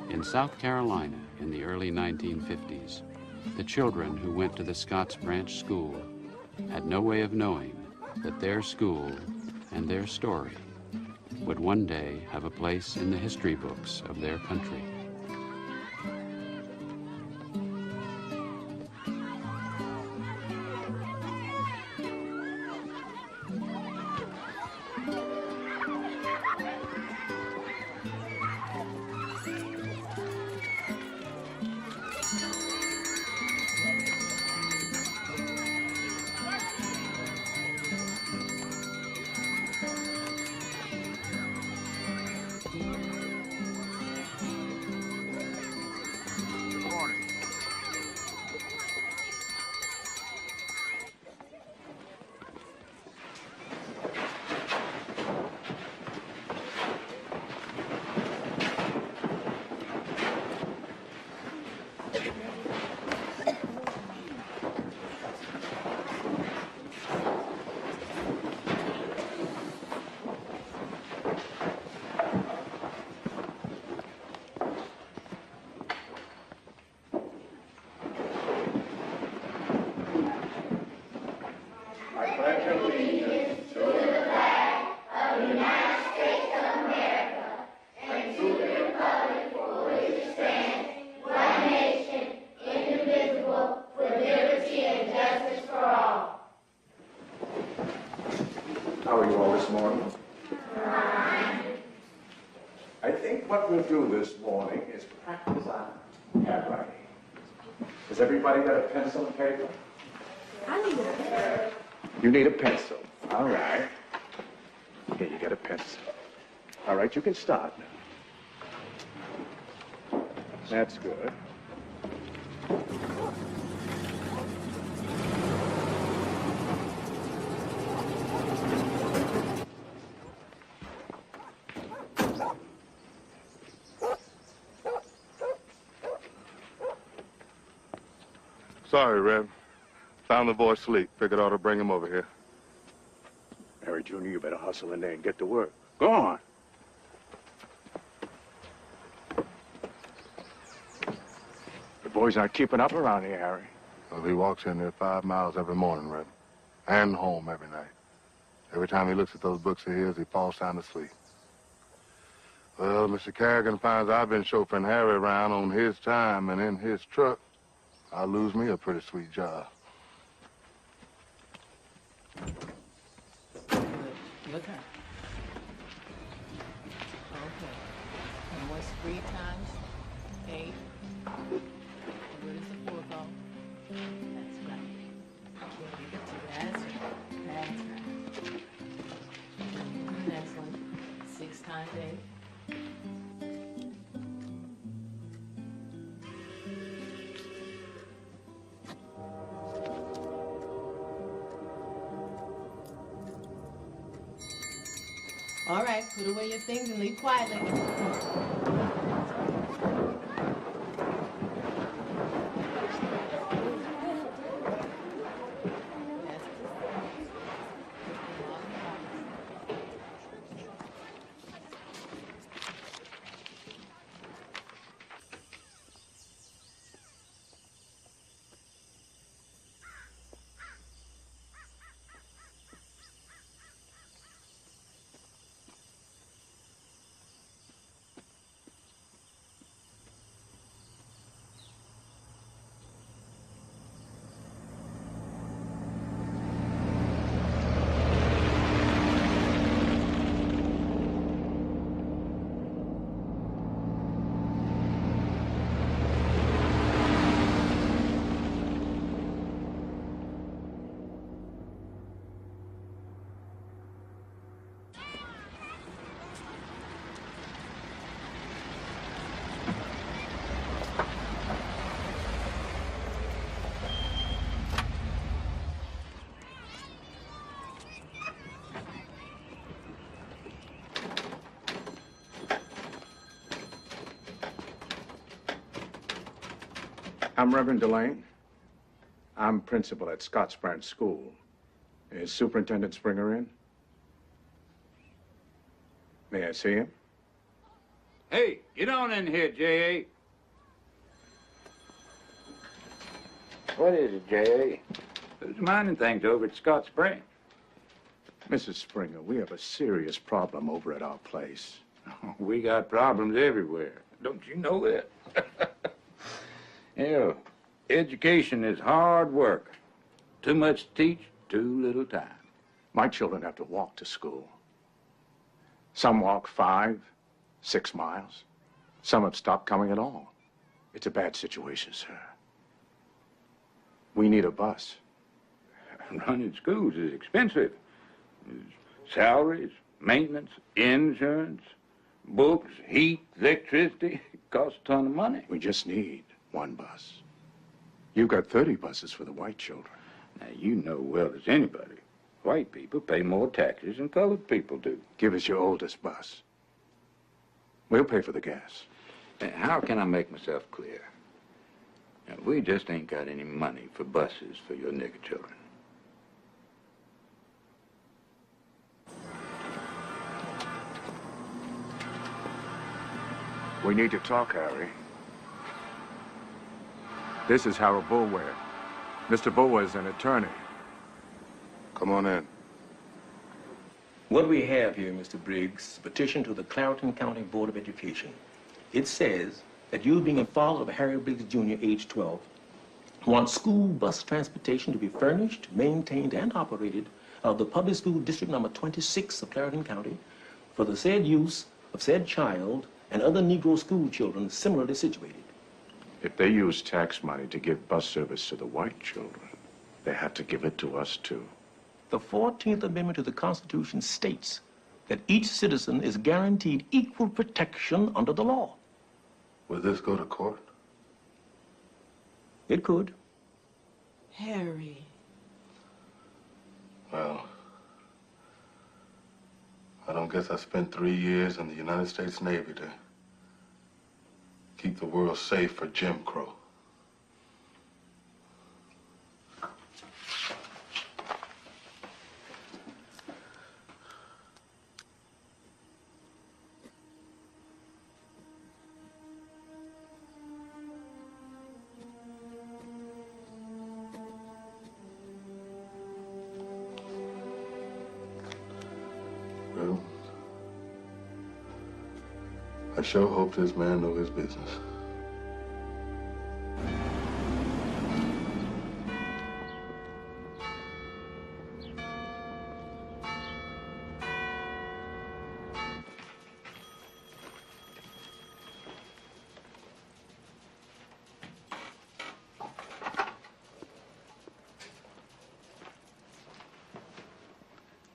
In South Carolina in the early 1950s, the children who went to the Scotts Branch School had no way of knowing that their school and their story would one day have a place in the history books of their country. How are you all this morning? I think what we'll do this morning is practice on handwriting. Has everybody got a pencil and paper? I need a pencil. You need a pencil. All right. Here, you got a pencil. All right, you can start now. That's good. Sorry, Reb. Found the boy asleep. Figured I ought to bring him over here. Harry Jr., you better hustle in there and get to work. Go on. The boy's not keeping up around here, Harry. Well, he walks in there 5 miles every morning, Reb. And home every night. Every time he looks at those books of his, he falls sound asleep. Well, Mr. Carrigan finds I've been chauffeuring Harry around on his time and in his truck. I'll lose me a pretty sweet job. Look at. Okay. And what's 3 times 8? Where does the 4 go? That's right. That's right. That's right. The next one. 6 times 8. All right, put away your things and leave quietly. I'm Reverend Delane. I'm principal at Scotts Branch School. Is Superintendent Springer in? May I see him? Hey, get on in here, J.A. What is it, J.A.? Who's minding things over at Scotts Branch? Mrs. Springer, we have a serious problem over at our place. We got problems everywhere. Don't you know that? You know, education is hard work. Too much to teach, too little time. My children have to walk to school. Some walk 5, 6 miles. Some have stopped coming at all. It's a bad situation, sir. We need a bus. Running schools is expensive. Salaries, maintenance, insurance, books, heat, electricity. It costs a ton of money. We just need one bus. You've got 30 buses for the white children. Now, you know well as anybody, white people pay more taxes than colored people do. Give us your oldest bus. We'll pay for the gas. Now, how can I make myself clear? Now, we just ain't got any money for buses for your nigger children. We need to talk, Harry. This is Harold Bulwer. Mr. Bulwer is an attorney. Come on in. What we have here, Mr. Briggs, is a petition to the Clarendon County Board of Education. It says that you, being a father of Harry Briggs Jr., age 12, want school bus transportation to be furnished, maintained, and operated out of the public school district number 26 of Clarendon County for the said use of said child and other Negro school children similarly situated. If they use tax money to give bus service to the white children, they have to give it to us, too. The 14th Amendment to the Constitution states that each citizen is guaranteed equal protection under the law. Will this go to court? It could. Harry. Well, I don't guess I spent 3 years in the United States Navy to keep the world safe for Jim Crow. Well, I sure hope this man know his business.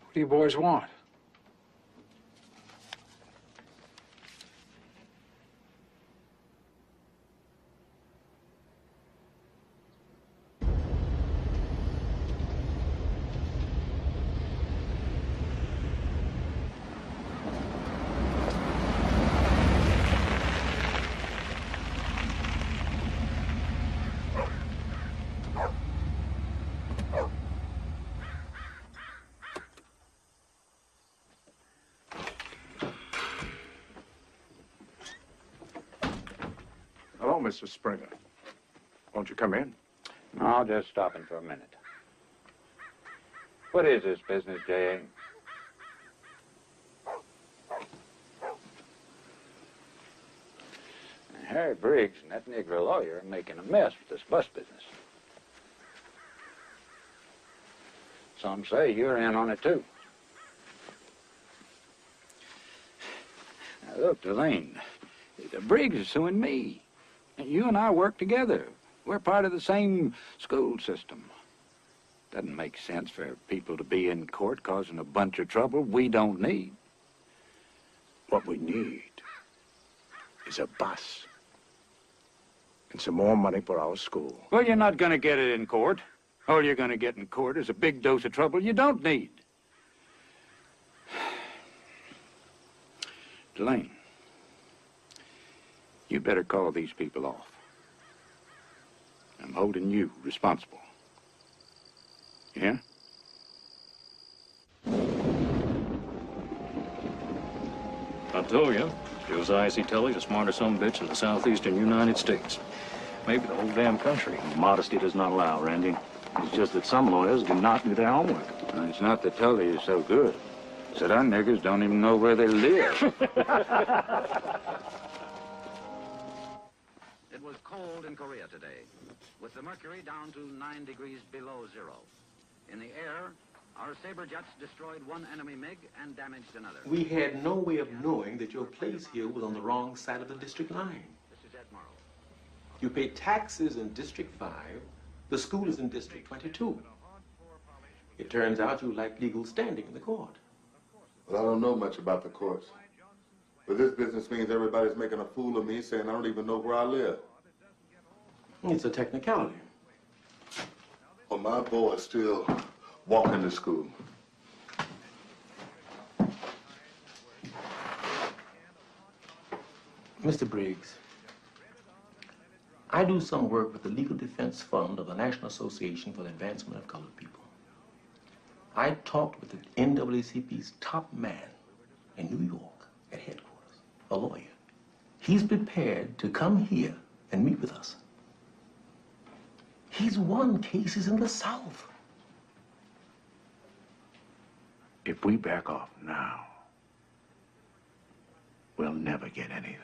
What do you boys want? Hello, Mr. Springer. Won't you come in? I'll just stop in for a minute. What is this business, J.A.? Harry Briggs and that Negro lawyer are making a mess with this bus business. Some say you're in on it, too. Now, look, Delane, Briggs is suing me. And you and I work together. We're part of the same school system. Doesn't make sense for people to be in court causing a bunch of trouble we don't need. What we need is a bus and some more money for our school. Well, you're not going to get it in court. All you're going to get in court is a big dose of trouble you don't need. Delane, you better call these people off. I'm holding you responsible. You hear? I told you, Josiah C. Tully's the smartest son of a bitch in the southeastern United States. Maybe the whole damn country. Modesty does not allow, Randy. It's just that some lawyers do not do their homework. And it's not that Tully is so good. It's that our niggers don't even know where they live. It was cold in Korea today, with the mercury down to 9 degrees below zero. In the air, our Sabre jets destroyed one enemy MiG and damaged another. We had no way of knowing that your place here was on the wrong side of the district line. This is Ed Morrow. You pay taxes in District 5. The school is in District 22. It turns out you lack legal standing in the court. Well, I don't know much about the courts. But this business means everybody's making a fool of me, saying I don't even know where I live. It's a technicality. Well, my boy's still walking to school. Mr. Briggs, I do some work with the Legal Defense Fund of the National Association for the Advancement of Colored People. I talked with the NAACP's top man in New York at headquarters, a lawyer. He's prepared to come here and meet with us. He's won cases in the South. If we back off now, we'll never get anything.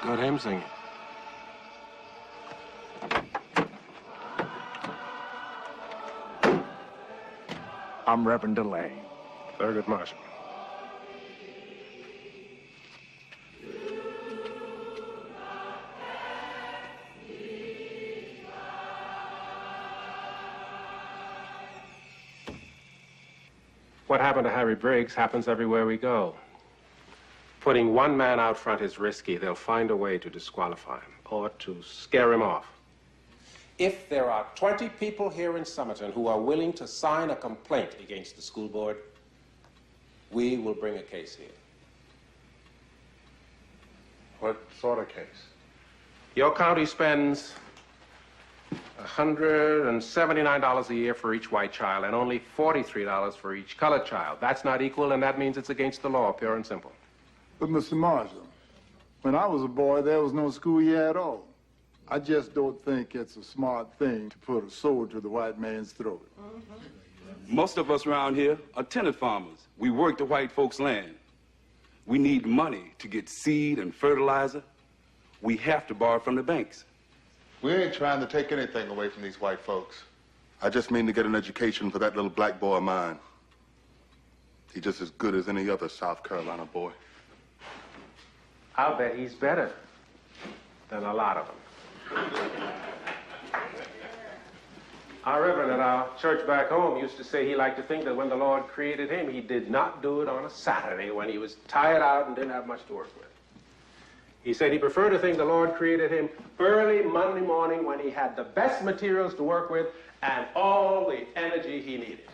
Good hymn singing. I'm Reverend DeLay, Thurgood Marshall. What happened to Harry Briggs happens everywhere we go. Putting one man out front is risky. They'll find a way to disqualify him or to scare him off. If there are 20 people here in Somerton who are willing to sign a complaint against the school board, we will bring a case here. What sort of case? Your county spends $179 a year for each white child and only $43 for each colored child. That's not equal, and that means it's against the law, pure and simple. But, Mr. Marshall, when I was a boy, there was no school here at all. I just don't think it's a smart thing to put a sword to the white man's throat. Most of us around here are tenant farmers. We work the white folks' land. We need money to get seed and fertilizer. We have to borrow from the banks. We ain't trying to take anything away from these white folks. I just mean to get an education for that little black boy of mine. He's just as good as any other South Carolina boy. I'll bet he's better than a lot of them. Our Reverend at our church back home used to say he liked to think that when the Lord created him, he did not do it on a Saturday when he was tired out and didn't have much to work with. He said he preferred to think the Lord created him early Monday morning when he had the best materials to work with and all the energy he needed.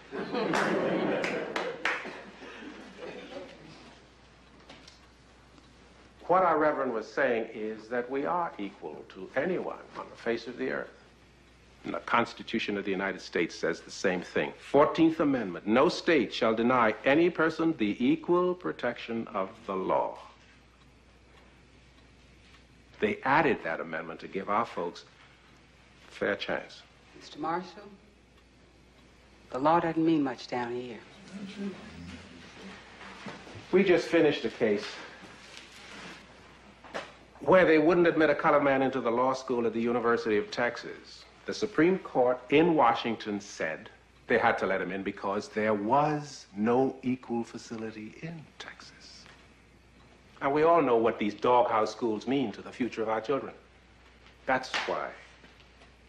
What our Reverend was saying is that we are equal to anyone on the face of the earth. And the Constitution of the United States says the same thing. 14th Amendment, no state shall deny any person the equal protection of the law. They added that amendment to give our folks a fair chance. Mr. Marshall, the law doesn't mean much down here. We just finished a case where they wouldn't admit a colored man into the law school at the University of Texas. The Supreme Court in Washington said they had to let him in because there was no equal facility in Texas. And we all know what these doghouse schools mean to the future of our children. That's why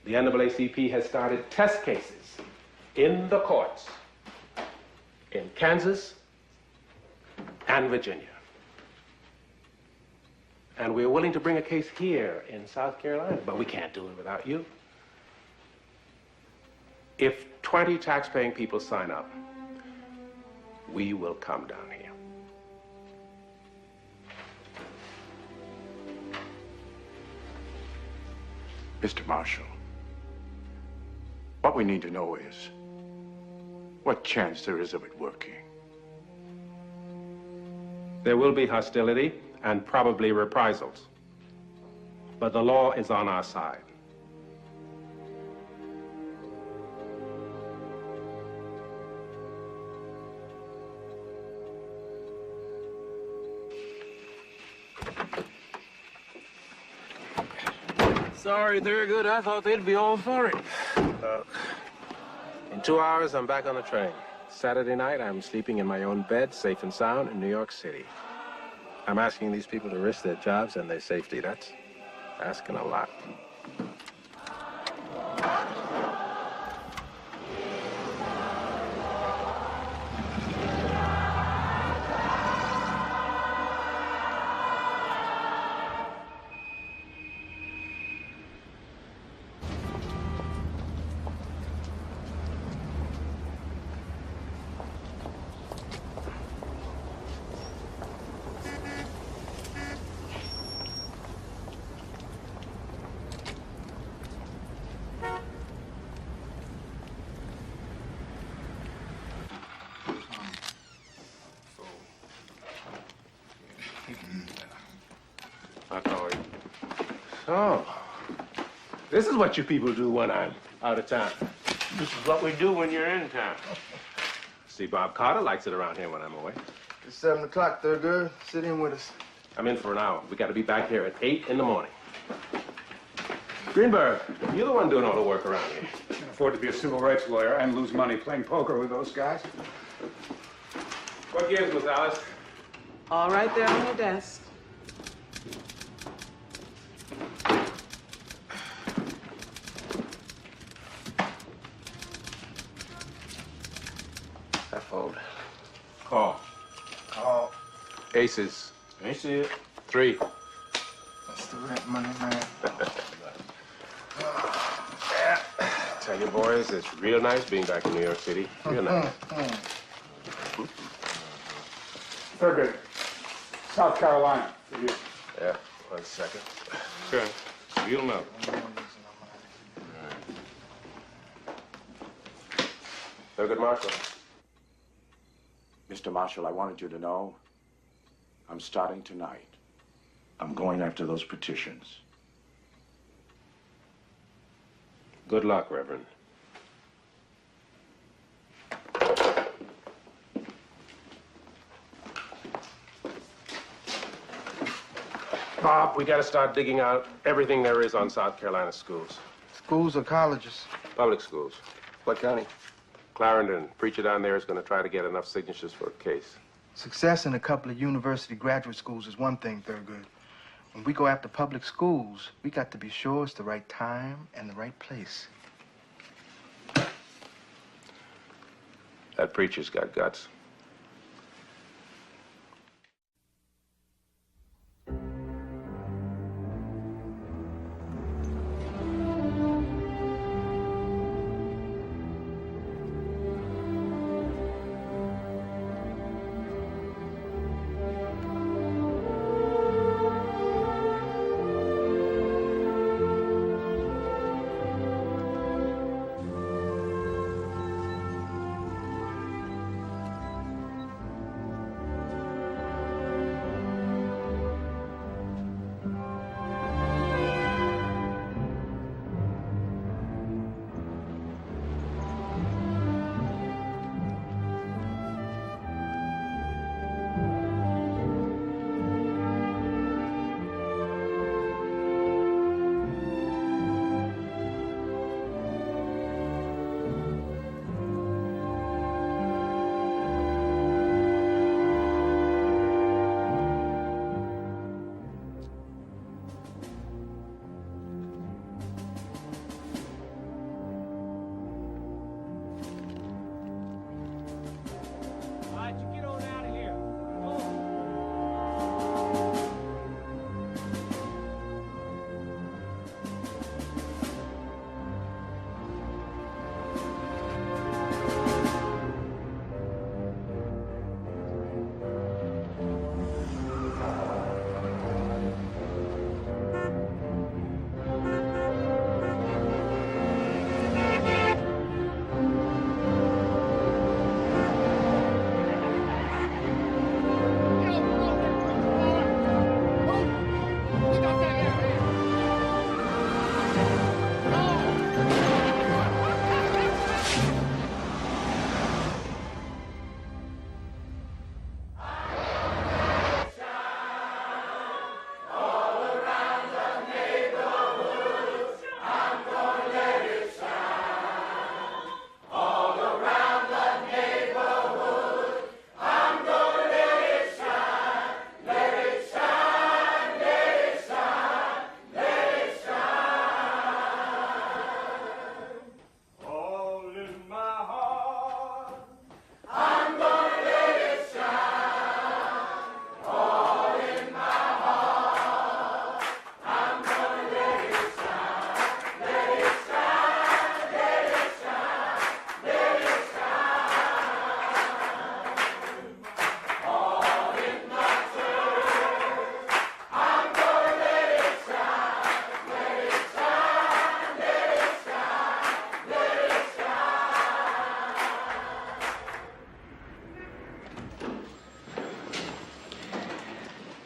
the NAACP has started test cases in the courts in Kansas and Virginia. And we're willing to bring a case here in South Carolina, but we can't do it without you. If 20 tax-paying people sign up, we will come down here. Mr. Marshall, what we need to know is what chance there is of it working. There will be hostility and probably reprisals, but the law is on our side. Sorry, Thurgood. I thought they'd be all for it. In 2 hours, I'm back on the train. Saturday night, I'm sleeping in my own bed, safe and sound, in New York City. I'm asking these people to risk their jobs and their safety. That's asking a lot. Oh, this is what you people do when I'm out of town. This is what we do when you're in town. See, Bob Carter likes it around here when I'm away. It's 7 o'clock, Thurgood. Sit in with us. I'm in for an hour. We got to be back here at 8 in the morning. Greenberg, you're the one doing all the work around here. I can afford to be a civil rights lawyer and lose money playing poker with those guys. What gives, Miss Alice? All right there on your desk. That fold. Call. Call. Aces. Aces. 3. That's the rent money, man. Tell you, boys, it's real nice being back in New York City. Real nice. Thurgood, South Carolina for you. Yeah, 1 second. Sure. Feel them out. Thurgood Marshall. Mr. Marshall, I wanted you to know I'm starting tonight. I'm going after those petitions. Good luck, Reverend. Bob, we got to start digging out everything there is on South Carolina schools. Schools or colleges? Public schools. What county? Clarendon, preacher down there is going to try to get enough signatures for a case. Success in a couple of university graduate schools is one thing, Thurgood. When we go after public schools, we got to be sure it's the right time and the right place. That preacher's got guts.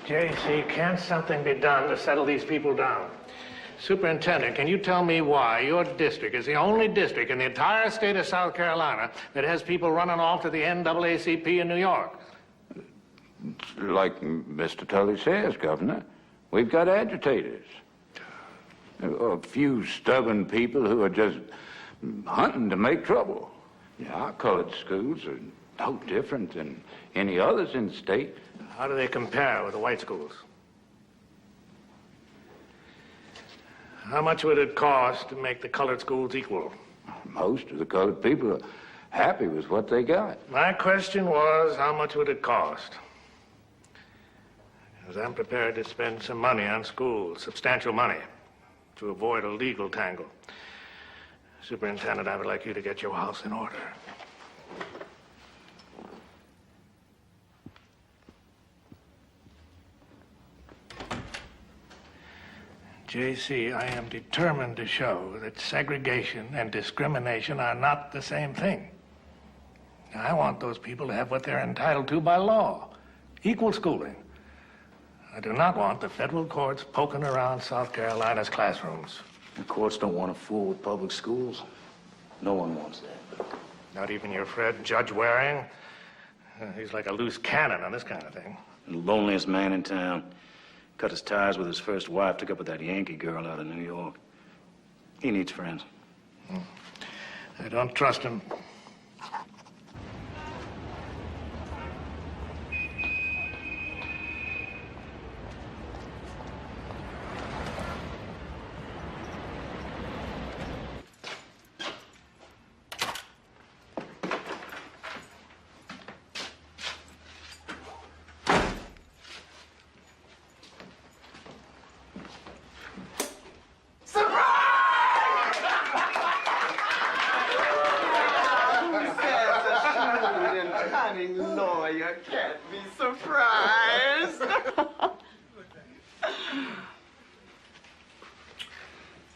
J.C., can't something be done to settle these people down? Superintendent, can you tell me why your district is the only district in the entire state of South Carolina that has people running off to the NAACP in New York? Like Mr. Tully says, Governor, we've got agitators. A few stubborn people who are just hunting to make trouble. Yeah, our colored schools are no different than any others in the state. How do they compare with the white schools? How much would it cost to make the colored schools equal? Most of the colored people are happy with what they got. My question was, how much would it cost? Because I'm prepared to spend some money on schools, substantial money, to avoid a legal tangle. Superintendent, I would like you to get your house in order. J.C., I am determined to show that segregation and discrimination are not the same thing. I want those people to have what they're entitled to by law, equal schooling. I do not want the federal courts poking around South Carolina's classrooms. The courts don't want to fool with public schools. No one wants that. Not even your friend, Judge Waring? He's like a loose cannon on this kind of thing. The loneliest man in town. Cut his ties with his first wife, took up with that Yankee girl out of New York. He needs friends. I don't trust him. Lawyer can't be surprised.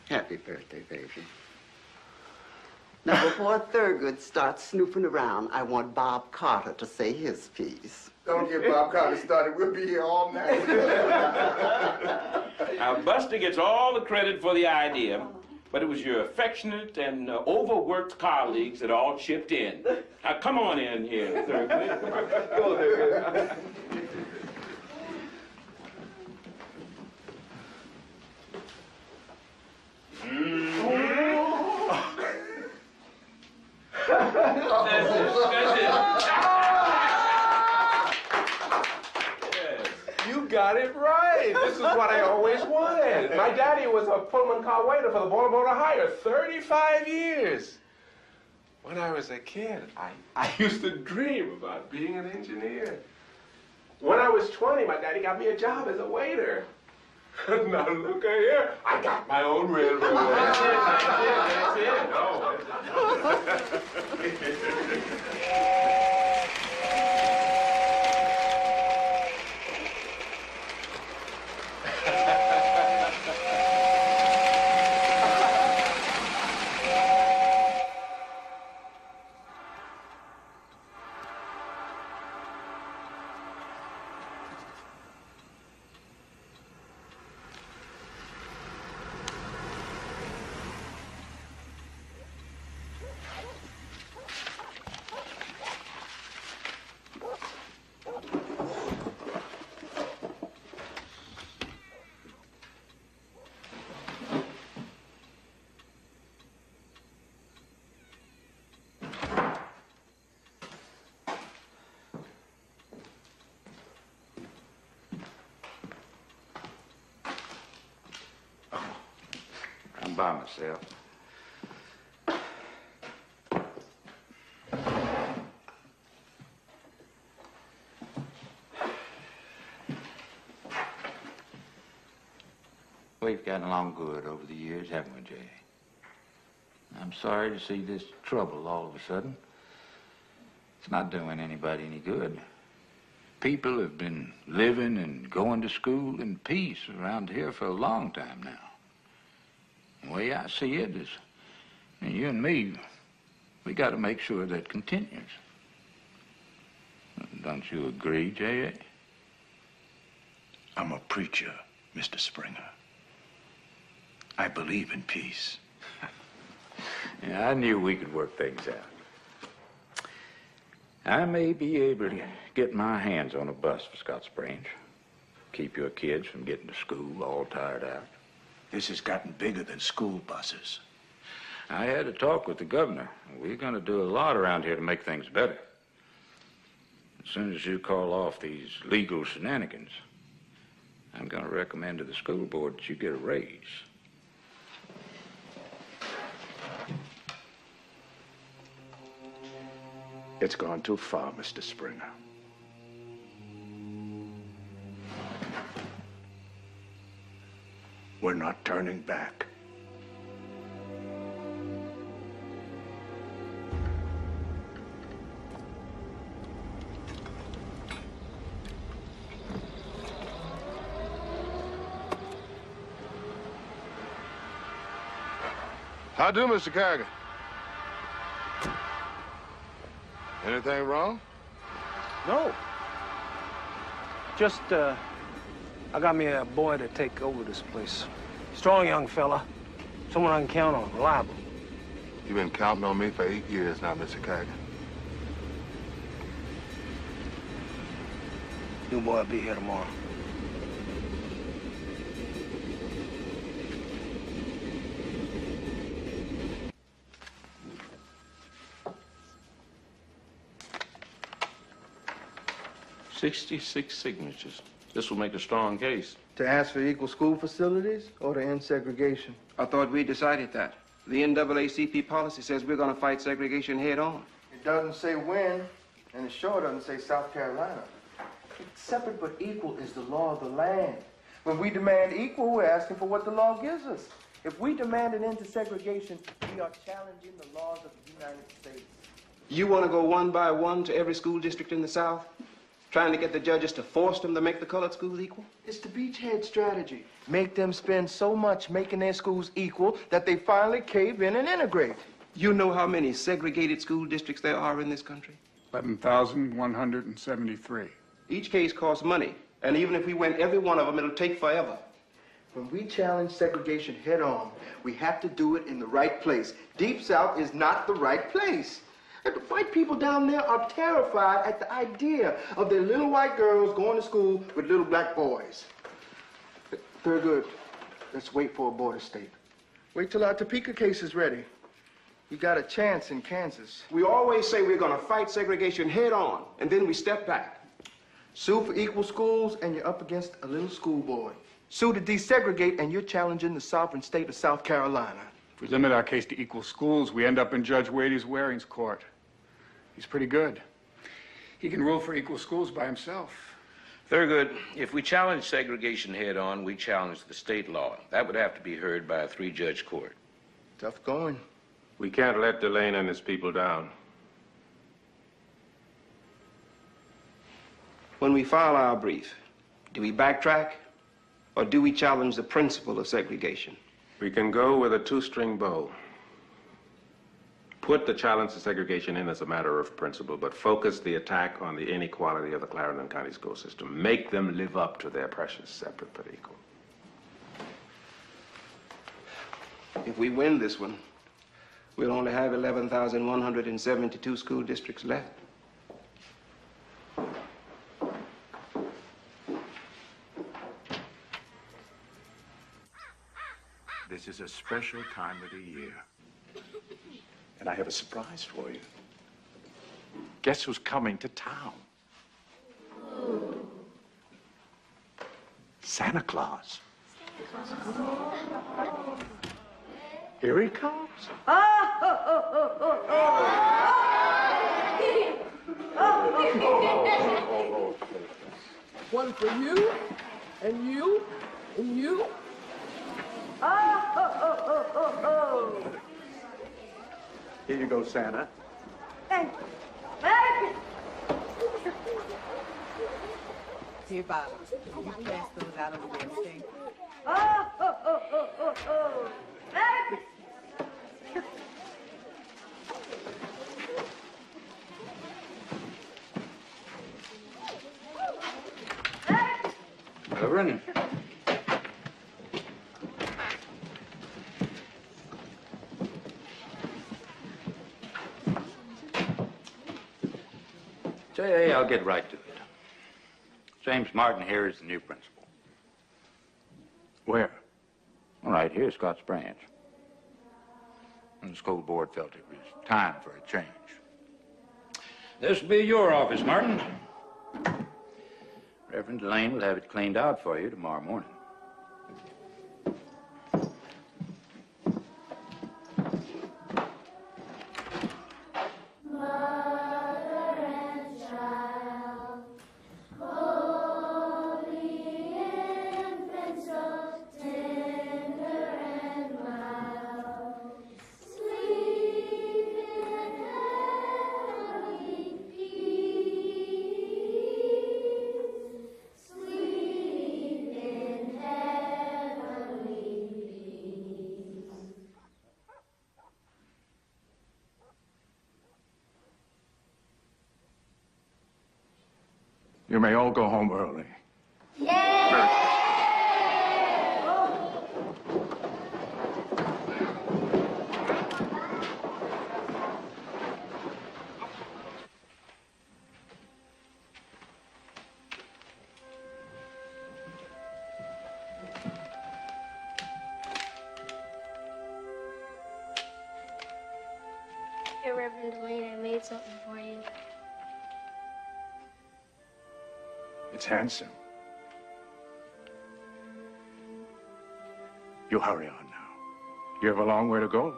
Happy birthday, baby. Now, before Thurgood starts snooping around, I want Bob Carter to say his piece. Don't get Bob Carter started. We'll be here all night. Now, Buster gets all the credit for the idea, but it was your affectionate and overworked colleagues that all chipped in. Now, come on in here, Thurgood. Go, Thurgood. You got it right. This is what I always wanted. My daddy was a Pullman car waiter for the Board of Motor Hire, 35 years. When I was a kid, I used to dream about being an engineer. When I was 20, my daddy got me a job as a waiter. Now look here, I got my own railroad. That's it. No, I'm by myself. We've gotten along good over the years, haven't we, Jay? I'm sorry to see this trouble all of a sudden. It's not doing anybody any good. People have been living and going to school in peace around here for a long time now. The way I see it is, and you and me, we got to make sure that continues. Don't you agree, J.A.? I'm a preacher, Mr. Springer. I believe in peace. Yeah, I knew we could work things out. I may be able to get my hands on a bus for Scotts Branch. Keep your kids from getting to school all tired out. This has gotten bigger than school buses. I had a talk with the governor. We're going to do a lot around here to make things better. As soon as you call off these legal shenanigans, I'm going to recommend to the school board that you get a raise. It's gone too far, Mr. Springer. We're not turning back. How do, Mr. Carrigan? Anything wrong? No. Just, I got me a boy to take over this place. Strong young fella. Someone I can count on, reliable. You've been counting on me for 8 years now, Mr. Carrigan. New boy will be here tomorrow. "66 signatures. This will make a strong case." To ask for equal school facilities or to end segregation? I thought we decided that. The NAACP policy says we're going to fight segregation head on. It doesn't say when, and it sure doesn't say South Carolina. Separate but equal is the law of the land. When we demand equal, we're asking for what the law gives us. If we demand an end to segregation, we are challenging the laws of the United States. You want to go one by one to every school district in the South? Trying to get the judges to force them to make the colored schools equal? It's the beachhead strategy. Make them spend so much making their schools equal that they finally cave in and integrate. You know how many segregated school districts there are in this country? 11,173. Each case costs money, and even if we win every one of them, it'll take forever. When we challenge segregation head on, we have to do it in the right place. Deep South is not the right place. And the white people down there are terrified at the idea of their little white girls going to school with little black boys. Thurgood, let's wait for a border state. Wait till our Topeka case is ready. You got a chance in Kansas. We always say we're going to fight segregation head on, and then we step back. Sue for equal schools, and you're up against a little school board. Sue to desegregate, and you're challenging the sovereign state of South Carolina. If we limit our case to equal schools, we end up in Judge Wade's Waring's court. He's pretty good. He can rule for equal schools by himself. Thurgood, if we challenge segregation head on, we challenge the state law. That would have to be heard by a 3-judge court. Tough going. We can't let Delane and his people down. When we file our brief, do we backtrack, or do we challenge the principle of segregation? We can go with a 2-string bow. Put the challenge to segregation in as a matter of principle, but focus the attack on the inequality of the Clarendon County school system. Make them live up to their precious separate but equal. If we win this one, we'll only have 11,172 school districts left. This is a special time of the year. And I have a surprise for you. Guess who's coming to town? Santa Claus. Here he comes. One for you, and you, and you. Here you go, Santa. Thank you. Here, Bob. You pass those out over there, okay? Reverend. J.A., I'll get right to it. James Martin here is the new principal. Where? All right, here's Scotts Branch. And the school board felt it was time for a change. This will be your office, Martin. Reverend Delane will have it cleaned out for you tomorrow morning. You may all go home early. Here, Reverend Delane, I made something for you. It's handsome. You hurry on now. You have a long way to go.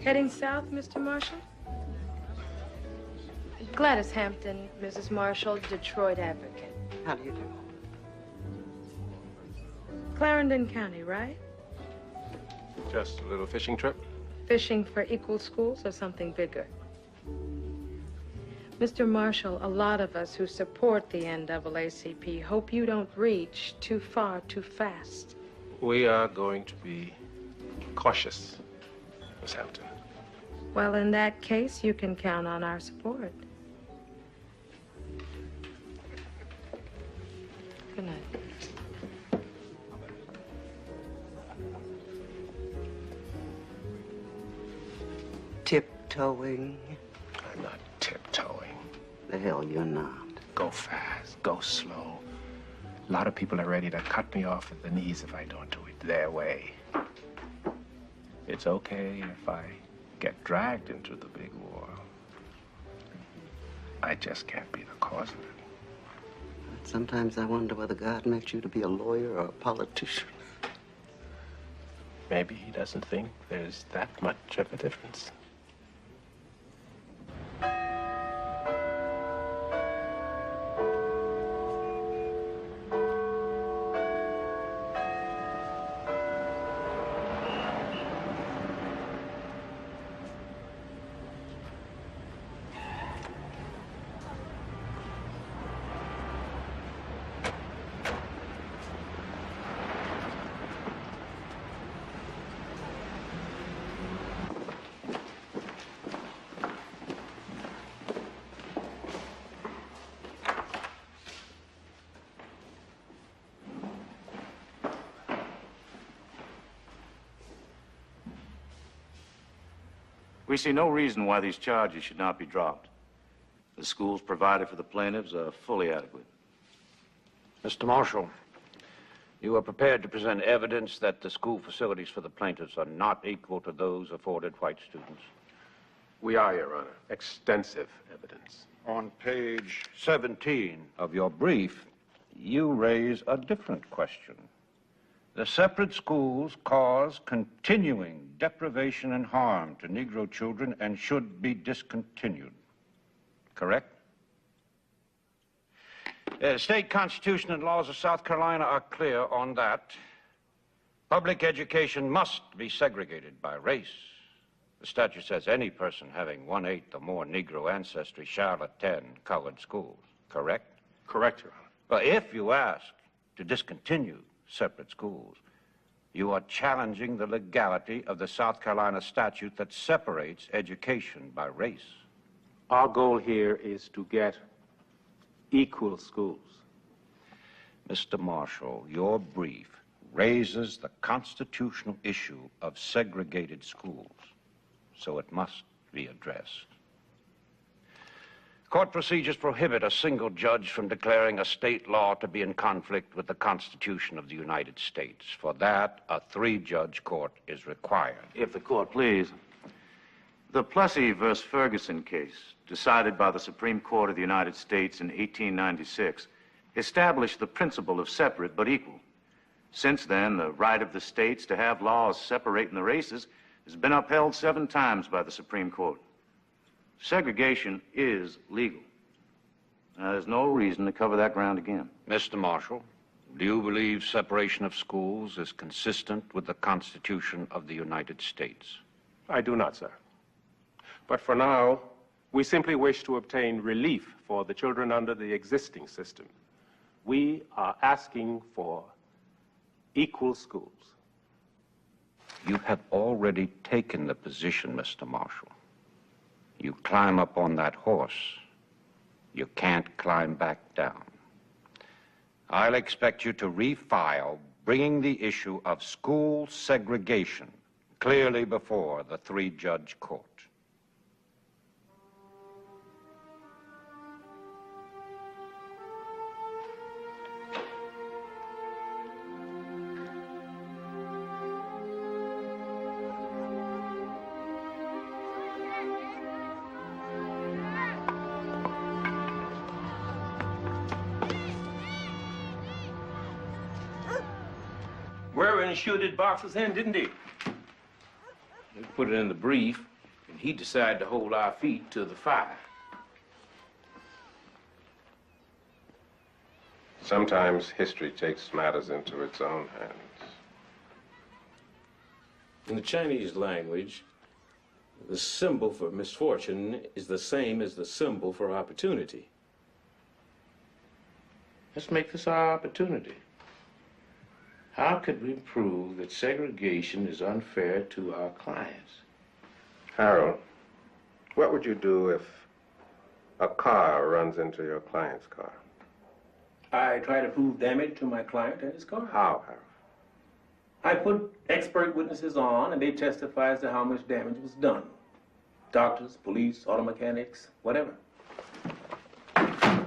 Heading south, Mr. Marshall? Gladys Hampton, Mrs. Marshall, Detroit Advocate. How do you do? Clarendon County, right? Just a little fishing trip. Fishing for equal schools or something bigger? Mr. Marshall, a lot of us who support the NAACP hope you don't reach too far too fast. We are going to be cautious, Miss Hampton. Well, in that case, you can count on our support. Good night. Tiptoeing. I'm not tiptoeing. The hell you're not. Go fast, go slow. A lot of people are ready to cut me off at the knees if I don't do it their way. It's okay if I get dragged into the big war. I just can't be the cause of it. Sometimes I wonder whether God meant you to be a lawyer or a politician. Maybe he doesn't think there's that much of a difference. We see no reason why these charges should not be dropped. The schools provided for the plaintiffs are fully adequate. Mr. Marshall, You are prepared to present evidence that the school facilities for the plaintiffs are not equal to those afforded white students? We are, Your Honor. Extensive evidence. On page 17 of your brief, you raise a different question. The separate schools cause continuing deprivation and harm to Negro children and should be discontinued. Correct? State Constitution and laws of South Carolina are clear on that. Public education must be segregated by race. The statute says any person having 1/8 or more Negro ancestry shall attend colored schools. Correct? Correct, Your Honor. But if you ask to discontinue separate schools, you are challenging the legality of the South Carolina statute that separates education by race. Our goal here is to get equal schools. Mr. Marshall, your brief raises the constitutional issue of segregated schools, so it must be addressed. Court procedures prohibit a single judge from declaring a state law to be in conflict with the Constitution of the United States. For that, a 3-judge court is required. If the court please. The Plessy versus Ferguson case, decided by the Supreme Court of the United States in 1896, established the principle of separate but equal. Since then, the right of the states to have laws separating the races has been upheld 7 times by the Supreme Court. Segregation is legal. Now, there's no reason to cover that ground again. Mr. Marshall, do you believe separation of schools is consistent with the Constitution of the United States? I do not, sir. But for now, we simply wish to obtain relief for the children under the existing system. We are asking for equal schools. You have already taken the position, Mr. Marshall. You climb up on that horse, you can't climb back down. I'll expect you to refile, bringing the issue of school segregation clearly before the 3-judge court. Shooted boxes in, didn't he? We put it in the brief, and he decided to hold our feet to the fire. Sometimes history takes matters into its own hands. In the Chinese language, the symbol for misfortune is the same as the symbol for opportunity. Let's make this our opportunity. How could we prove that segregation is unfair to our clients? Harold, what would you do if a car runs into your client's car? I try to prove damage to my client and his car. How, Harold? I put expert witnesses on, and they testify as to how much damage was done. Doctors, police, auto mechanics, whatever.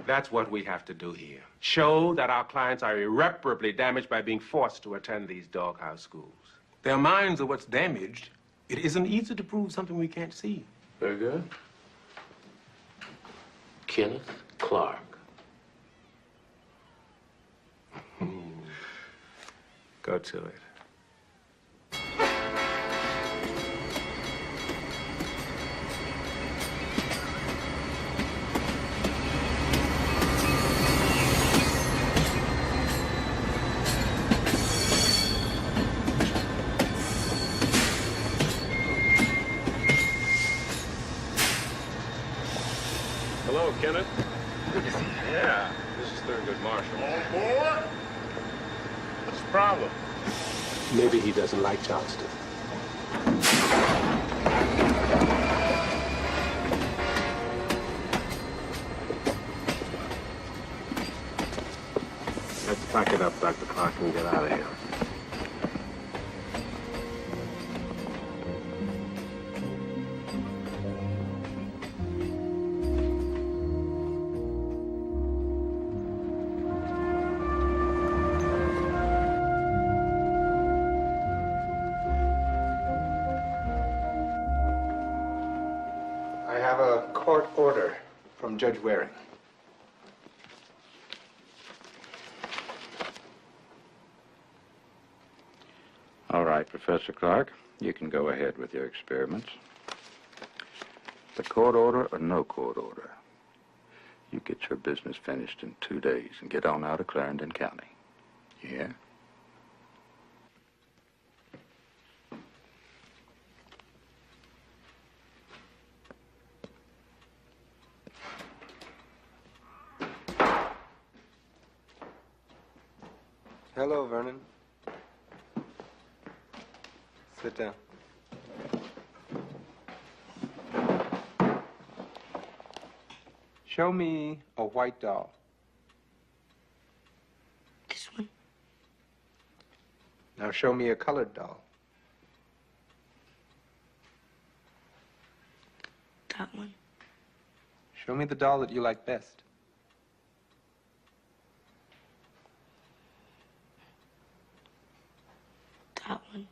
That's what we have to do here. Show that our clients are irreparably damaged by being forced to attend these doghouse schools. Their minds are what's damaged. It isn't easy to prove something we can't see. Very good. Kenneth Clark. Go to it. Hello, Kenneth. Yeah, this is Thurgood Marshall. On board? What's the problem? Maybe he doesn't like Johnston. Let's pack it up, Dr. Clark, and get out of here. a court order from Judge Waring. All right, Professor Clark, you can go ahead with your experiments. The court order or no court order, you get your business finished in 2 days and get on out of Clarendon County. Yeah? Hello, Vernon. Sit down. Show me a white doll. This one. Now show me a colored doll. That one. Show me the doll that you like best. That one.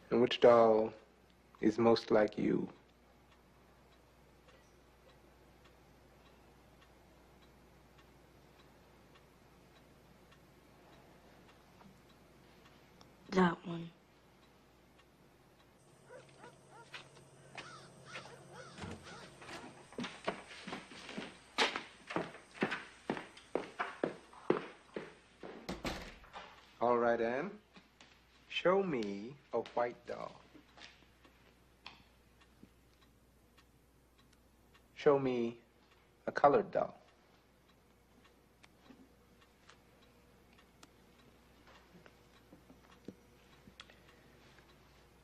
And which doll is most like you? That one. All right, Anne. Show me a white doll. Show me a colored doll.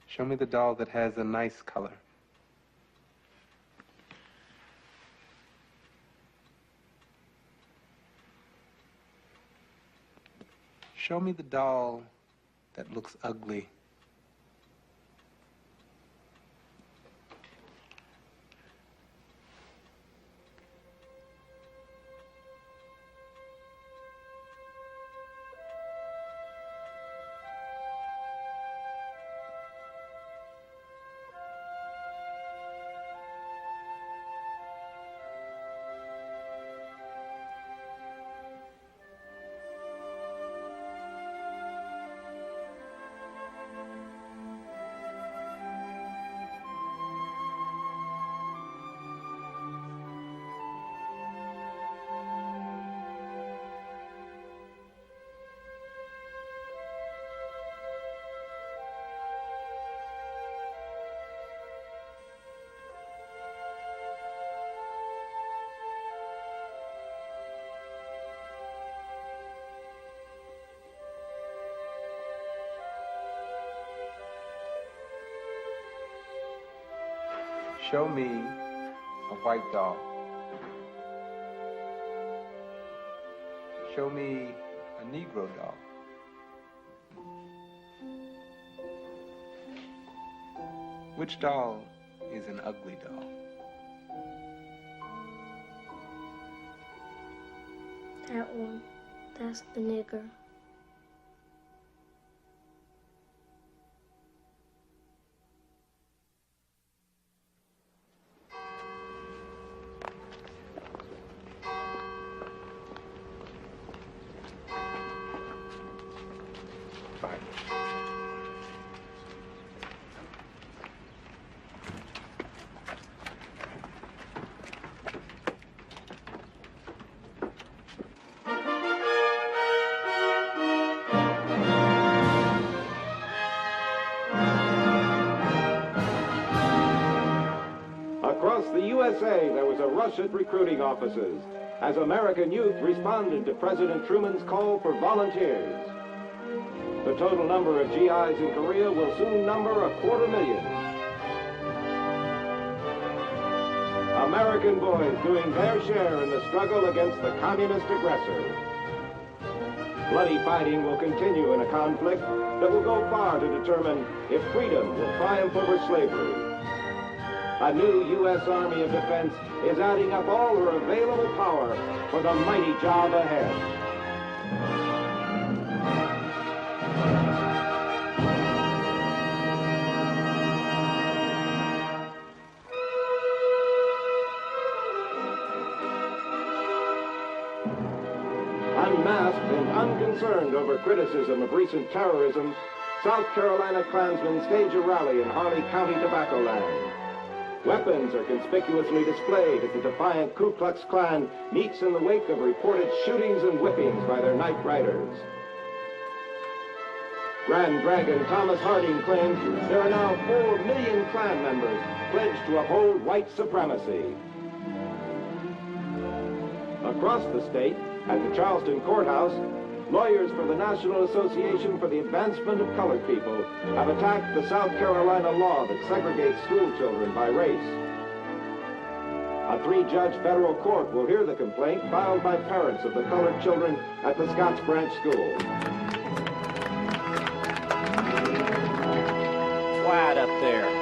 Show me the doll that has a nice color. Show me the doll that looks ugly. Show me a white doll. Show me a Negro doll. Which doll is an ugly doll? That one. That's the nigger. Across the USA, there was a rush at recruiting offices as American youth responded to President Truman's call for volunteers. The total number of GIs in Korea will soon number 250,000. American boys doing their share in the struggle against the communist aggressor. Bloody fighting will continue in a conflict that will go far to determine if freedom will triumph over slavery. A new U.S. Army of Defense is adding up all her available power for the mighty job ahead. Unmasked and unconcerned over criticism of recent terrorism, South Carolina Klansmen stage a rally in Harley County, Tobacco Land. Weapons are conspicuously displayed as the defiant Ku Klux Klan meets in the wake of reported shootings and whippings by their night riders. Grand Dragon Thomas Harding claims there are now 4 million Klan members pledged to uphold white supremacy. Across the state, at the Charleston Courthouse, lawyers for the National Association for the Advancement of Colored People have attacked the South Carolina law that segregates school children by race. A 3-judge federal court will hear the complaint filed by parents of the colored children at the Scotts Branch School. Quiet up there.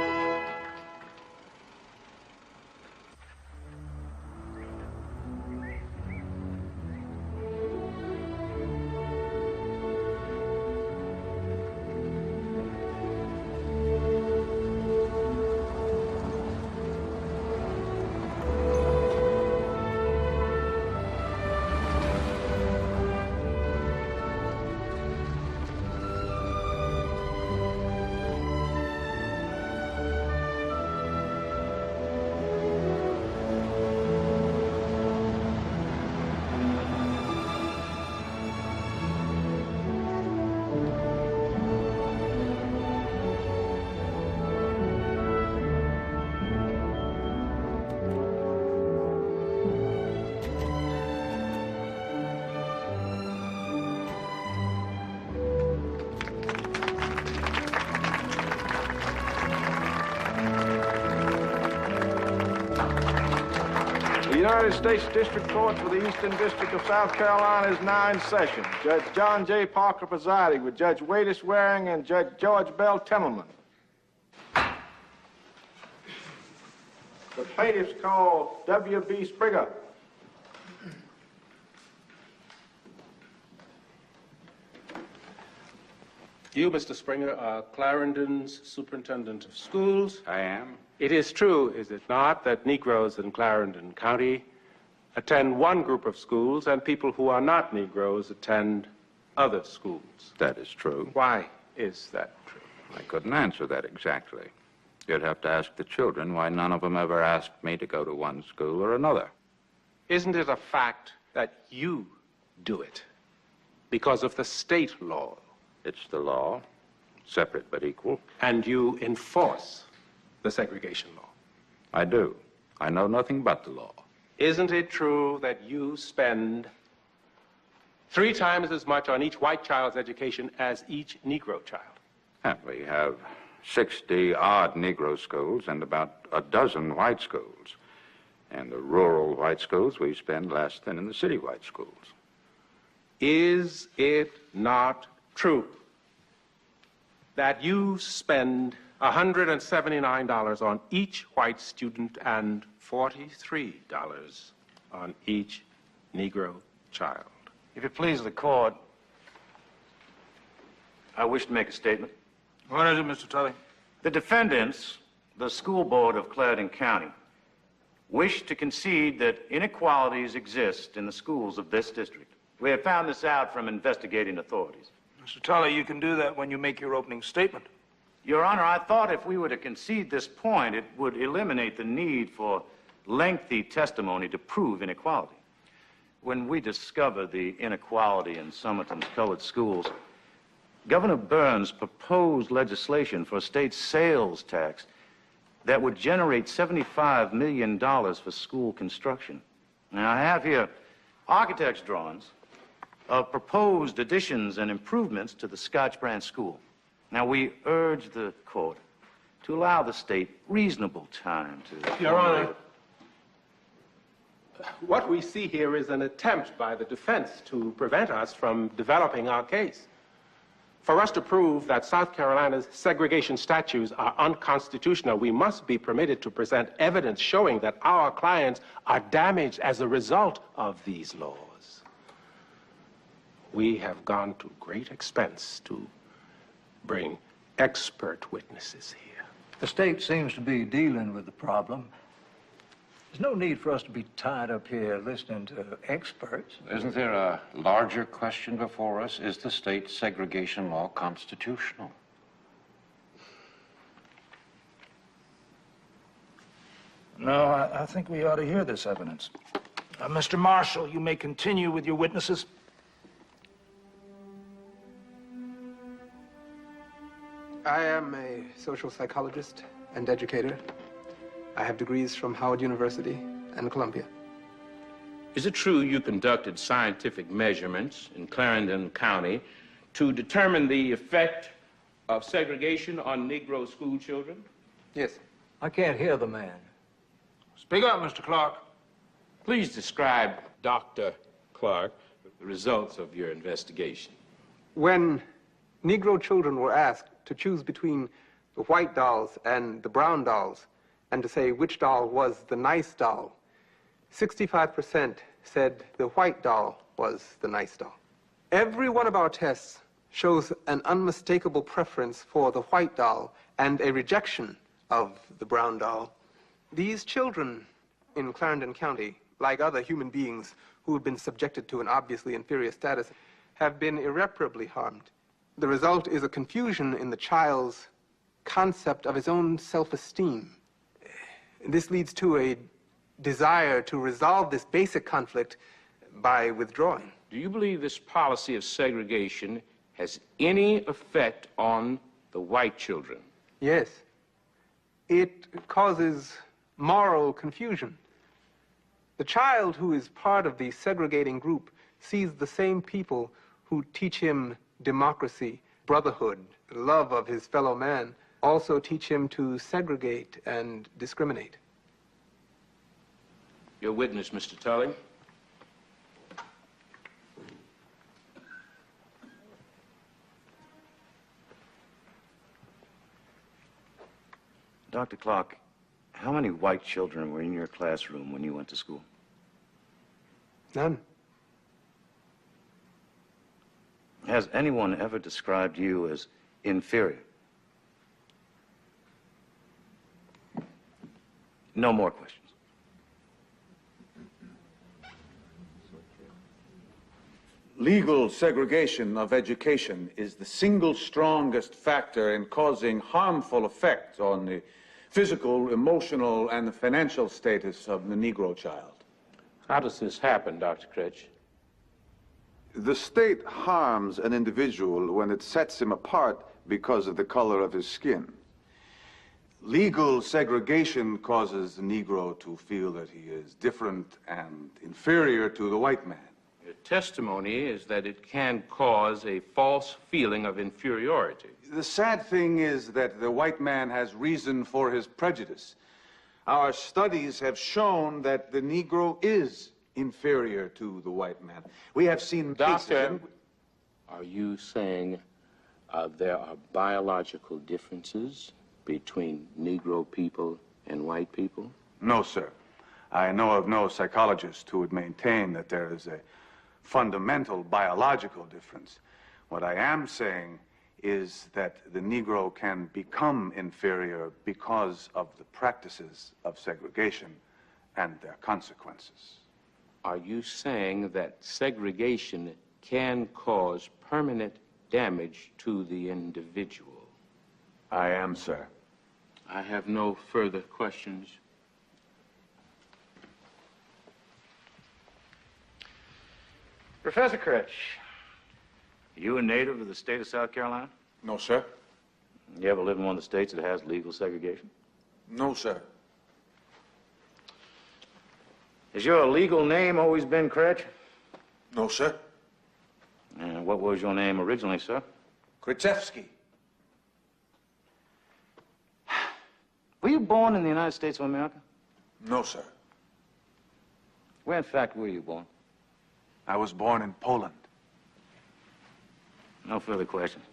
The United States District Court for the Eastern District of South Carolina is now in session. Judge John J. Parker presiding, with Judge Wadis Waring and Judge George Bell Timmerman. The plaintiffs call W.B. Springer. You, Mr. Springer, are Clarendon's superintendent of schools. I am. It is true, is it not, that Negroes in Clarendon County attend one group of schools and people who are not Negroes attend other schools? That is true. Why is that true? I couldn't answer that exactly. You'd have to ask the children why none of them ever asked me to go to one school or another. Isn't it a fact that you do it because of the state law? It's the law, separate but equal. And you enforce the segregation law? I do. I know nothing but the law. Isn't it true that you spend 3 times as much on each white child's education as each Negro child? And we have 60-odd Negro schools and about a dozen white schools. And the rural white schools we spend less than in the city white schools. Is it not true that you spend $179 on each white student and $43 on each Negro child? If it pleases the court, I wish to make a statement. What is it, Mr. Tully? The defendants, the school board of Clarendon County, wish to concede that inequalities exist in the schools of this district. We have found this out from investigating authorities. Mr. Tully, you can do that when you make your opening statement. Your Honor, I thought if we were to concede this point, it would eliminate the need for lengthy testimony to prove inequality. When we discovered the inequality in Somerton's colored schools, Governor Burns proposed legislation for a state sales tax that would generate $75 million for school construction. Now, I have here architect's drawings of proposed additions and improvements to the Scotts Branch School. Now, we urge the court to allow the state reasonable time to... Your Honor, what we see here is an attempt by the defense to prevent us from developing our case. For us to prove that South Carolina's segregation statutes are unconstitutional, we must be permitted to present evidence showing that our clients are damaged as a result of these laws. We have gone to great expense to bring expert witnesses here. The state seems to be dealing with the problem. There's no need for us to be tied up here listening to experts. Isn't there a larger question before us? Is the state segregation law constitutional? No, I think we ought to hear this evidence. Mr. Marshall, you may continue with your witnesses. I am a social psychologist and educator. I have degrees from Howard University and Columbia. Is it true you conducted scientific measurements in Clarendon County to determine the effect of segregation on Negro school children? Yes. I can't hear the man. Speak up, Mr. Clark. Please describe, Dr. Clark, the results of your investigation. When Negro children were asked to choose between the white dolls and the brown dolls, and to say which doll was the nice doll, 65% said the white doll was the nice doll. Every one of our tests shows an unmistakable preference for the white doll and a rejection of the brown doll. These children in Clarendon County, like other human beings who have been subjected to an obviously inferior status, have been irreparably harmed. The result is a confusion in the child's concept of his own self-esteem. This leads to a desire to resolve this basic conflict by withdrawing. Do you believe this policy of segregation has any effect on the white children? Yes. It causes moral confusion. The child who is part of the segregating group sees the same people who teach him democracy, brotherhood, love of his fellow man, also teach him to segregate and discriminate. Your witness, Mr. Tully. Dr. Clark, how many white children were in your classroom when you went to school? None. Has anyone ever described you as inferior? No more questions. Legal segregation of education is the single strongest factor in causing harmful effects on the physical, emotional, and the financial status of the Negro child. How does this happen, Dr. Critch? The state harms an individual when it sets him apart because of the color of his skin. Legal segregation causes the Negro to feel that he is different and inferior to the white man. Your testimony is that it can cause a false feeling of inferiority. The sad thing is that the white man has reason for his prejudice. Our studies have shown that the Negro is inferior to the white man. We have seen Doctor, are you saying there are biological differences between Negro people and white people? No, sir. I know of no psychologist who would maintain that there is a fundamental biological difference. What I am saying is that the Negro can become inferior because of the practices of segregation and their consequences. Are you saying that segregation can cause permanent damage to the individual? I am, sir. I have no further questions. Professor Critch. You a native of the state of South Carolina? No, sir. You ever live in one of the states that has legal segregation? No, sir. Has your legal name always been Critch? No, sir. And what was your name originally, sir? Krzyzewski. Were you born in the United States of America? No, sir. Where, in fact, were you born? I was born in Poland. No further questions.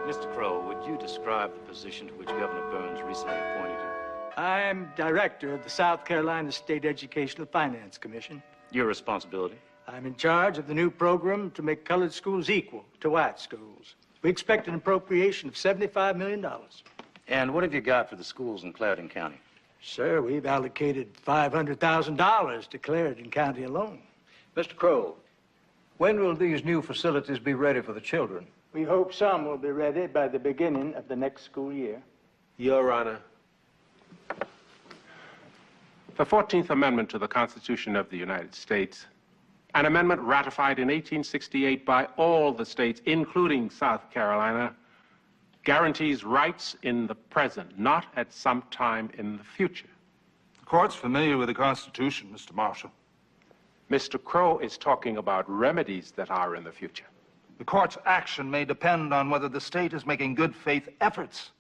Mr. Crow, would you describe the position to which Governor Burns recently appointed you? I am director of the South Carolina State Educational Finance Commission. Your responsibility? I'm in charge of the new program to make colored schools equal to white schools. We expect an appropriation of $75 million. And what have you got for the schools in Clarendon County? Sir, we've allocated $500,000 to Clarendon County alone. Mr. Crow, when will these new facilities be ready for the children? We hope some will be ready by the beginning of the next school year. Your Honor, the 14th Amendment to the Constitution of the United States, an amendment ratified in 1868 by all the states, including South Carolina, guarantees rights in the present, not at some time in the future. The court's familiar with the Constitution, Mr. Marshall. Mr. Crow is talking about remedies that are in the future. The court's action may depend on whether the state is making good faith efforts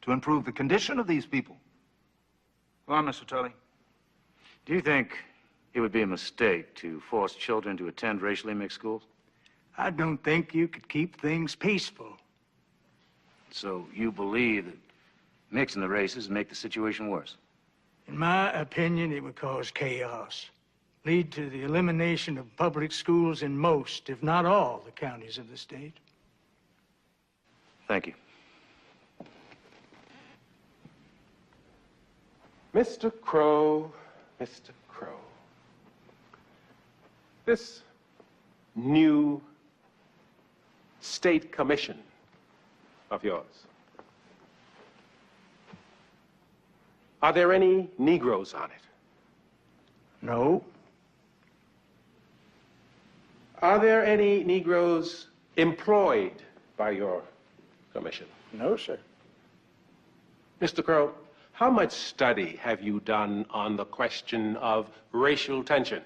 to improve the condition of these people. Go on, Mr. Tully. Do you think it would be a mistake to force children to attend racially mixed schools? I don't think you could keep things peaceful. So you believe that mixing the races would make the situation worse? In my opinion, it would cause chaos, lead to the elimination of public schools in most, if not all, the counties of the state. Thank you. Mr. Crow, Mr. Crow, this new state commission of yours, are there any Negroes on it? No. Are there any Negroes employed by your commission? No, sir. Mr. Crow, how much study have you done on the question of racial tension?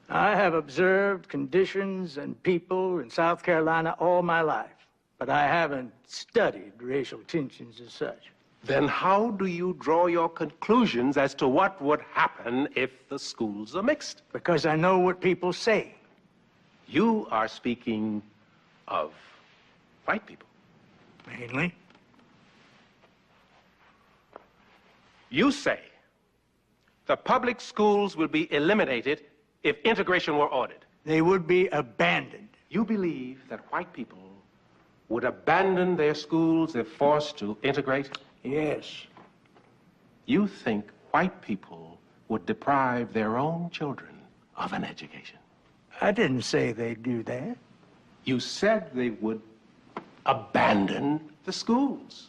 I have observed conditions and people in South Carolina all my life, but I haven't studied racial tensions as such. Then how do you draw your conclusions as to what would happen if the schools are mixed? Because I know what people say. You are speaking of white people. Mainly. You say the public schools will be eliminated if integration were ordered. They would be abandoned. You believe that white people would abandon their schools if forced to integrate? Yes. You think white people would deprive their own children of an education? I didn't say they'd do that. You said they would abandon the schools.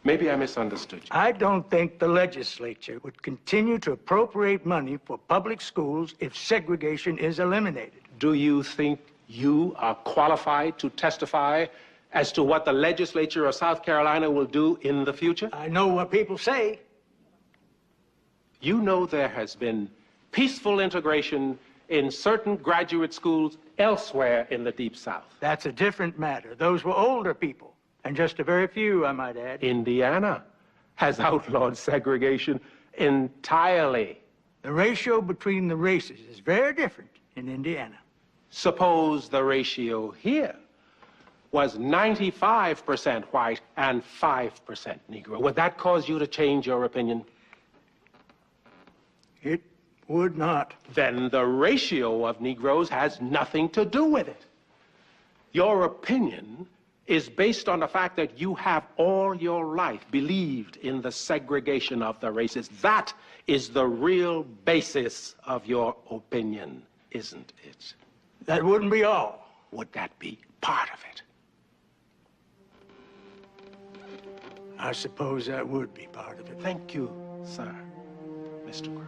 Maybe I misunderstood you. I don't think the legislature would continue to appropriate money for public schools if segregation is eliminated. Do you think you are qualified to testify as to what the legislature of South Carolina will do in the future? I know what people say. You know there has been peaceful integration in certain graduate schools elsewhere in the Deep South. That's a different matter. Those were older people, and just a very few, I might add. Indiana has outlawed segregation entirely. The ratio between the races is very different in Indiana. Suppose the ratio here was 95% white and 5% Negro. Would that cause you to change your opinion? It would not. Then the ratio of Negroes has nothing to do with it. Your opinion is based on the fact that you have all your life believed in the segregation of the races. That is the real basis of your opinion, isn't it? That wouldn't be all. Would that be part of it? I suppose that would be part of it. Thank you, sir, Mr. Crow.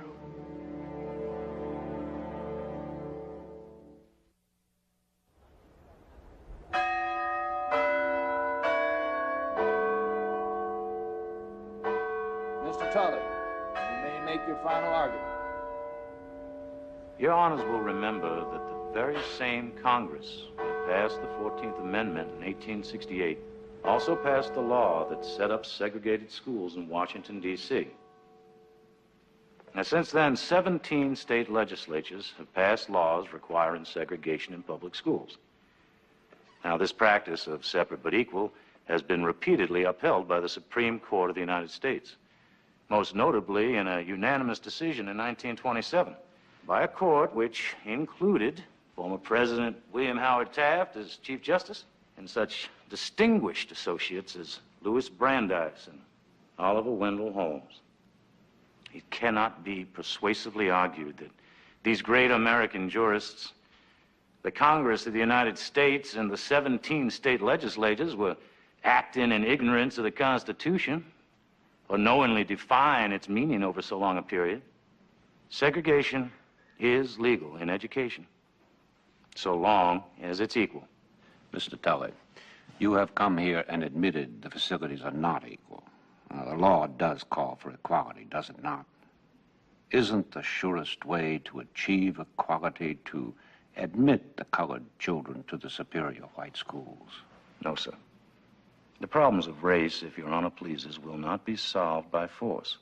Mr. Tully, you may make your final argument. Your honors will remember that the very same Congress that passed the 14th Amendment in 1868 also passed the law that set up segregated schools in Washington, D.C. Now, since then, 17 state legislatures have passed laws requiring segregation in public schools. Now, this practice of separate but equal has been repeatedly upheld by the Supreme Court of the United States, most notably in a unanimous decision in 1927 by a court which included former President William Howard Taft as Chief Justice and such distinguished associates as Louis Brandeis and Oliver Wendell Holmes. It cannot be persuasively argued that these great American jurists, the Congress of the United States, and the 17 state legislatures were acting in ignorance of the Constitution or knowingly defying its meaning over so long a period. Segregation is legal in education, so long as it's equal. Mr. Tully, you have come here and admitted the facilities are not equal. The law does call for equality, does it not? Isn't the surest way to achieve equality to admit the colored children to the superior white schools? No, sir. The problems of race, if Your Honor pleases, will not be solved by force,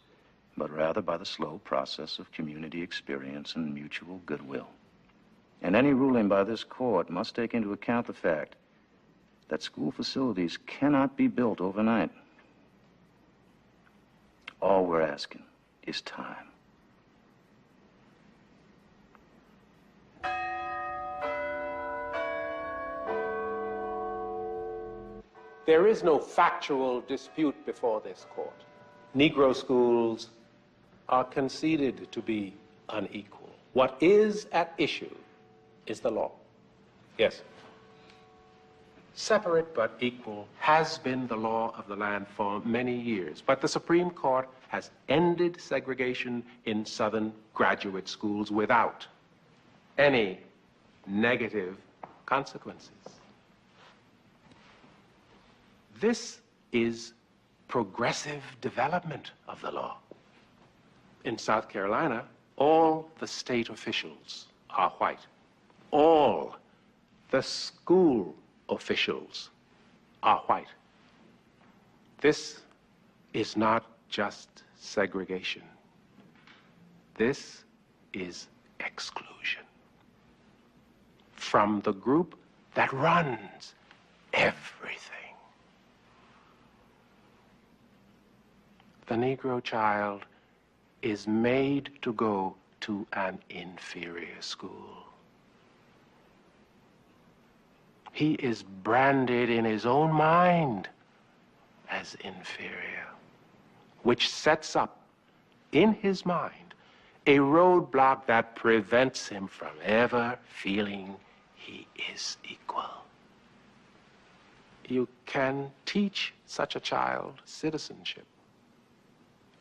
but rather by the slow process of community experience and mutual goodwill. And any ruling by this court must take into account the fact that school facilities cannot be built overnight. All we're asking is time. There is no factual dispute before this court. Negro schools are conceded to be unequal. What is at issue is the law. Yes. Separate but equal has been the law of the land for many years, but the Supreme Court has ended segregation in Southern graduate schools without any negative consequences. This is progressive development of the law. In South Carolina, all the state officials are white. All the school officials are white. This is not just segregation. This is exclusion from the group that runs everything. The Negro child is made to go to an inferior school. He is branded in his own mind as inferior, which sets up in his mind a roadblock that prevents him from ever feeling he is equal. You can teach such a child citizenship.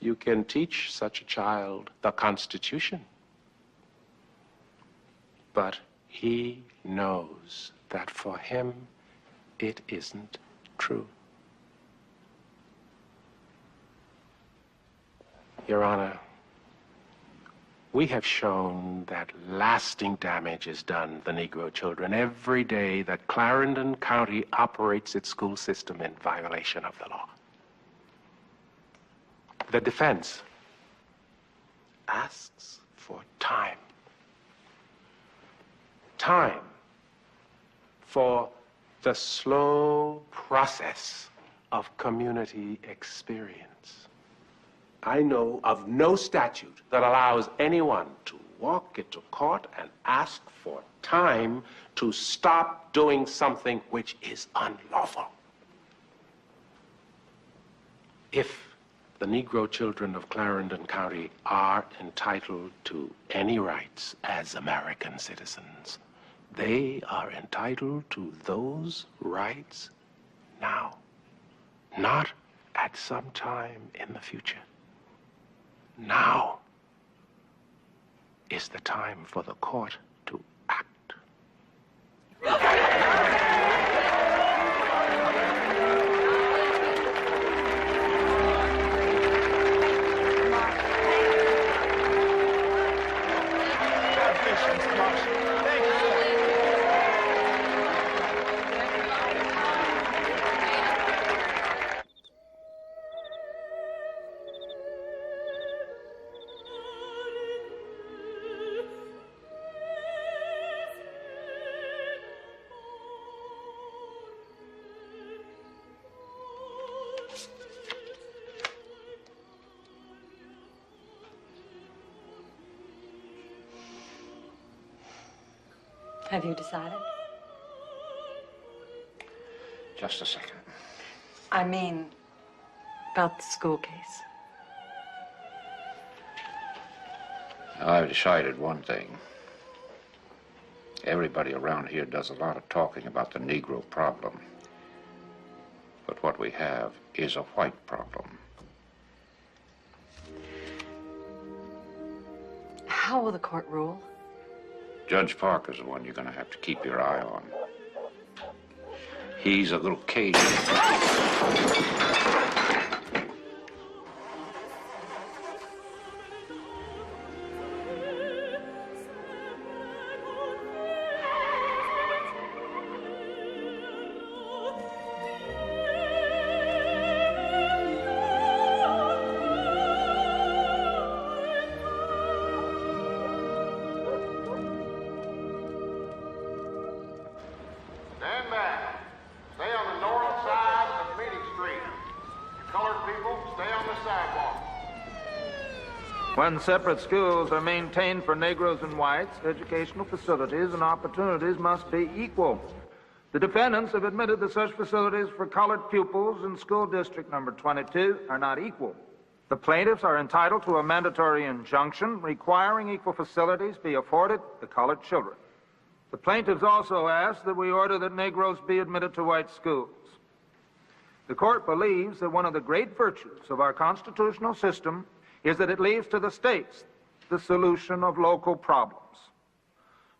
You can teach such a child the Constitution. But he knows that for him, it isn't true. Your Honor, we have shown that lasting damage is done to the Negro children every day that Clarendon County operates its school system in violation of the law. The defense asks for time. Time for the slow process of community experience. I know of no statute that allows anyone to walk into court and ask for time to stop doing something which is unlawful. If the Negro children of Clarendon County are entitled to any rights as American citizens, they are entitled to those rights now, not at some time in the future. Now is the time for the court to act. Have you decided? Just a second. I mean, about the school case. I've decided one thing. Everybody around here does a lot of talking about the Negro problem. But what we have is a white problem. How will the court rule? Judge Parker's the one you're going to have to keep your eye on. He's a little Cajun. Stand back. Stay on the north side of Meeting Street. Colored people, stay on the sidewalk. When separate schools are maintained for Negroes and whites, educational facilities and opportunities must be equal. The defendants have admitted that such facilities for colored pupils in school district number 22 are not equal. The plaintiffs are entitled to a mandatory injunction requiring equal facilities be afforded the colored children. The plaintiffs also ask that we order that Negroes be admitted to white schools. The court believes that one of the great virtues of our constitutional system is that it leaves to the states the solution of local problems.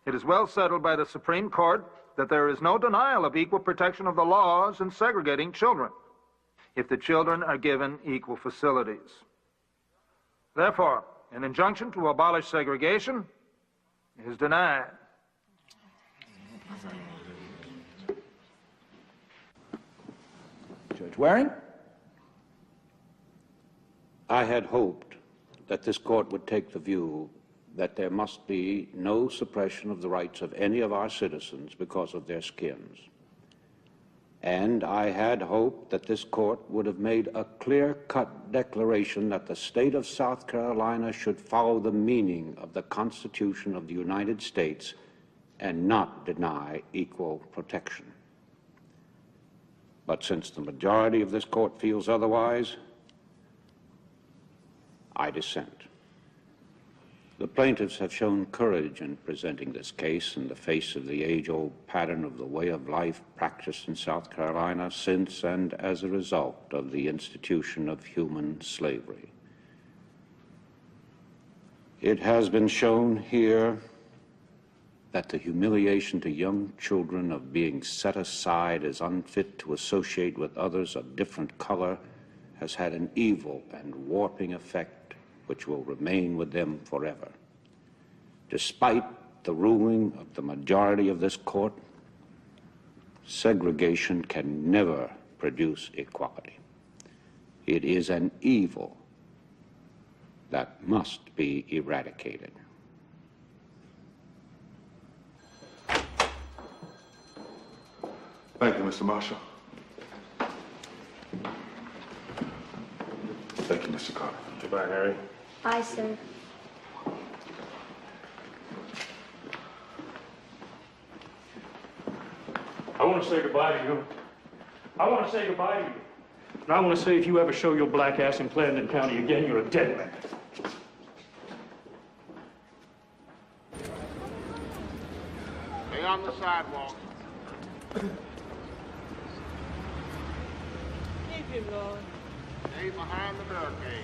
It is well settled by the Supreme Court that there is no denial of equal protection of the laws in segregating children if the children are given equal facilities. Therefore, an injunction to abolish segregation is denied. Judge Waring? I had hoped that this court would take the view that there must be no suppression of the rights of any of our citizens because of their skins. And I had hoped that this court would have made a clear-cut declaration that the state of South Carolina should follow the meaning of the Constitution of the United States and not deny equal protection. But since the majority of this court feels otherwise, I dissent. The plaintiffs have shown courage in presenting this case in the face of the age-old pattern of the way of life practiced in South Carolina since and as a result of the institution of human slavery. It has been shown here that the humiliation to young children of being set aside as unfit to associate with others of different color has had an evil and warping effect which will remain with them forever. Despite the ruling of the majority of this court, segregation can never produce equality. It is an evil that must be eradicated. Thank you, Mr. Marshall. Thank you, Mr. Carter. Goodbye, Harry. Bye, sir. I want to say goodbye to you. I want to say goodbye to you. And I want to say if you ever show your black ass in Clarendon County again, you're a dead man. Stay on the sidewalk. Keep him, Lord. Stay behind the barricade.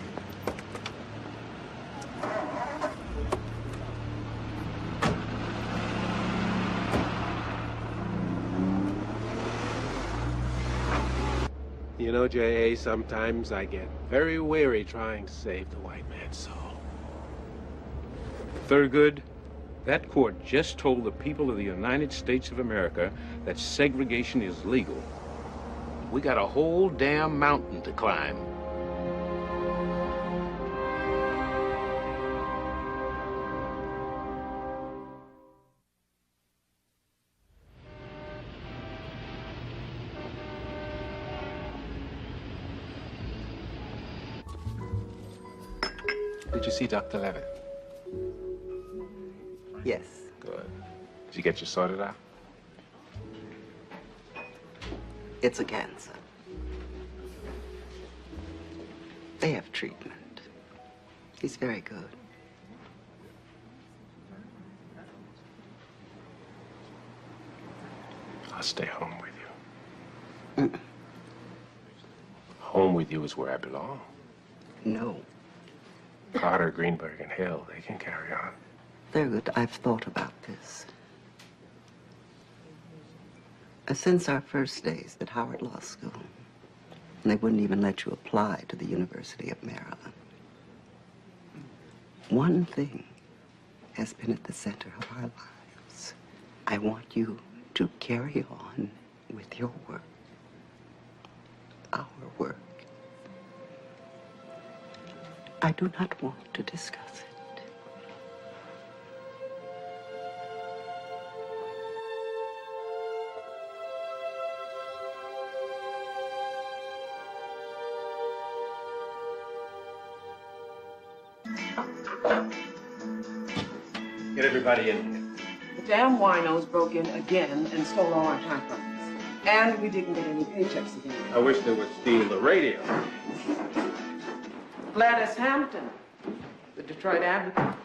You know, J.A., sometimes I get very weary trying to save the white man's soul. Thurgood, that court just told the people of the United States of America that segregation is legal. We got a whole damn mountain to climb. Did you see Dr. Levitt? Yes. Good. Did you get your sorted out? It's a cancer. They have treatment. He's very good. I'll stay home with you. Home with you is where I belong. No. Carter, Greenberg, and Hill, they can carry on. Very good. I've thought about this. Since our first days at Howard Law School, they wouldn't even let you apply to the University of Maryland. One thing has been at the center of our lives. I want you to carry on with your work. Our work. I do not want to discuss it. Get everybody in here. The damn winos broke in again and stole all our typewriters. And we didn't get any paychecks again. I wish they would steal the radio. Gladys Hampton, the Detroit Advocate.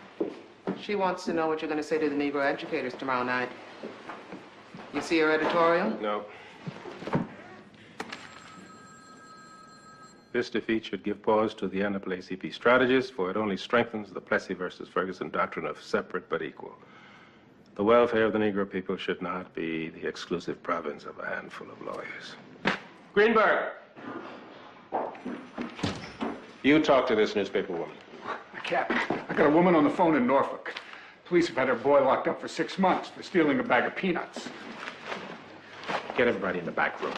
She wants to know what you're going to say to the Negro educators tomorrow night. You see her editorial? No. This defeat should give pause to the NAACP strategists, for it only strengthens the Plessy versus Ferguson doctrine of separate but equal. The welfare of the Negro people should not be the exclusive province of a handful of lawyers. Greenberg! You talk to this newspaper woman. I can't. I got a woman on the phone in Norfolk. Police have had her boy locked up for 6 months for stealing a bag of peanuts. Get everybody in the back room.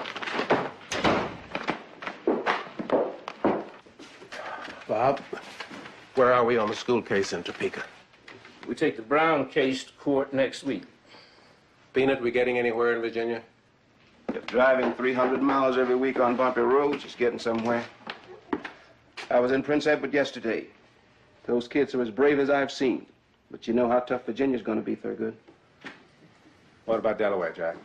Bob, where are we on the school case in Topeka? We take the Brown case to court next week. Peanut, we getting anywhere in Virginia? If driving 300 miles every week on bumpy roads is getting somewhere. I was in Prince Edward yesterday. Those kids are as brave as I've seen. But you know how tough Virginia's going to be, Thurgood. What about Delaware, Jack?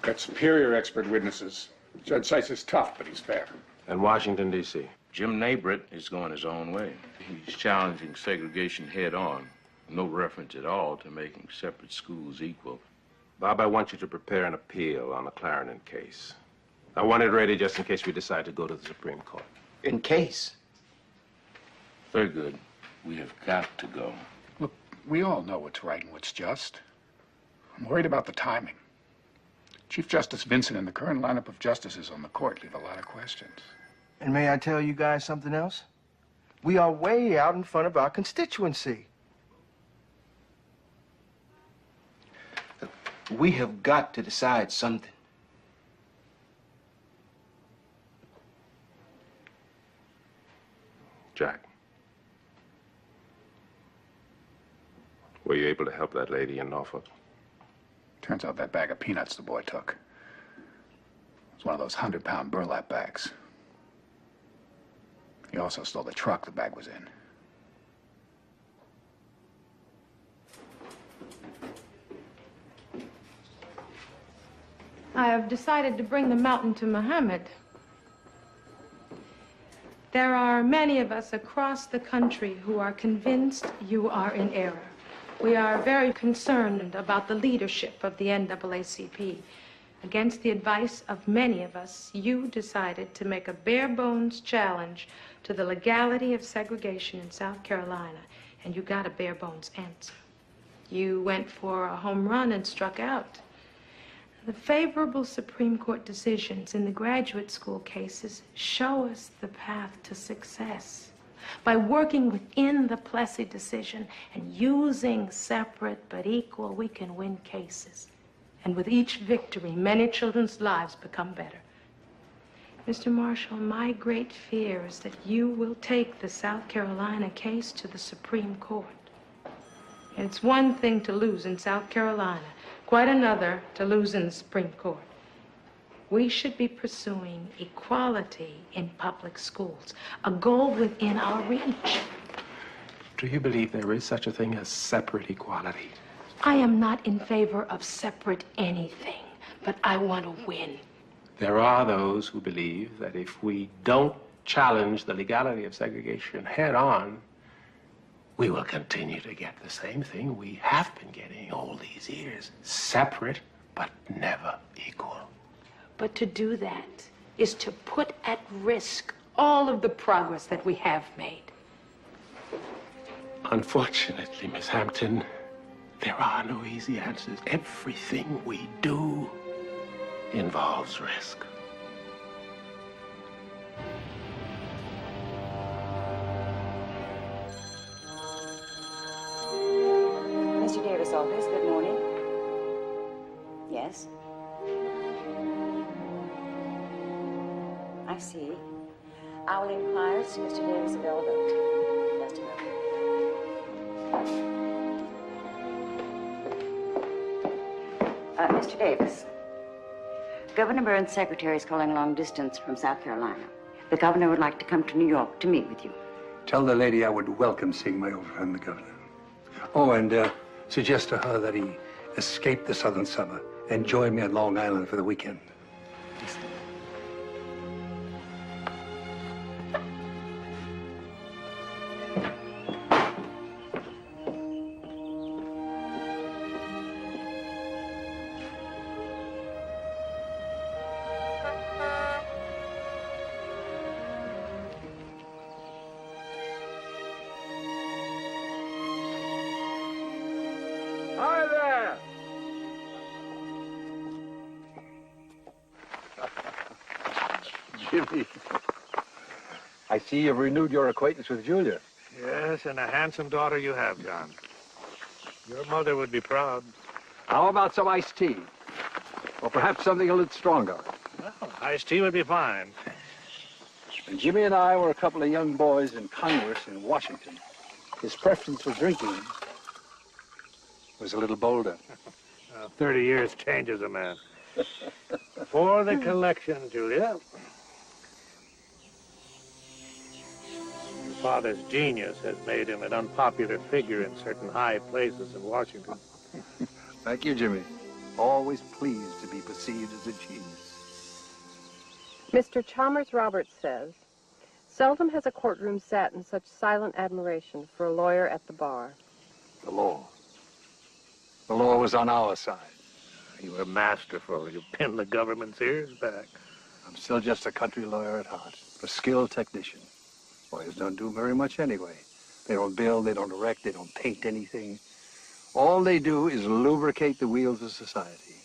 Got superior expert witnesses. Judge Sykes is tough, but he's fair. And Washington, D.C.? Jim Nabrett is going his own way. He's challenging segregation head on. No reference at all to making separate schools equal. Bob, I want you to prepare an appeal on the Clarendon case. I want it ready just in case we decide to go to the Supreme Court. In case? Very good. We have got to go. Look, we all know what's right and what's just. I'm worried about the timing. Chief Justice Vincent and the current lineup of justices on the court leave a lot of questions. And may I tell you guys something else? We are way out in front of our constituency. We have got to decide something. Jack, were you able to help that lady in Norfolk? Turns out that bag of peanuts the boy took was one of those 100-pound burlap bags. He also stole the truck the bag was in. I have decided to bring the mountain to Muhammad. There are many of us across the country who are convinced you are in error. We are very concerned about the leadership of the NAACP. Against the advice of many of us, you decided to make a bare-bones challenge to the legality of segregation in South Carolina, and you got a bare-bones answer. You went for a home run and struck out. The favorable Supreme Court decisions in the graduate school cases show us the path to success. By working within the Plessy decision and using separate but equal, we can win cases. And with each victory, many children's lives become better. Mr. Marshall, my great fear is that you will take the South Carolina case to the Supreme Court. It's one thing to lose in South Carolina, quite another to lose in the Supreme Court. We should be pursuing equality in public schools, a goal within our reach. Do you believe there is such a thing as separate equality? I am not in favor of separate anything, but I want to win. There are those who believe that if we don't challenge the legality of segregation head on, we will continue to get the same thing we have been getting all these years. Separate, but never equal. But to do that is to put at risk all of the progress that we have made. Unfortunately, Miss Hampton, there are no easy answers. Everything we do involves risk. Mr. Davis' office, good morning. Yes? I see. I will inquire as to Mr. Davis' availability. Just a moment. Mr. Davis, Governor Burns' secretary is calling long distance from South Carolina. The governor would like to come to New York to meet with you. Tell the lady I would welcome seeing my old friend, the governor. Oh, and suggest to her that he escape the southern summer and join me at Long Island for the weekend. Hi there! Jimmy, I see you've renewed your acquaintance with Julia. Yes, and a handsome daughter you have, John. Your mother would be proud. How about some iced tea? Or perhaps something a little stronger? Well, iced tea would be fine. When Jimmy and I were a couple of young boys in Congress in Washington, his preference for drinking was a little bolder. 30 years changes a man. For the collection, Julia. Your father's genius has made him an unpopular figure in certain high places in Washington. Thank you, Jimmy. Always pleased to be perceived as a genius. Mr. Chalmers Roberts says, seldom has a courtroom sat in such silent admiration for a lawyer at the bar. The law. The law was on our side. You were masterful. You pinned the government's ears back. I'm still just a country lawyer at heart, a skilled technician. Lawyers don't do very much anyway. They don't build, they don't erect, they don't paint anything. All they do is lubricate the wheels of society.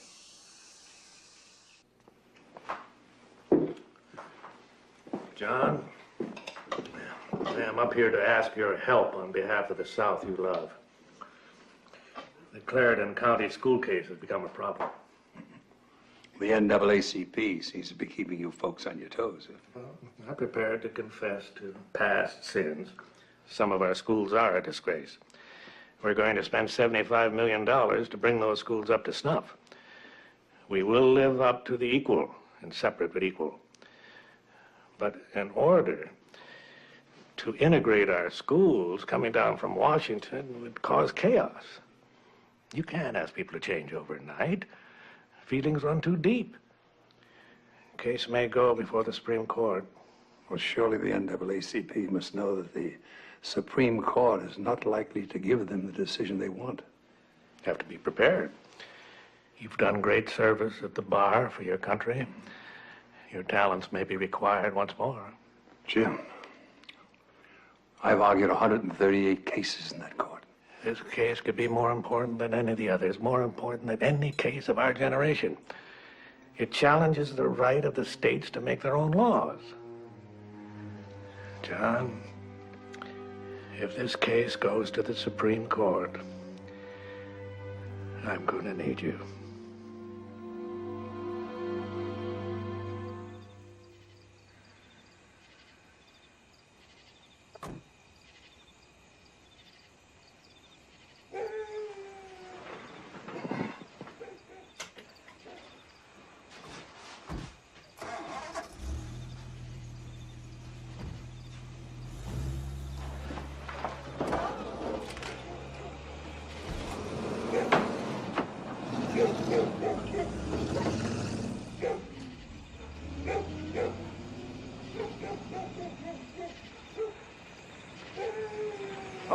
John, I'm up here to ask your help on behalf of the South you love. The Clarendon County school case has become a problem. The NAACP seems to be keeping you folks on your toes. Well, I'm prepared to confess to past sins. Some of our schools are a disgrace. We're going to spend $75 million to bring those schools up to snuff. We will live up to the equal and separate but equal. But in order to integrate our schools coming down from Washington would cause chaos. You can't ask people to change overnight. Feelings run too deep. Case may go before the Supreme Court. Well, surely the NAACP must know that the Supreme Court is not likely to give them the decision they want. Have to be prepared. You've done great service at the bar for your country. Your talents may be required once more. Jim, I've argued 138 cases in that court. This case could be more important than any of the others, more important than any case of our generation. It challenges the right of the states to make their own laws. John, if this case goes to the Supreme Court, I'm going to need you.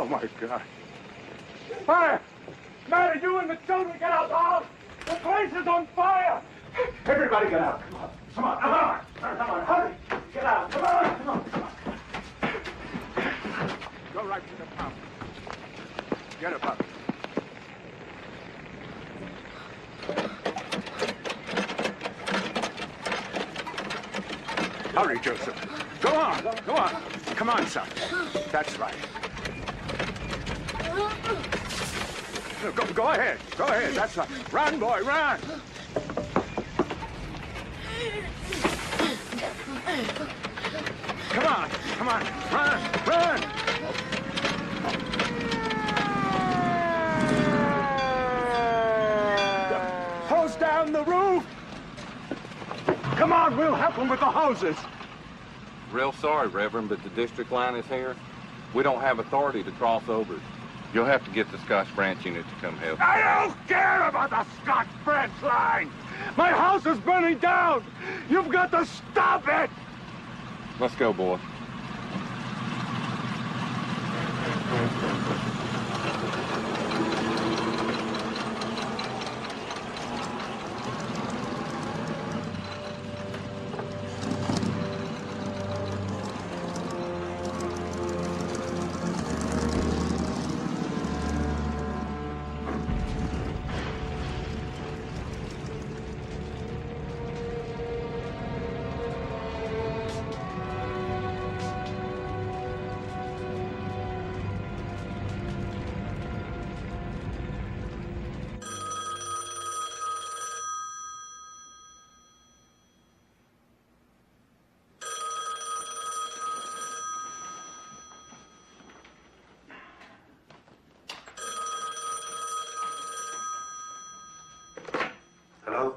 Oh, my God. Fire! Mary, you and the children, get out the house! The place is on fire! Everybody get out. Come on. Come on. Come on. Come on. Hurry. Get out. Come on. Come on. Come on. Go right to the pump. Get a bucket. Hurry, Joseph. Go on. Go on. Come on, son. That's right. Go ahead. Go ahead. That's right. Run, boy, run. Come on. Come on. Run. Run. Hose down the roof. Come on, we'll help them with the hoses. Real sorry, Reverend, but the district line is here. We don't have authority to cross over. You'll have to get the Scotch branch unit to come help. I don't care about the Scotch branch line. My house is burning down. You've got to stop it. Let's go, boy. Hello?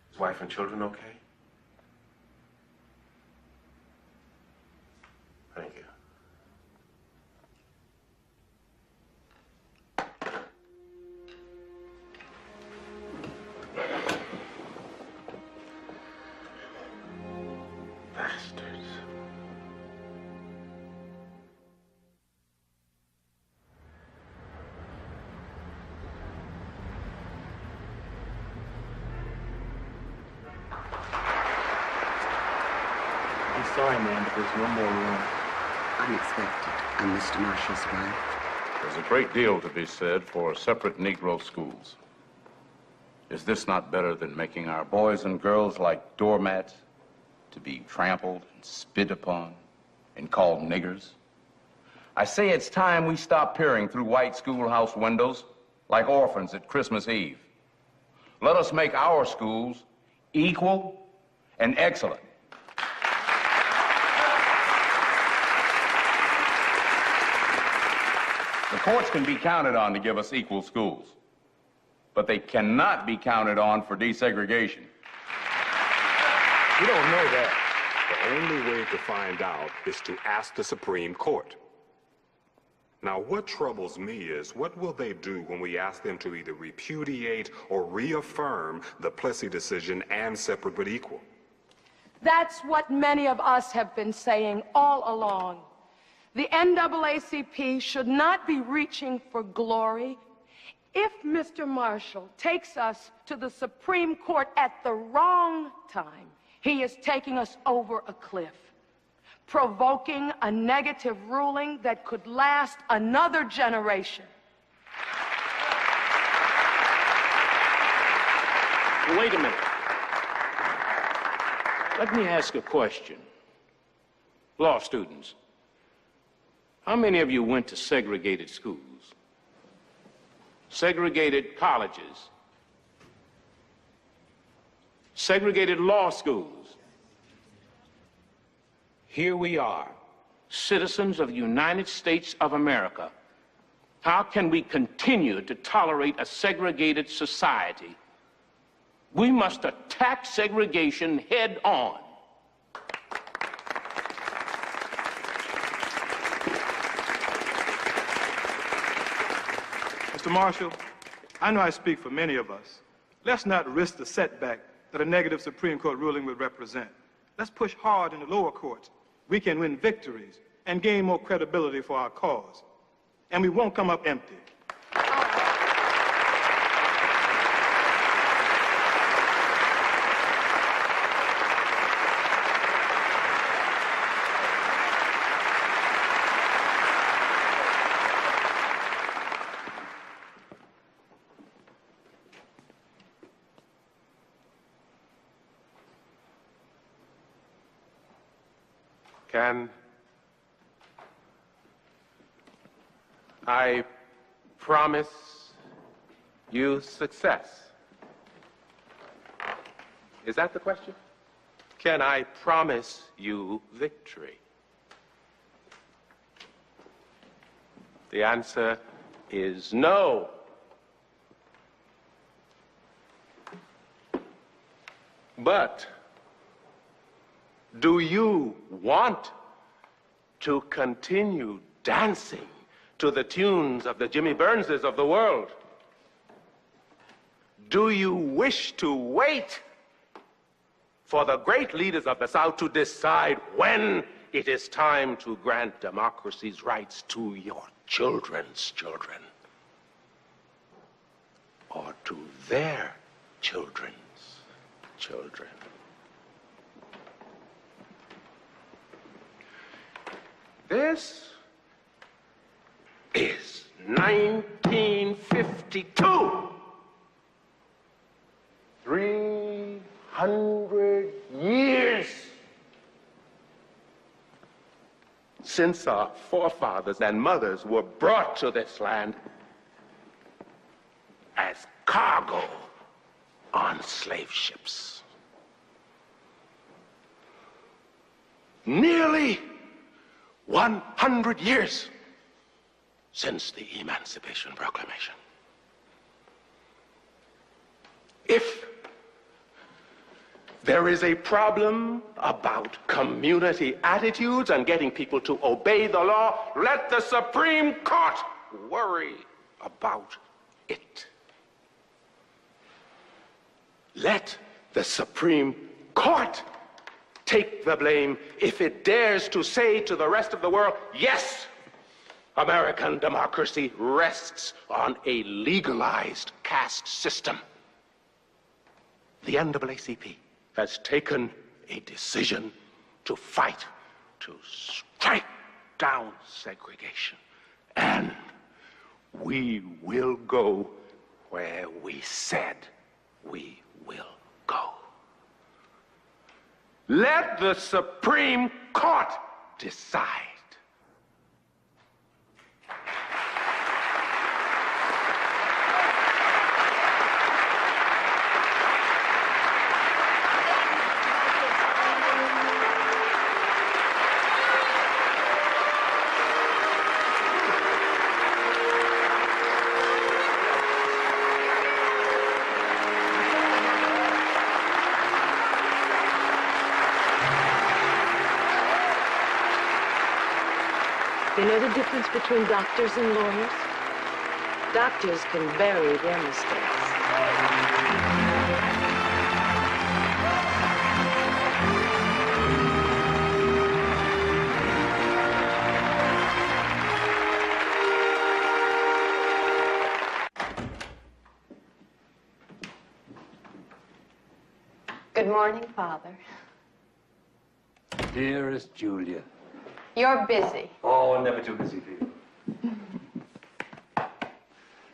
His wife and children okay? Thank you. Bastards. I'm sorry, ma'am, but there's no more room. Unexpected. I'm Mr. Marshall's wife. There's a great deal to be said for separate Negro schools. Is this not better than making our boys and girls like doormats to be trampled and spit upon and called niggers? I say it's time we stop peering through white schoolhouse windows like orphans at Christmas Eve. Let us make our schools equal and excellent. The courts can be counted on to give us equal schools, but they cannot be counted on for desegregation. You don't know that. The only way to find out is to ask the Supreme Court. Now, what troubles me is, what will they do when we ask them to either repudiate or reaffirm the Plessy decision and separate but equal? That's what many of us have been saying all along. The NAACP should not be reaching for glory. If Mr. Marshall takes us to the Supreme Court at the wrong time, he is taking us over a cliff, provoking a negative ruling that could last another generation. Wait a minute. Let me ask a question. Law students, how many of you went to segregated schools? Segregated colleges? Segregated law schools? Here we are, citizens of the United States of America. How can we continue to tolerate a segregated society? We must attack segregation head on. Mr. Marshall, I know I speak for many of us. Let's not risk the setback that a negative Supreme Court ruling would represent. Let's push hard in the lower courts we can win victories and gain more credibility for our cause. And we won't come up empty. Can I promise you success? Is that the question? Can I promise you victory? The answer is no. But do you want to continue dancing to the tunes of the Jimmy Burnses of the world? Do you wish to wait for the great leaders of the South to decide when it is time to grant democracy's rights to your children's children, or to their children's children? This is 1952. 300 years since our forefathers and mothers were brought to this land as cargo on slave ships. Nearly 100 years since the Emancipation Proclamation. If there is a problem about community attitudes and getting people to obey the law, let the Supreme Court worry about it. Let the Supreme Court take the blame if it dares to say to the rest of the world, yes, American democracy rests on a legalized caste system. The NAACP has taken a decision to fight, to strike down segregation. And we will go where we said we will go. Let the Supreme Court decide. You know the difference between doctors and lawyers? Doctors can bury their mistakes. Good morning, Father. Dearest Julia. You're busy. Oh, never too busy for you.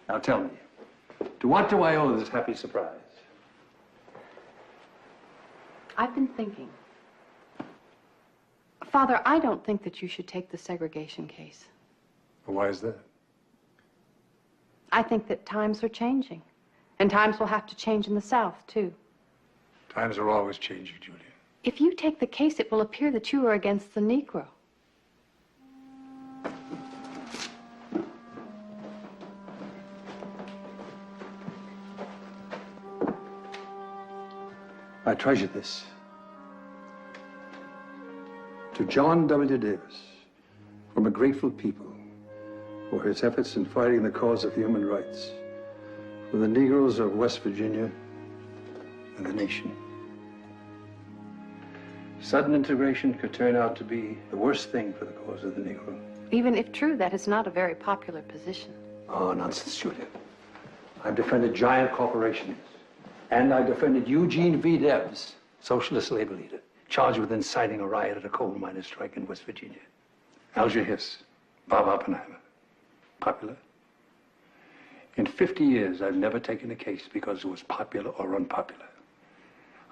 Now tell me, to what do I owe this happy surprise? I've been thinking. Father, I don't think that you should take the segregation case. Why is that? I think that times are changing. And times will have to change in the South, too. Times are always changing, Julia. If you take the case, it will appear that you are against the Negro. I treasure this. To John W. Davis, from a grateful people for his efforts in fighting the cause of human rights for the Negroes of West Virginia and the nation. Sudden integration could turn out to be the worst thing for the cause of the Negro. Even if true, that is not a very popular position. Oh, nonsense, Julia. I've defended giant corporations. And I defended Eugene V. Debs, socialist labor leader, charged with inciting a riot at a coal miners' strike in West Virginia. Alger Hiss, Bob Oppenheimer. Popular? In 50 years, I've never taken a case because it was popular or unpopular.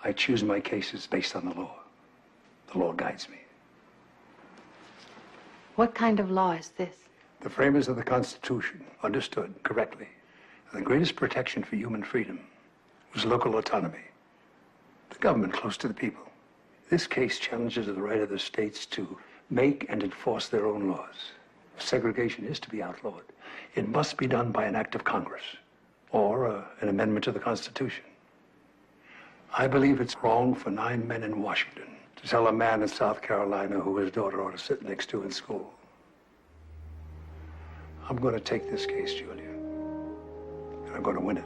I choose my cases based on the law. The law guides me. What kind of law is this? The framers of the Constitution understood correctly the greatest protection for human freedom was local autonomy, the government close to the people. This case challenges the right of the states to make and enforce their own laws. If segregation is to be outlawed, it must be done by an act of Congress or an amendment to the Constitution. I believe it's wrong for 9 men in Washington to tell a man in South Carolina who his daughter ought to sit next to in school. I'm going to take this case, Julia, and I'm going to win it.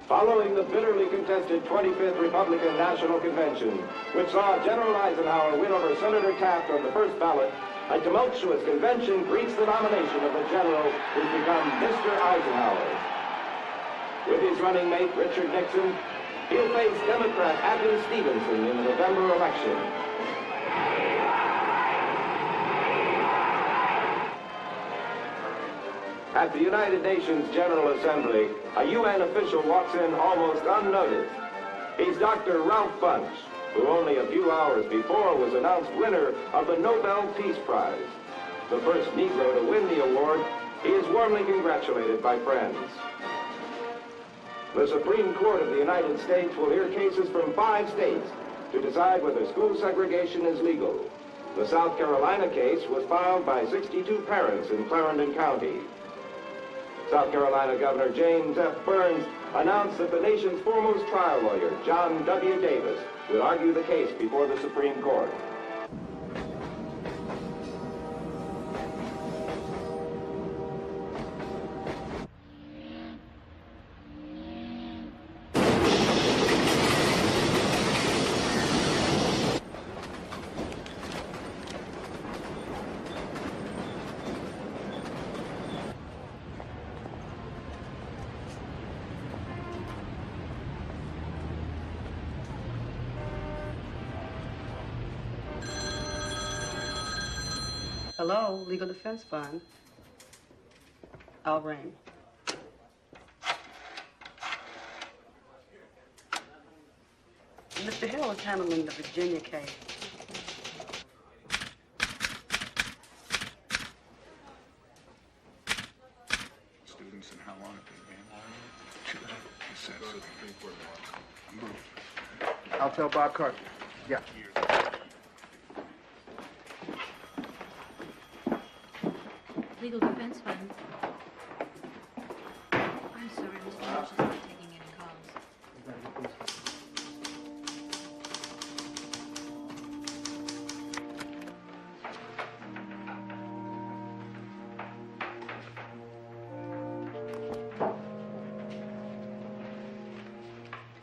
Following the bitterly contested 25th Republican National Convention, which saw General Eisenhower win over Senator Taft on the first ballot, a tumultuous convention greets the nomination of the general who's become Mr. Eisenhower. With his running mate, Richard Nixon, he'll face Democrat Adlai Stevenson in the November election. At the United Nations General Assembly, a UN official walks in almost unnoticed. He's Dr. Ralph Bunche, who only a few hours before was announced winner of the Nobel Peace Prize. The first Negro to win the award, he is warmly congratulated by friends. The Supreme Court of the United States will hear cases from 5 states to decide whether school segregation is legal. The South Carolina case was filed by 62 parents in Clarendon County. South Carolina Governor James F. Burns announced that the nation's foremost trial lawyer, John W. Davis, will argue the case before the Supreme Court. Hello, Legal Defense Fund. I'll ring. Mr. Hill is handling the Virginia case. Students and how long have they been? I'll tell Bob Carter. Yeah. Legal Defense Fund. I'm sorry, Mr. Walsh is not taking any calls.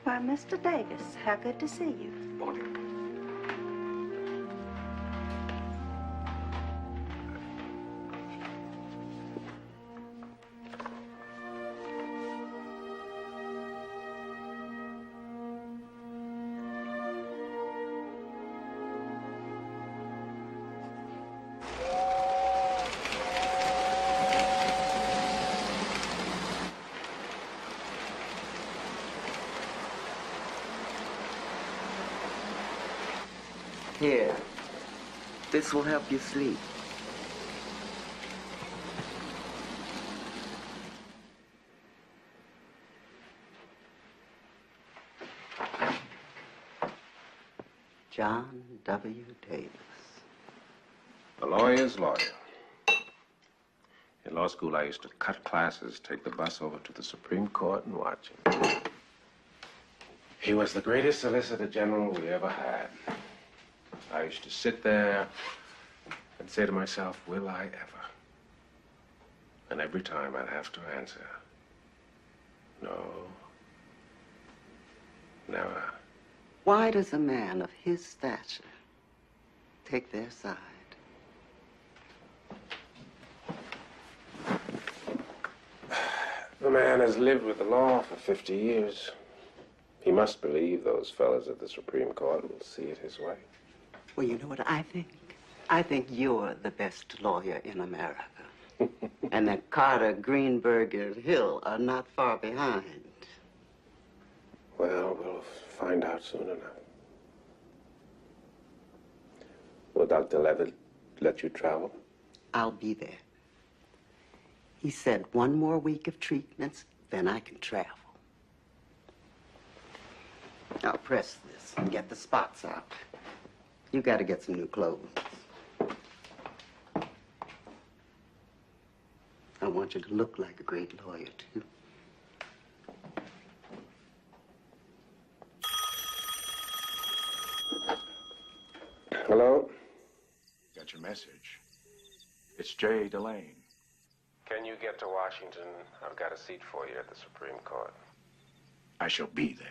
Why, Mr. Davis, how good to see you. Morning. Here, this will help you sleep. John W. Davis. A lawyer's lawyer. In law school, I used to cut classes, take the bus over to the Supreme Court and watch him. He was the greatest Solicitor General we ever had. I used to sit there and say to myself, will I ever? And every time I'd have to answer, no, never. Why does a man of his stature take their side? The man has lived with the law for 50 years. He must believe those fellas at the Supreme Court will see it his way. Well, you know what I think? I think you're the best lawyer in America. And that Carter, Greenberg, and Hill are not far behind. Well, we'll find out soon enough. Will Dr. Levitt let you travel? I'll be there. He said 1 more week of treatments, then I can travel. Now press this and get the spots out. You got to get some new clothes. I want you to look like a great lawyer, too. Hello? Got your message. It's J. Delane. Can you get to Washington? I've got a seat for you at the Supreme Court. I shall be there.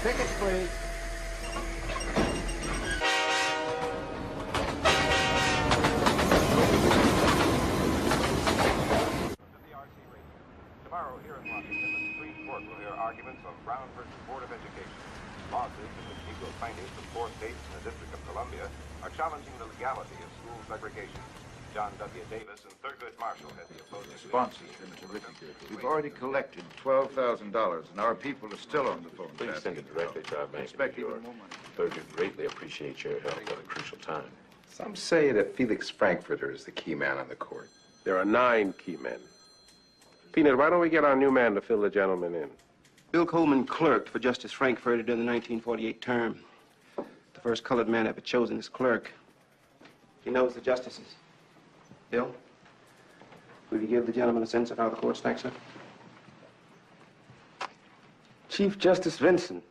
Tickets, please. Tomorrow here in Washington, the Supreme Court will hear arguments on Brown versus Board of Education. Lawsuits in which Negro plaintiffs from 4 states and the District of Columbia are challenging the legality of school segregation. John W. Davis and Thurgood Marshall had the opposing. The response has been terrific. We've already collected $12,000, and our people are still on the phone. Please send it directly to our bank. Expect even more money. Thurgood greatly appreciates your help at a crucial time. Some say that Felix Frankfurter is the key man on the court. There are 9 key men. Peanut, why don't we get our new man to fill the gentleman in? Bill Coleman clerked for Justice Frankfurter during the 1948 term. The first colored man ever chosen as clerk. He knows the justices. Bill, will you give the gentleman a sense of how the court stacks up? Chief Justice Vinson.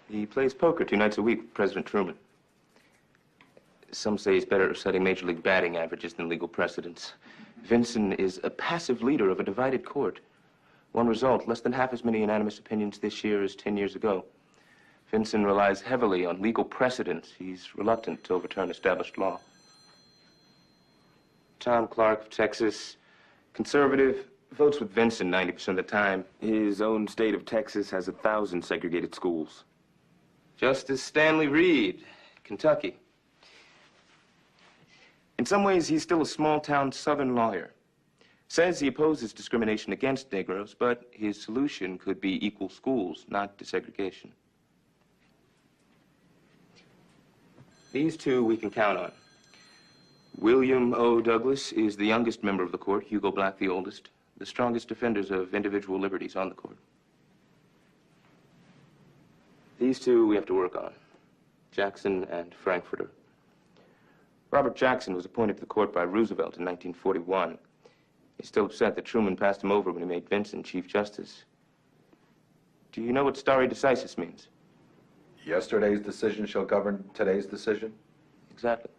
He plays poker 2 nights a week with President Truman. Some say he's better at setting Major League batting averages than legal precedents. Vinson is a passive leader of a divided court. One result, less than half as many unanimous opinions this year as 10 years ago. Vinson relies heavily on legal precedents. He's reluctant to overturn established law. Tom Clark of Texas, conservative, votes with Vinson 90% of the time. His own state of Texas has 1,000 segregated schools. Justice Stanley Reed, Kentucky. In some ways, he's still a small-town Southern lawyer. Says he opposes discrimination against Negroes, but his solution could be equal schools, not desegregation. These 2 we can count on. William O. Douglas is the youngest member of the court, Hugo Black the oldest, the strongest defenders of individual liberties on the court. These 2 we have to work on, Jackson and Frankfurter. Robert Jackson was appointed to the court by Roosevelt in 1941. He's still upset that Truman passed him over when he made Vinson Chief Justice. Do you know what stare decisis means? Yesterday's decision shall govern today's decision? Exactly.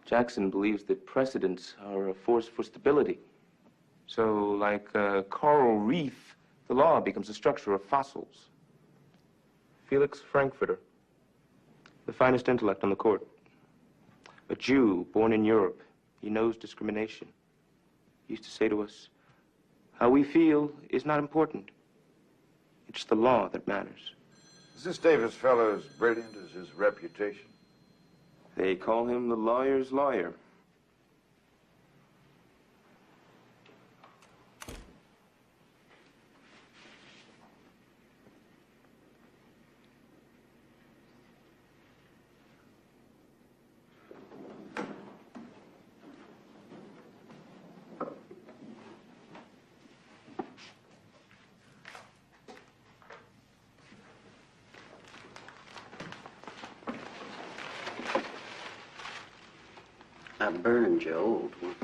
Jackson believes that precedents are a force for stability. So, like a coral reef, the law becomes the structure of fossils. Felix Frankfurter, the finest intellect on the court. A Jew born in Europe. He knows discrimination. He used to say to us, how we feel is not important. It's the law that matters. Is this Davis fellow as brilliant as his reputation? They call him the lawyer's lawyer. I burned your old one.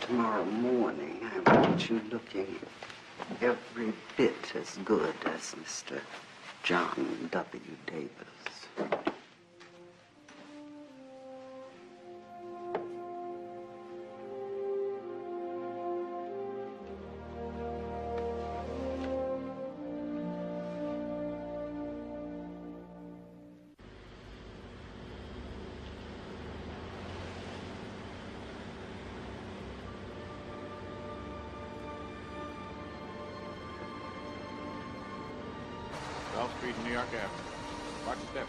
Tomorrow morning, I want you looking every bit as good as Mr. John W. Davis. Street and New York Avenue. Watch your step.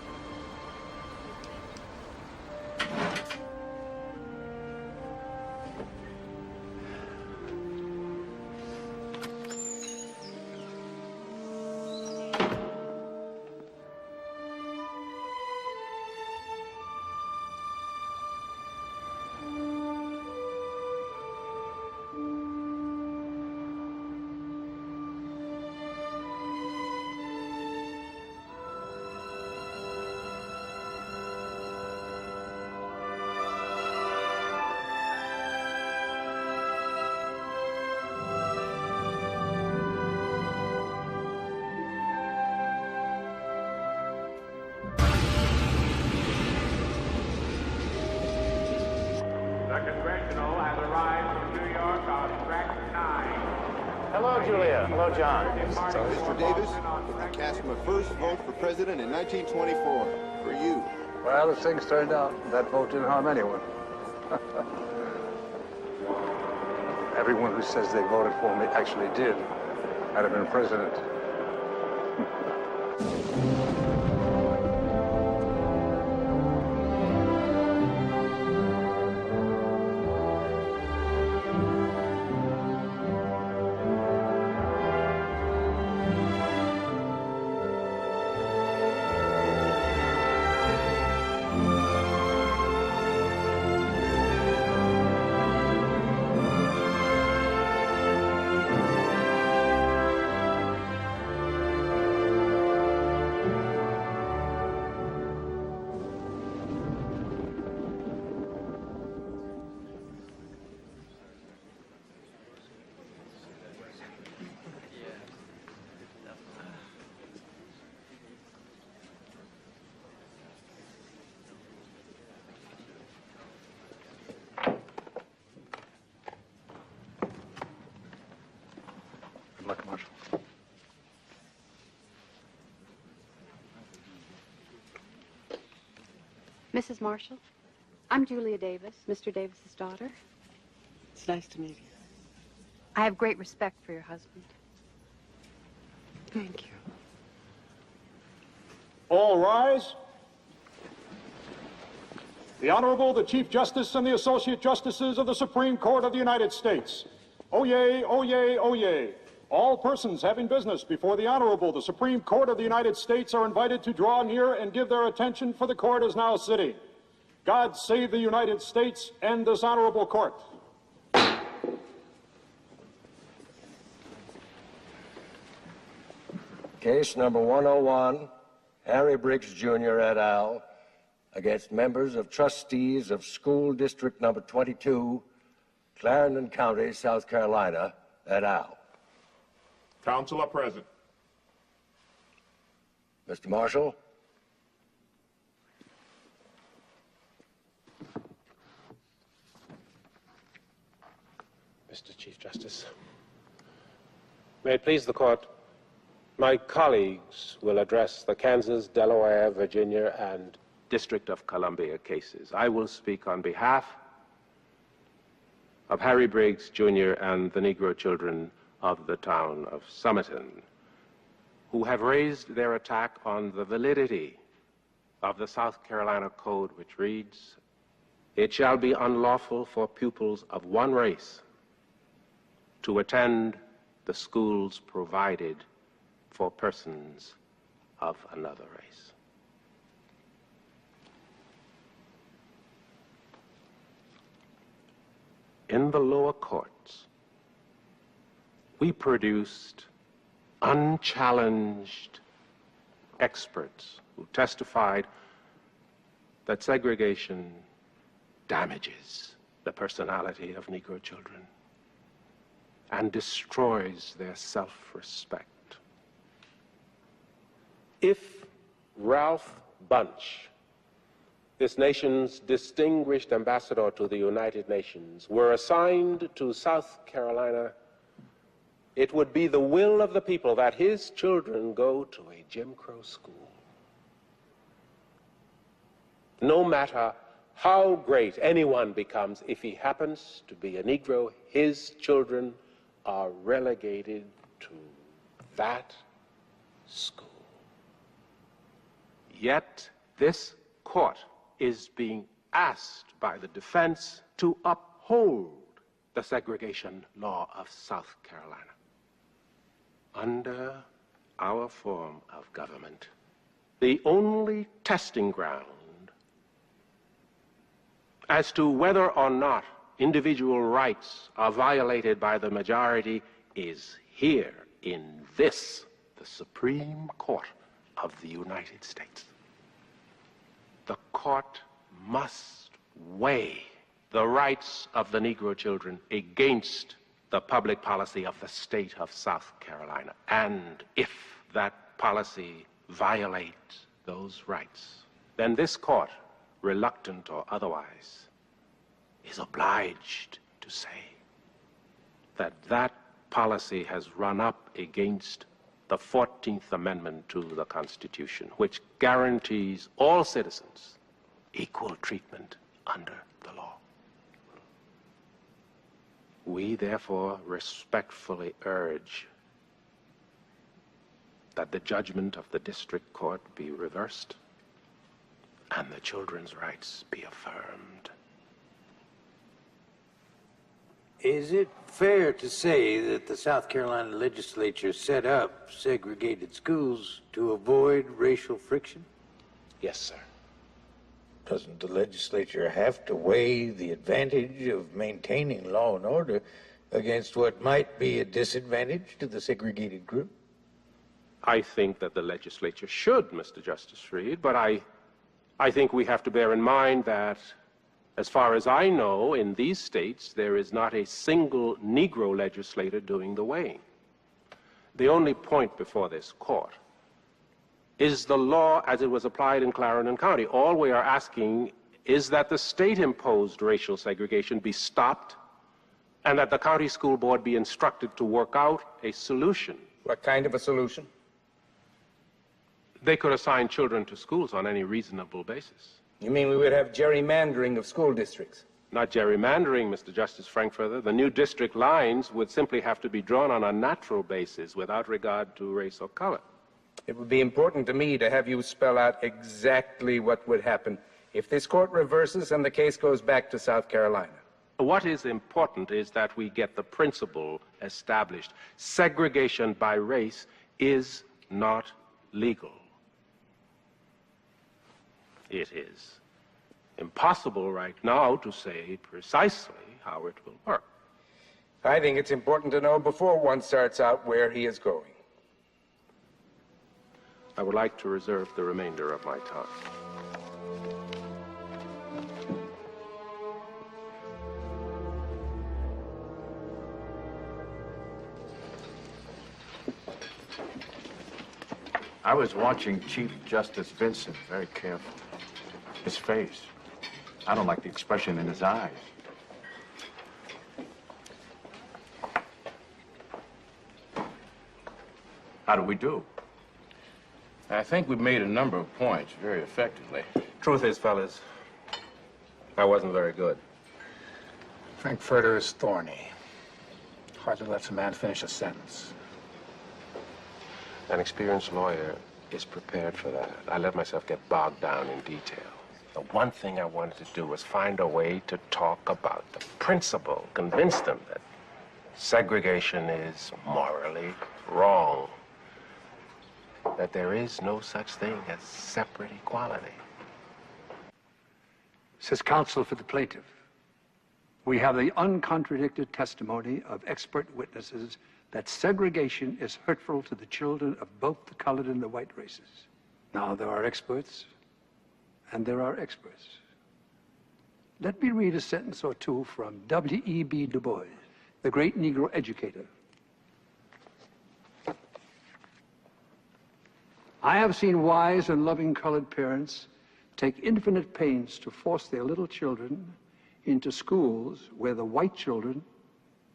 Hello, Julia. Hello, John. Mr. Davis, I cast my first vote for president in 1924. For you. Well, as things turned out, that vote didn't harm anyone. Everyone who says they voted for me actually did. I'd have been president. Good luck, Marshal. Mrs. Marshall, I'm Julia Davis, Mr. Davis's daughter. It's nice to meet you. I have great respect for your husband. Thank you. All rise. The Honorable, the Chief Justice and the Associate Justices of the Supreme Court of the United States. Oyez, oyez, oyez. All persons having business before the Honorable, the Supreme Court of the United States are invited to draw near and give their attention, for the court is now sitting. God save the United States and this honorable court. Case number 101, Harry Briggs, Jr. et al., against members of trustees of School District number 22, Clarendon County, South Carolina, et al. Counsel are present. Mr. Marshall? Mr. Chief Justice. May it please the court, my colleagues will address the Kansas, Delaware, Virginia, and District of Columbia cases. I will speak on behalf of Harry Briggs, Jr. and the Negro children of the town of Summerton, who have raised their attack on the validity of the South Carolina Code, which reads, "It shall be unlawful for pupils of one race to attend the schools provided for persons of another race." In the lower courts, we produced unchallenged experts who testified that segregation damages the personality of Negro children and destroys their self-respect. If Ralph Bunche, this nation's distinguished ambassador to the United Nations, were assigned to South Carolina, it would be the will of the people that his children go to a Jim Crow school. No matter how great anyone becomes, if he happens to be a Negro, his children are relegated to that school. Yet this court is being asked by the defense to uphold the segregation law of South Carolina. Under our form of government, the only testing ground as to whether or not individual rights are violated by the majority is here in this, the Supreme Court of the United States. The court must weigh the rights of the Negro children against the public policy of the state of South Carolina. And if that policy violates those rights, then this court, reluctant or otherwise, is obliged to say that that policy has run up against the 14th Amendment to the Constitution, which guarantees all citizens equal treatment under the law. We therefore respectfully urge that the judgment of the district court be reversed and the children's rights be affirmed. Is it fair to say that the South Carolina legislature set up segregated schools to avoid racial friction? Yes, sir. Doesn't the legislature have to weigh the advantage of maintaining law and order against what might be a disadvantage to the segregated group? I think that the legislature should, Mr. Justice Reed, but I think we have to bear in mind that, as far as I know, in these states, there is not a single Negro legislator doing the weighing. The only point before this court is the law as it was applied in Clarendon County. All we are asking is that the state-imposed racial segregation be stopped and that the county school board be instructed to work out a solution. What kind of a solution? They could assign children to schools on any reasonable basis. You mean we would have gerrymandering of school districts? Not gerrymandering, Mr. Justice Frankfurter. The new district lines would simply have to be drawn on a natural basis without regard to race or color. It would be important to me to have you spell out exactly what would happen if this court reverses and the case goes back to South Carolina. What is important is that we get the principle established. Segregation by race is not legal. It is impossible right now to say precisely how it will work. I think it's important to know before one starts out where he is going. I would like to reserve the remainder of my time. I was watching Chief Justice Vincent very carefully. His face. I don't like the expression in his eyes. How do we do? I think we made a number of points very effectively. Truth is, fellas, I wasn't very good. Frankfurter is thorny. Hardly lets a man finish a sentence. An experienced lawyer is prepared for that. I let myself get bogged down in detail. The one thing I wanted to do was find a way to talk about the principle, convince them that segregation is morally wrong, that there is no such thing as separate equality. Says counsel for the plaintiff. We have the uncontradicted testimony of expert witnesses that segregation is hurtful to the children of both the colored and the white races. Now, there are experts, and there are experts. Let me read a sentence or two from W.E.B. Du Bois, the great Negro educator. I have seen wise and loving colored parents take infinite pains to force their little children into schools where the white children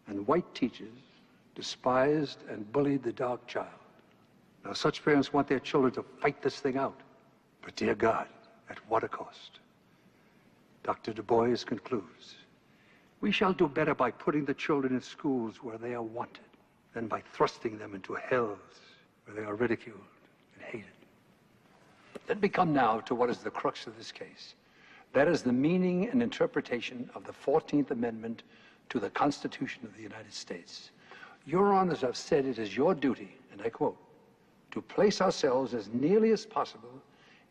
and white teachers despised and bullied the dark child. Now, such parents want their children to fight this thing out. But dear God, at what a cost? Dr. Du Bois concludes, we shall do better by putting the children in schools where they are wanted than by thrusting them into hells where they are ridiculed and hated. Let me come now to what is the crux of this case. That is the meaning and interpretation of the 14th Amendment to the Constitution of the United States. Your honors have said it is your duty, and I quote, to place ourselves as nearly as possible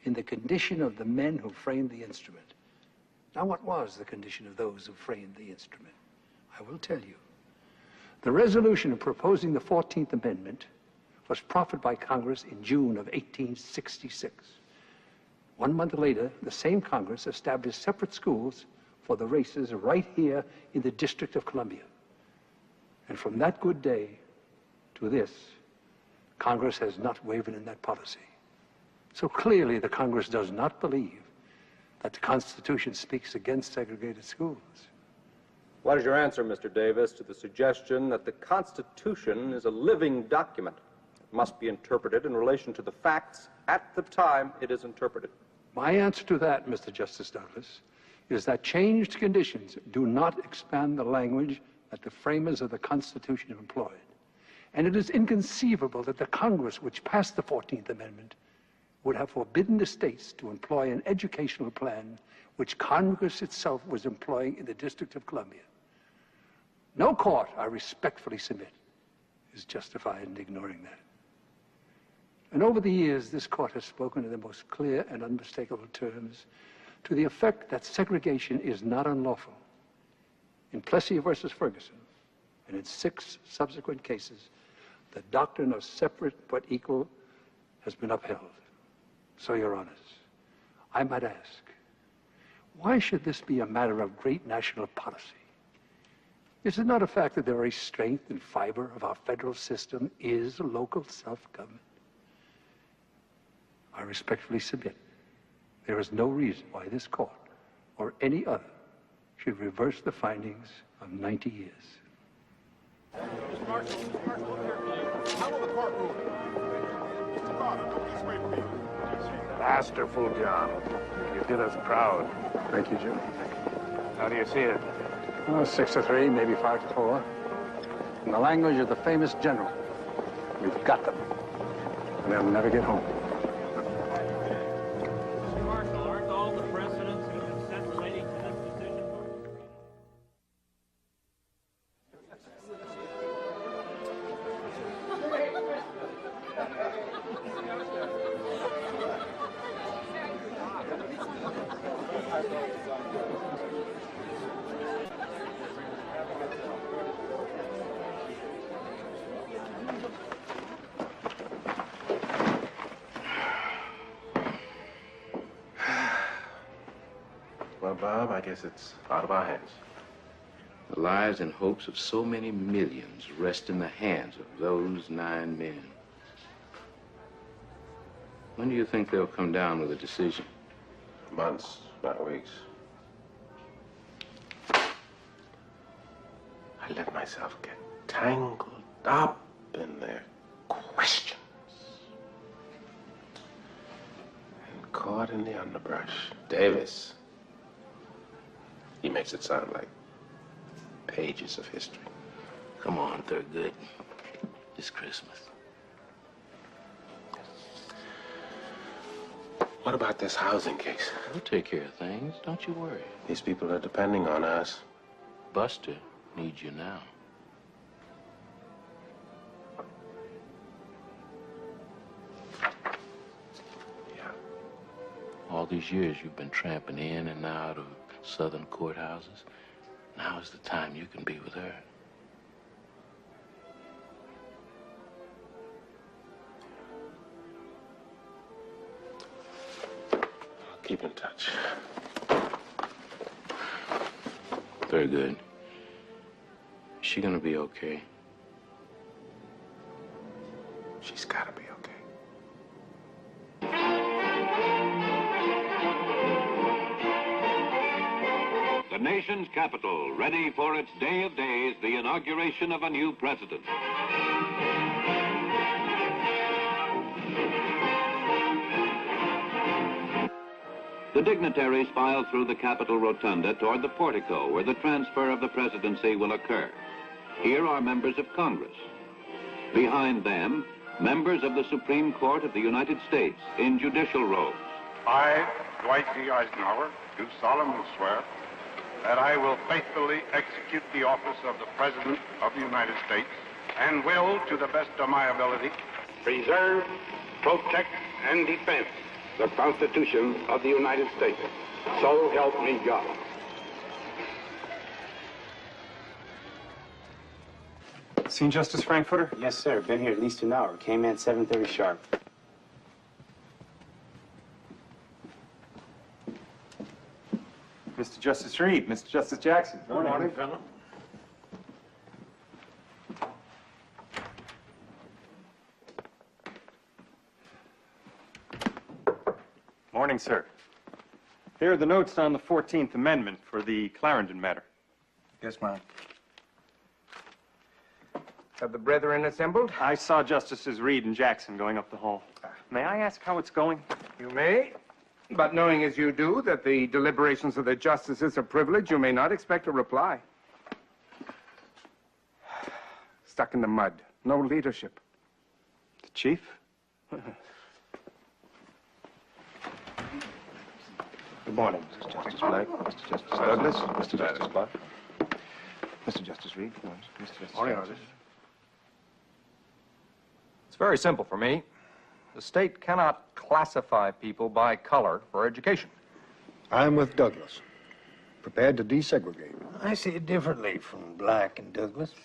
in the condition of the men who framed the instrument. Now, what was the condition of those who framed the instrument? I will tell you. The resolution proposing the 14th Amendment was proffered by Congress in June of 1866. 1 month later, the same Congress established separate schools for the races right here in the District of Columbia. And from that good day to this, Congress has not wavered in that policy. So clearly, the Congress does not believe that the Constitution speaks against segregated schools. What is your answer, Mr. Davis, to the suggestion that the Constitution is a living document? It must be interpreted in relation to the facts at the time it is interpreted. My answer to that, Mr. Justice Douglas, is that changed conditions do not expand the language that the framers of the Constitution employed. And it is inconceivable that the Congress which passed the 14th Amendment would have forbidden the states to employ an educational plan which Congress itself was employing in the District of Columbia. No court, I respectfully submit, is justified in ignoring that. And over the years, this court has spoken in the most clear and unmistakable terms to the effect that segregation is not unlawful. In Plessy versus Ferguson, and in 6 subsequent cases, the doctrine of separate but equal has been upheld. So, Your Honors, I might ask, why should this be a matter of great national policy? Is it not a fact that the very strength and fiber of our federal system is local self-government? I respectfully submit there is no reason why this court or any other should reverse the findings of 90 years. Mr. Marshall, how will the court rule? Mr. Carter, please wait for me. Masterful, John. You did us proud. Thank you, Jim. How do you see it? Oh, 6-3, maybe 5-4. In the language of the famous general, we've got them. And they'll never get home. Mr. Marshall, aren't all the precedents that have been set relating to this decision? Well, Bob, I guess it's out of our hands. The lives and hopes of so many millions rest in the hands of those 9 men. When do you think they'll come down with a decision? Months, not weeks. I let myself get tangled up in their questions. caught in the underbrush. Davis. He makes it sound like pages of history. Come on, Thurgood. It's Christmas. What about this housing case? We'll take care of things. Don't you worry. These people are depending on us. Buster needs you now. Yeah. All these years you've been tramping in and out of southern courthouses. Now is the time you can be with her. Keep in touch. Very good. Is she gonna be okay? She's gotta be okay. The nation's capital, ready for its day of days, the inauguration of a new president. The dignitaries file through the Capitol Rotunda toward the portico where the transfer of the presidency will occur. Here are members of Congress. Behind them, members of the Supreme Court of the United States in judicial robes. I, Dwight D. Eisenhower, do solemnly swear that I will faithfully execute the office of the President of the United States and will, to the best of my ability, preserve, protect, and defend the Constitution of the United States. So help me God. Seen Justice Frankfurter? Yes, sir. Been here at least an hour. Came in 7:30 sharp. Mr. Justice Reed, Mr. Justice Jackson. Good morning, fellow. Morning, sir. Here are the notes on the 14th Amendment for the Clarendon matter. Yes, ma'am. Have the brethren assembled? I saw Justices Reed and Jackson going up the hall. May I ask how it's going? You may, but knowing as you do that the deliberations of the justices are privileged, you may not expect a reply. Stuck in the mud. No leadership. The chief? Good morning, Mr. Justice Black, Mr. Justice Douglas, Mr. Justice Clark, Mr. Justice Reed, Mr. Justice Jackson. It's very simple for me. The state cannot classify people by color for education. I'm with Douglas, prepared to desegregate. I see it differently from Black and Douglas.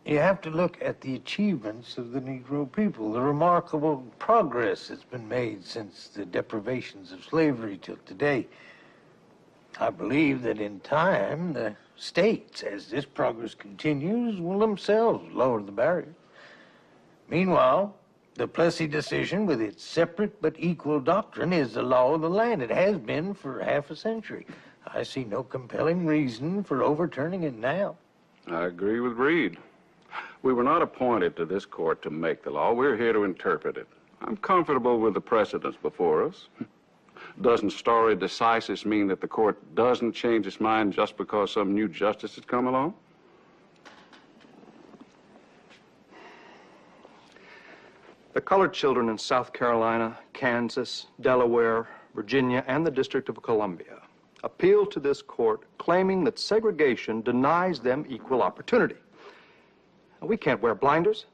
You have to look at the achievements of the Negro people, the remarkable progress that's been made since the deprivations of slavery till today. I believe that in time, the states, as this progress continues, will themselves lower the barrier. Meanwhile, the Plessy decision, with its separate but equal doctrine, is the law of the land. It has been for half a century. I see no compelling reason for overturning it now. I agree with Reed. We were not appointed to this court to make the law. We're here to interpret it. I'm comfortable with the precedents before us. Doesn't stare decisis mean that the court doesn't change its mind just because some new justice has come along? The colored children in South Carolina, Kansas, Delaware, Virginia, and the District of Columbia appeal to this court claiming that segregation denies them equal opportunity. Now, we can't wear blinders.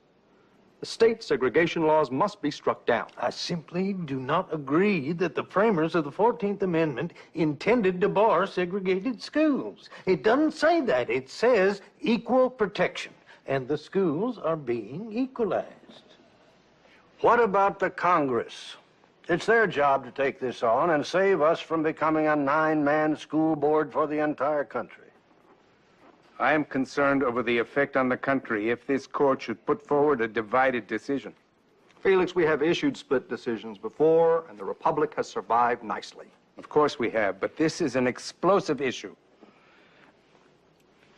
The state segregation laws must be struck down. I simply do not agree that the framers of the 14th Amendment intended to bar segregated schools. It doesn't say that. It says equal protection, and the schools are being equalized. What about the Congress? It's their job to take this on and save us from becoming a 9-man school board for the entire country. I am concerned over the effect on the country if this court should put forward a divided decision. Felix, we have issued split decisions before, and the Republic has survived nicely. Of course we have, but this is an explosive issue.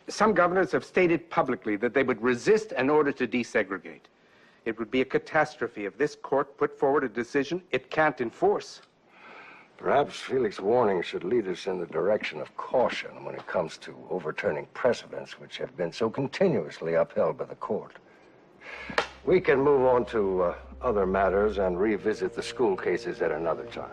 Some governors have stated publicly that they would resist an order to desegregate. It would be a catastrophe if this court put forward a decision it can't enforce. Perhaps Felix's warning should lead us in the direction of caution when it comes to overturning precedents which have been so continuously upheld by the court. We can move on to other matters and revisit the school cases at another time.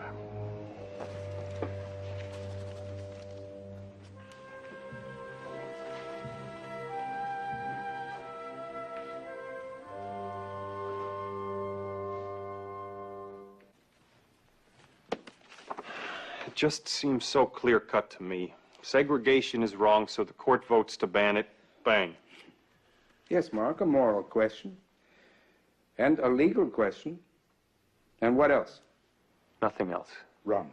It just seems so clear-cut to me. Segregation is wrong, so the court votes to ban it. Bang. Yes, Mark, a moral question. And a legal question. And what else? Nothing else. Wrong.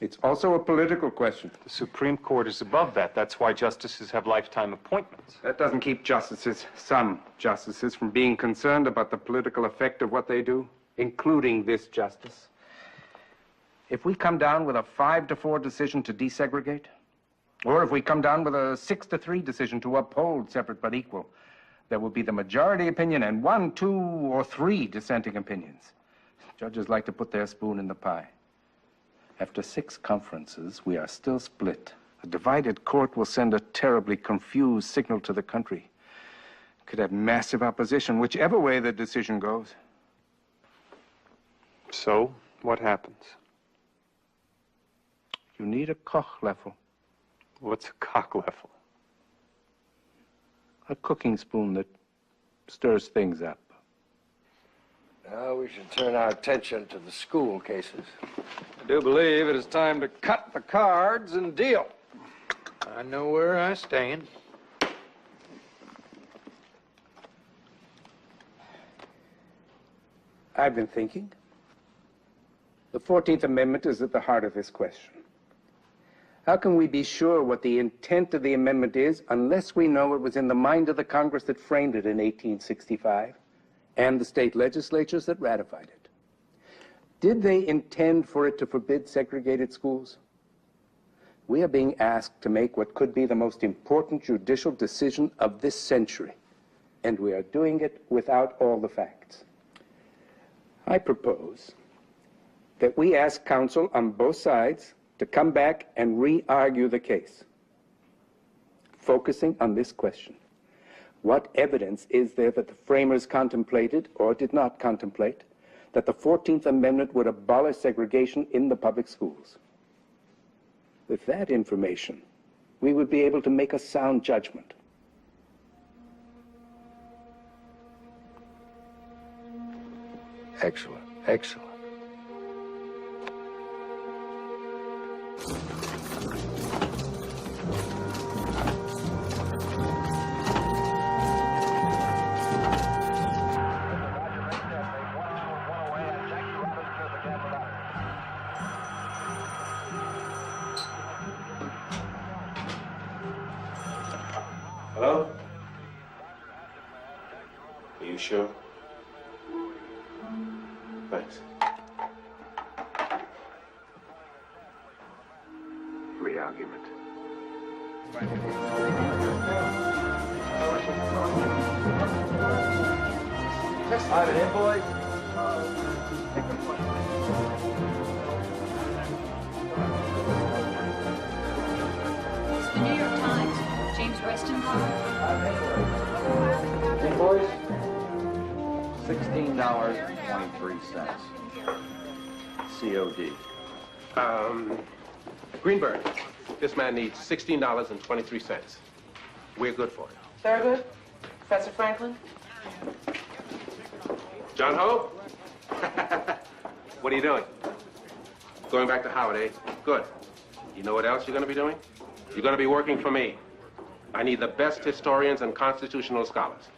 It's also a political question. The Supreme Court is above that. That's why justices have lifetime appointments. That doesn't keep justices, some justices, from being concerned about the political effect of what they do, including this justice. If we come down with a 5-4 decision to desegregate, or if we come down with a 6-3 decision to uphold separate but equal, there will be the majority opinion and 1, 2, or 3 dissenting opinions. Judges like to put their spoon in the pie. After 6 conferences, we are still split. A divided court will send a terribly confused signal to the country. It could have massive opposition, whichever way the decision goes. So, what happens? You need a Kochlöffel. What's a Kochlöffel? A cooking spoon that stirs things up. Now we should turn our attention to the school cases. I do believe it is time to cut the cards and deal. I know where I stand. I've been thinking. The 14th Amendment is at the heart of this question. How can we be sure what the intent of the amendment is unless we know it was in the mind of the Congress that framed it in 1865 and the state legislatures that ratified it? Did they intend for it to forbid segregated schools? We are being asked to make what could be the most important judicial decision of this century, and we are doing it without all the facts. I propose that we ask counsel on both sides to come back and re-argue the case, focusing on this question. What evidence is there that the framers contemplated or did not contemplate that the 14th Amendment would abolish segregation in the public schools? With that information, we would be able to make a sound judgment. Excellent, excellent. Hello? Are you sure? Thanks. Re-argument. Hi, in, boys. The New York Times. James Reston. Hey, boys. $16.23. COD. Greenberg, this man needs $16.23. We're good for it. Thurgood? Professor Franklin? John Ho? What are you doing? Going back to Howard, eh? Good. You know what else you're going to be doing? You're going to be working for me. I need the best historians and constitutional scholars.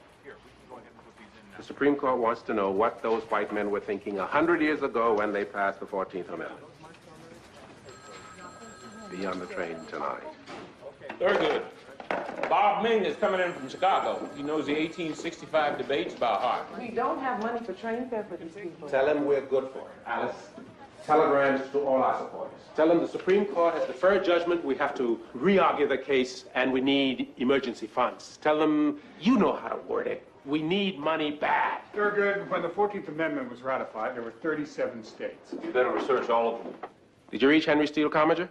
The Supreme Court wants to know what those white men were thinking 100 years ago when they passed the 14th Amendment. Be on the train tonight. Very good. Bob Ming is coming in from Chicago. He knows the 1865 debates by heart. We don't have money for train fare for these people. Tell him we're good for it. Alice, telegrams to all our supporters. Tell him the Supreme Court has deferred judgment. We have to re-argue the case, and we need emergency funds. Tell them you know how to word it. We need money bad. Thurgood, when the 14th Amendment was ratified, there were 37 states. You better research all of them. Did you reach Henry Steele Commager?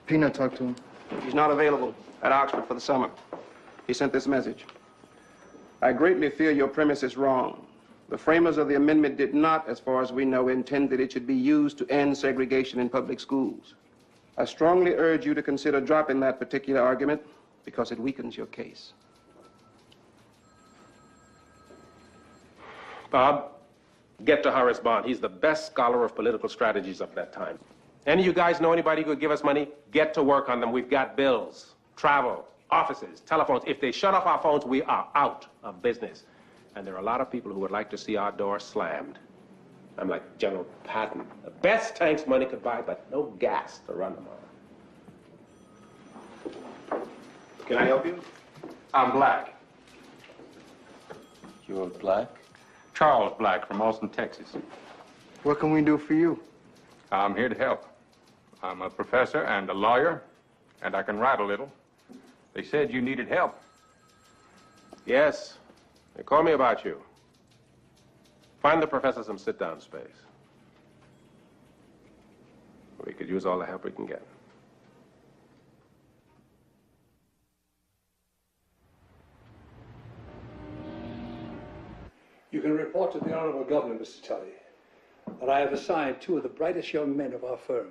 Peanut talked to him. He's not available at Oxford for the summer. He sent this message. I greatly fear your premise is wrong. The framers of the amendment did not, as far as we know, intend that it should be used to end segregation in public schools. I strongly urge you to consider dropping that particular argument because it weakens your case. Bob, get to Horace Bond. He's the best scholar of political strategies of that time. Any of you guys know anybody who could give us money? Get to work on them. We've got bills, travel, offices, telephones. If they shut off our phones, we are out of business. And there are a lot of people who would like to see our door slammed. I'm like General Patton. The best tanks money could buy, but no gas to run them on. Can I help you? I'm Black. You're Black? Charles Black from Austin, Texas. What can we do for you? I'm here to help. I'm a professor and a lawyer, and I can write a little. They said you needed help. Yes. They called me about you. Find the professor some sit-down space. We could use all the help we can get. You can report to the Honorable Governor, Mr. Tully, that I have assigned two of the brightest young men of our firm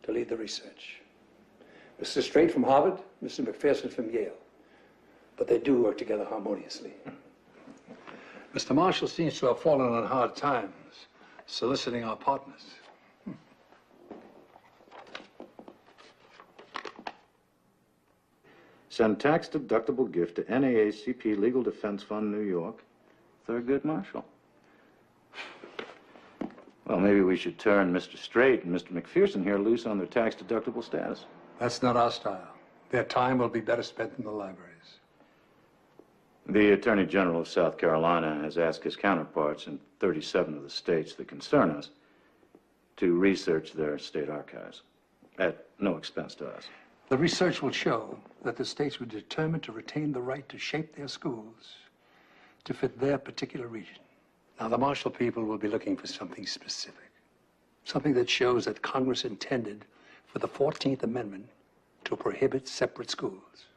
to lead the research. Mr. Strait from Harvard, Mr. McPherson from Yale. But they do work together harmoniously. Mr. Marshall seems to have fallen on hard times, soliciting our partners. Send tax-deductible gift to NAACP Legal Defense Fund, New York. Thurgood Marshall. Well, maybe we should turn Mr. Strait and Mr. McPherson here loose on their tax-deductible status. That's not our style. Their time will be better spent in the libraries. The Attorney General of South Carolina has asked his counterparts in 37 of the states that concern us to research their state archives at no expense to us. The research will show that the states were determined to retain the right to shape their schools to fit their particular region. Now, the Marshall people will be looking for something specific, something that shows that Congress intended for the 14th Amendment to prohibit separate schools.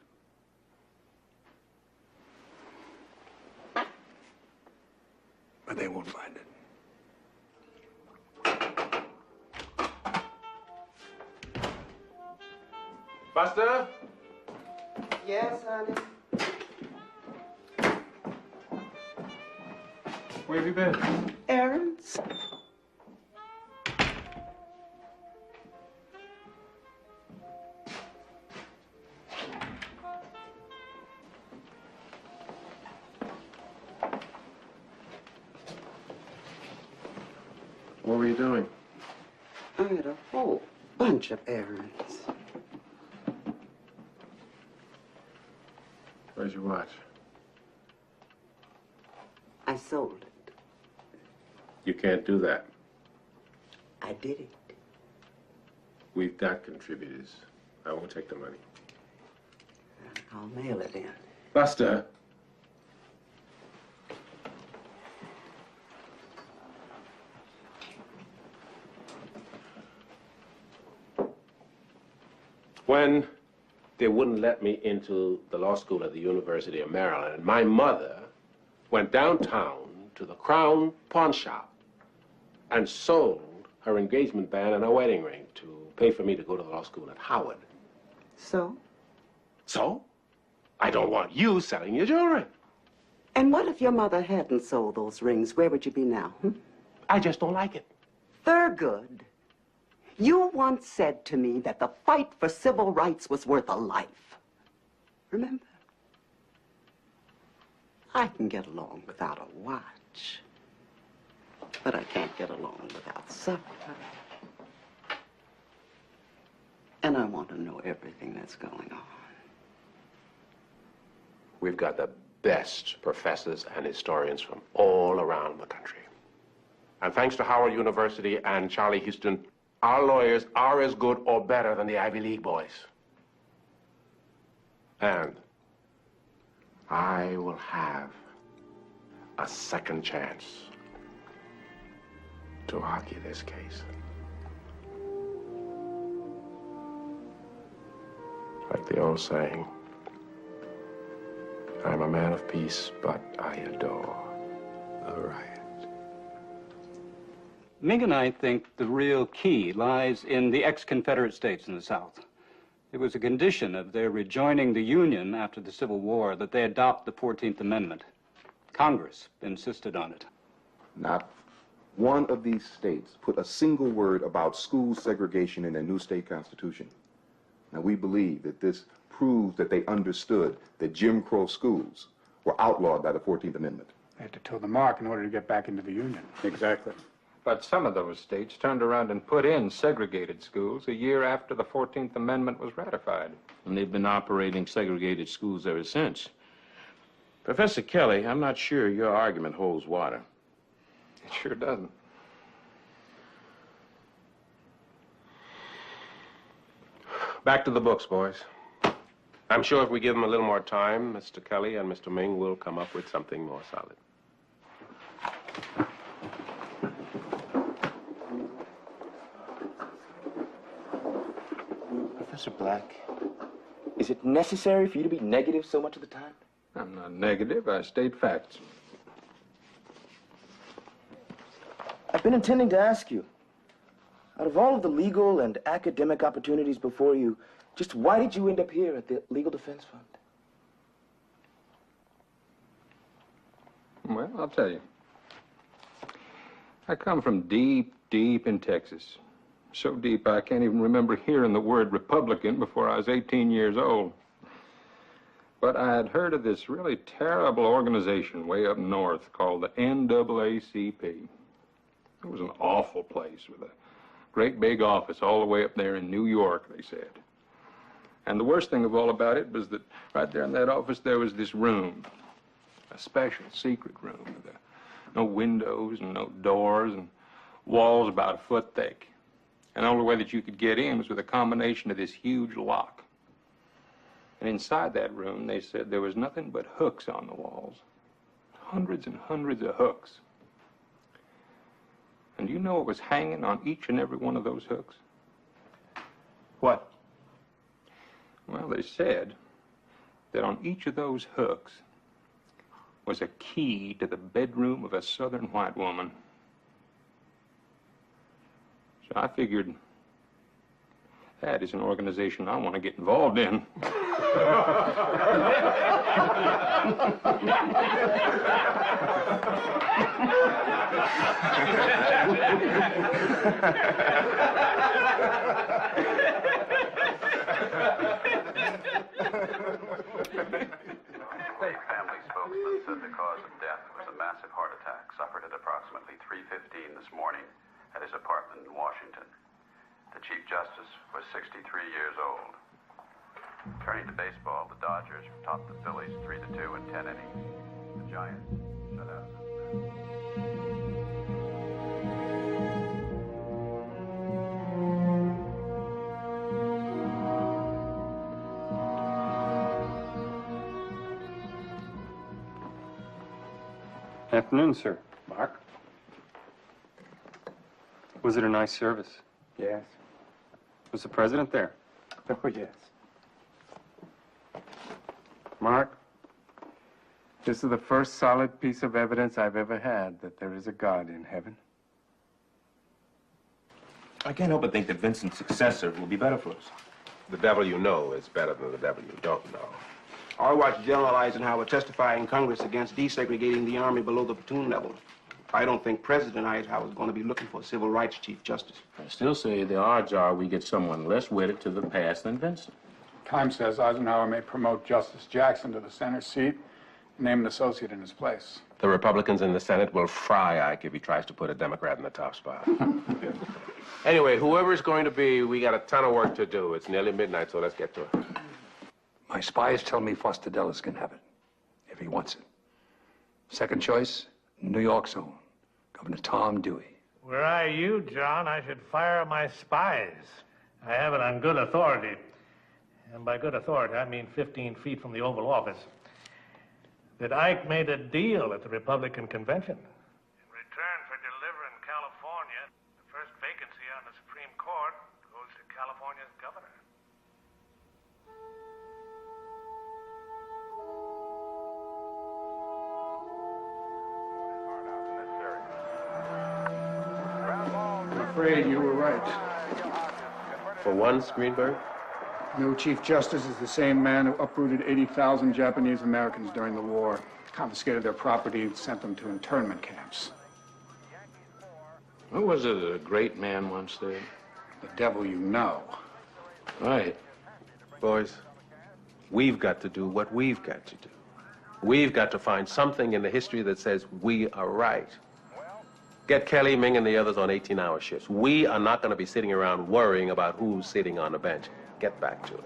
But they won't find it. Buster? Yes, honey. Where have you been? Errands? What were you doing? I had a whole bunch of errands. Where's your watch? I sold it. You can't do that. I did it. We've got contributors. I won't take the money. I'll mail it in. Buster. When they wouldn't let me into the law school at the University of Maryland, my mother went downtown to the Crown pawn shop and sold her engagement band and her wedding ring to pay for me to go to the law school at Howard. So? So? I don't want you selling your jewelry. And what if your mother hadn't sold those rings? Where would you be now? I just don't like it. Thurgood, you once said to me that the fight for civil rights was worth a life. Remember? I can get along without a watch, but I can't get along without supper. And I want to know everything that's going on. We've got the best professors and historians from all around the country. And thanks to Howard University and Charlie Houston, our lawyers are as good or better than the Ivy League boys. And I will have a second chance to argue this case. like the old saying. I'm a man of peace, but I adore a riot. Ming and I think the real key lies in the ex-Confederate states in the South. It was a condition of their rejoining the Union after the Civil War that they adopt the 14th Amendment. Congress insisted on it. Not one of these states put a single word about school segregation in their new state constitution. Now, we believe that this proves that they understood that Jim Crow schools were outlawed by the 14th Amendment. They had to toe the mark in order to get back into the Union. Exactly. But some of those states turned around and put in segregated schools a year after the 14th Amendment was ratified. And they've been operating segregated schools ever since. Professor Kelly, I'm not sure your argument holds water. It sure doesn't. Back to the books, boys. I'm sure if we give them a little more time, Mr. Kelly and Mr. Ming will come up with something more solid. Professor Black, is it necessary for you to be negative so much of the time? I'm not negative. I state facts. I've been intending to ask you, out of all of the legal and academic opportunities before you, just why did you end up here at the Legal Defense Fund? Well, I'll tell you. I come from deep, deep in Texas. So deep I can't even remember hearing the word Republican before I was 18 years old. But I had heard of this really terrible organization way up north called the NAACP. It was an awful place with a great big office all the way up there in New York, they said. And the worst thing of all about it was that right there in that office there was this room, a special secret room with no windows and no doors and walls about a foot thick. And the only way that you could get in was with a combination of this huge lock. And inside that room, they said there was nothing but hooks on the walls. Hundreds and hundreds of hooks. And do you know what was hanging on each and every one of those hooks? What? Well, they said that on each of those hooks was a key to the bedroom of a Southern white woman. So I figured that is an organization I want to get involved in. The family spokesman said the cause of death was a massive heart attack suffered at approximately 3:15 this morning at his apartment in Washington. The Chief Justice was 63 years old. Turning to baseball, the Dodgers topped the Phillies 3-2 in 10 innings. The Giants shut out. Afternoon, sir. Mark. Was it a nice service? Yes. Was the president there? Oh, yes. Mark, this is the first solid piece of evidence I've ever had that there is a God in heaven. I can't help but think that Vincent's successor will be better for us. The devil you know is better than the devil you don't know. I watched General Eisenhower testify in Congress against desegregating the Army below the platoon level. I don't think President Eisenhower is going to be looking for a civil rights Chief Justice. I still say the odds are we get someone less wedded to the past than Vincent. Time says Eisenhower may promote Justice Jackson to the center seat and name an associate in his place. The Republicans in the Senate will fry Ike if he tries to put a Democrat in the top spot. Anyway, whoever it's going to be, we got a ton of work to do. It's nearly midnight, so let's get to it. My spies tell me Foster Dulles can have it, if he wants it. Second choice, New York's own, Governor Tom Dewey. Were I you, John, I should fire my spies. I have it on good authority. And by good authority, I mean 15 feet from the Oval Office, that Ike made a deal at the Republican convention. In return for delivering California, the first vacancy on the Supreme Court goes to California's governor. afraid you were right. For once, Greenberg? New Chief Justice is the same man who uprooted 80,000 Japanese Americans during the war, confiscated their property, and sent them to internment camps. What was it a great man once said? The devil you know. Right. Boys, we've got to do what we've got to do. We've got to find something in the history that says we are right. Get Kelly, Ming, and the others on 18-hour shifts. We are not going to be sitting around worrying about who's sitting on the bench. Get back to it.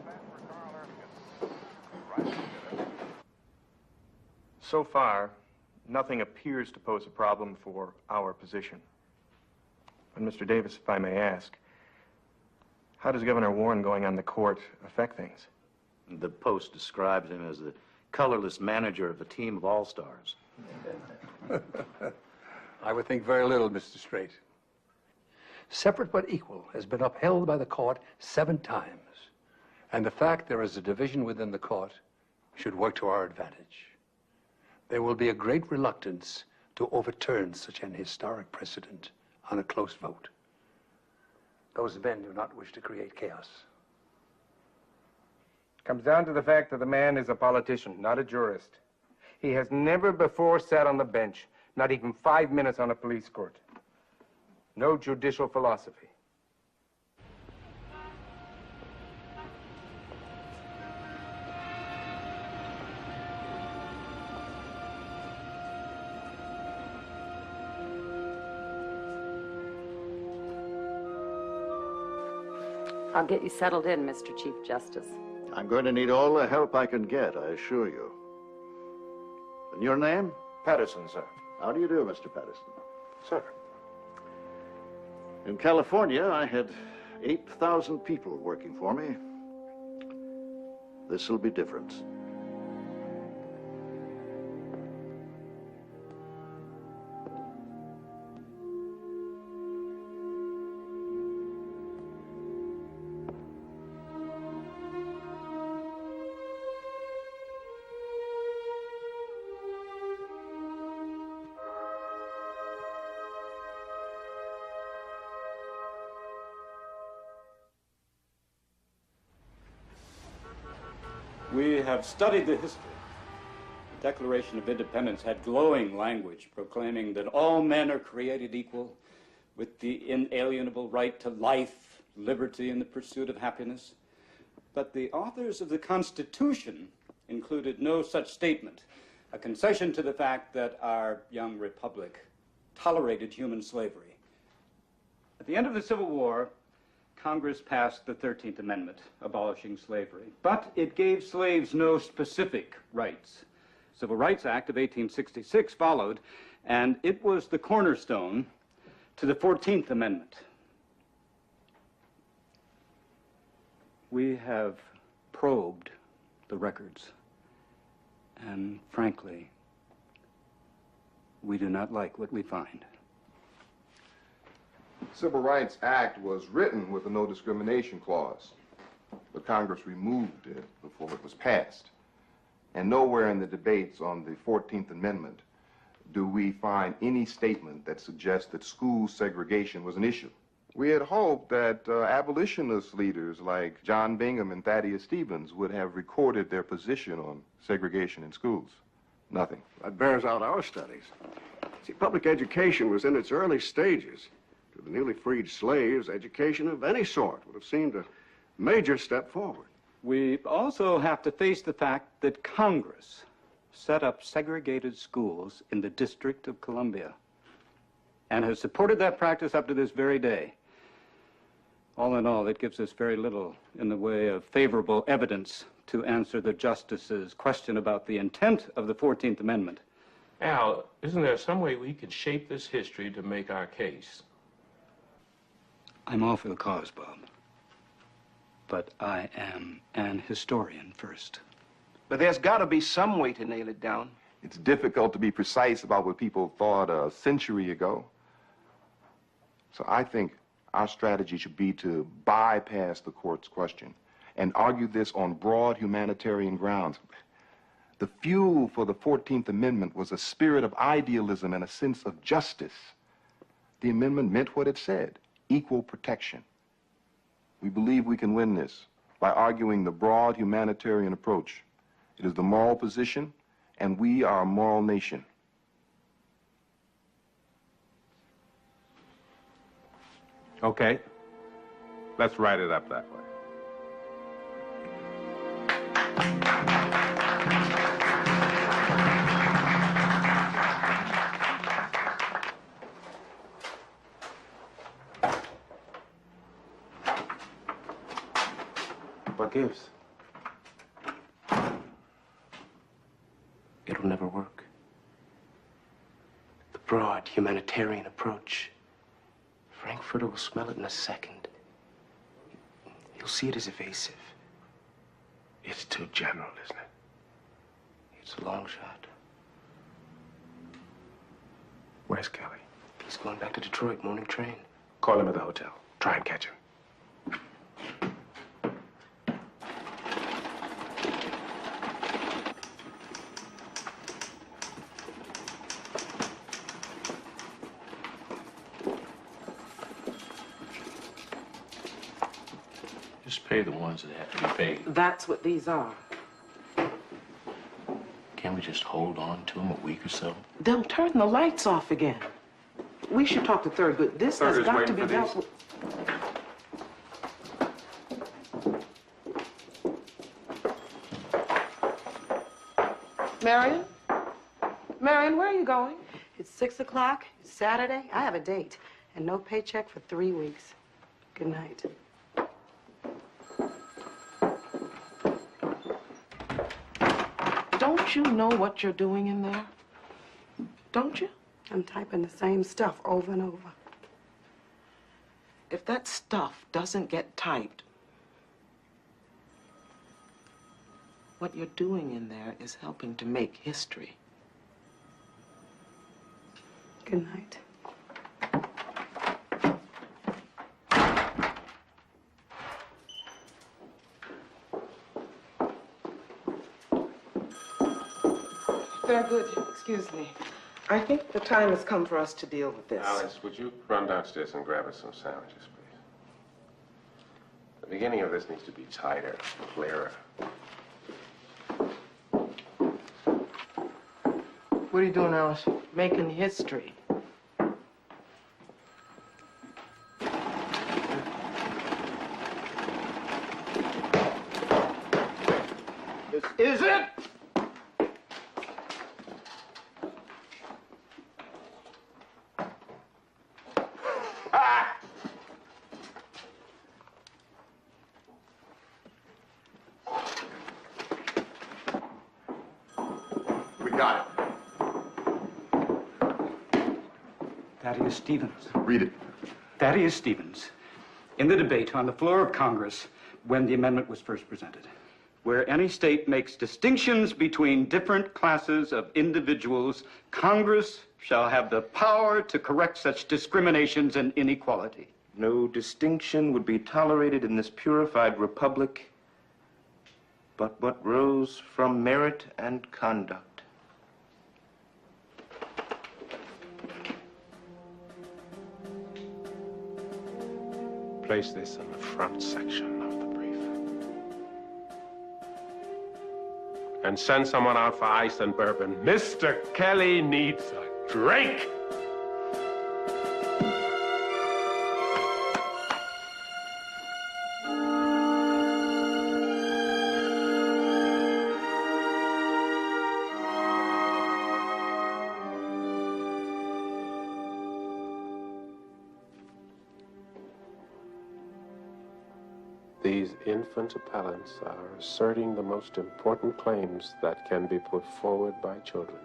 So far, nothing appears to pose a problem for our position. But, Mr. Davis, if I may ask, how does Governor Warren going on the court affect things? The Post describes him as the colorless manager of a team of all-stars. I would think very little, Mr. Straight. Separate but equal has been upheld by the court 7 times. And the fact there is a division within the court should work to our advantage. There will be a great reluctance to overturn such an historic precedent on a close vote. Those men do not wish to create chaos. Comes down to the fact that the man is a politician, not a jurist. He has never before sat on the bench, not even 5 minutes on a police court. No judicial philosophy. I'll get you settled in, Mr. Chief Justice. I'm going to need all the help I can get, I assure you. And your name? Patterson, sir. How do you do, Mr. Patterson? Sir. In California, I had 8,000 people working for me. This'll be different. We have studied the history. The Declaration of Independence had glowing language proclaiming that all men are created equal with the inalienable right to life, liberty, and the pursuit of happiness. But the authors of the Constitution included no such statement, a concession to the fact that our young republic tolerated human slavery. At the end of the Civil War, Congress passed the 13th Amendment, abolishing slavery, but it gave slaves no specific rights. Civil Rights Act of 1866 followed, and it was the cornerstone to the 14th Amendment. We have probed the records, and frankly, we do not like what we find. Civil Rights Act was written with a no discrimination clause, but Congress removed it before it was passed. And nowhere in the debates on the 14th Amendment do we find any statement that suggests that school segregation was an issue. We had hoped that abolitionist leaders like John Bingham and Thaddeus Stevens would have recorded their position on segregation in schools. Nothing. That bears out our studies. See, public education was in its early stages. To the newly freed slaves, education of any sort would have seemed a major step forward. We also have to face the fact that Congress set up segregated schools in the District of Columbia and has supported that practice up to this very day. All in all, it gives us very little in the way of favorable evidence to answer the justice's question about the intent of the 14th Amendment. Al, isn't there some way we could shape this history to make our case? I'm all for the cause, Bob. But I am an historian first. But there's got to be some way to nail it down. It's difficult to be precise about what people thought a century ago. So I think our strategy should be to bypass the court's question and argue this on broad humanitarian grounds. The fuel for the 14th Amendment was a spirit of idealism and a sense of justice. The amendment meant what it said. equal protection. We believe we can win this by arguing the broad humanitarian approach. It is the moral position, and we are a moral nation. Okay. Let's write it up that way. What gives? It'll never work. The broad humanitarian approach. Frankfurter will smell it in a second. He'll see it as evasive. It's too general, isn't it? It's a long shot. Where's Kelly? He's going back to Detroit, morning train. Call him at the hotel. Try and catch him. Just pay the ones that have to be paid. That's what these are. Can't we just hold on to them a week or so? They'll turn the lights off again. We should talk to Thurgood. This has got to be dealt with. Marion? Marion, where are you going? It's 6 o'clock. It's Saturday. I have a date. And no paycheck for 3 weeks. Good night. Don't you know what you're doing in there? Don't you? I'm typing the same stuff over and over. If that stuff doesn't get typed, what you're doing in there is helping to make history. Good night. Thurgood, excuse me. I think the time has come for us to deal with this. Alice, would you run downstairs and grab us some sandwiches, please? The beginning of this needs to be tighter, clearer. What are you doing, Alice? Making history. This is it! Thaddeus Stevens. Read it. Thaddeus Stevens, in the debate on the floor of Congress when the amendment was first presented, where any state makes distinctions between different classes of individuals, Congress shall have the power to correct such discriminations and inequality. No distinction would be tolerated in this purified republic, but what rose from merit and conduct. Place this in the front section of the brief. And send someone out for ice and bourbon. Mr. Kelly needs a drink! These infant appellants are asserting the most important claims that can be put forward by children.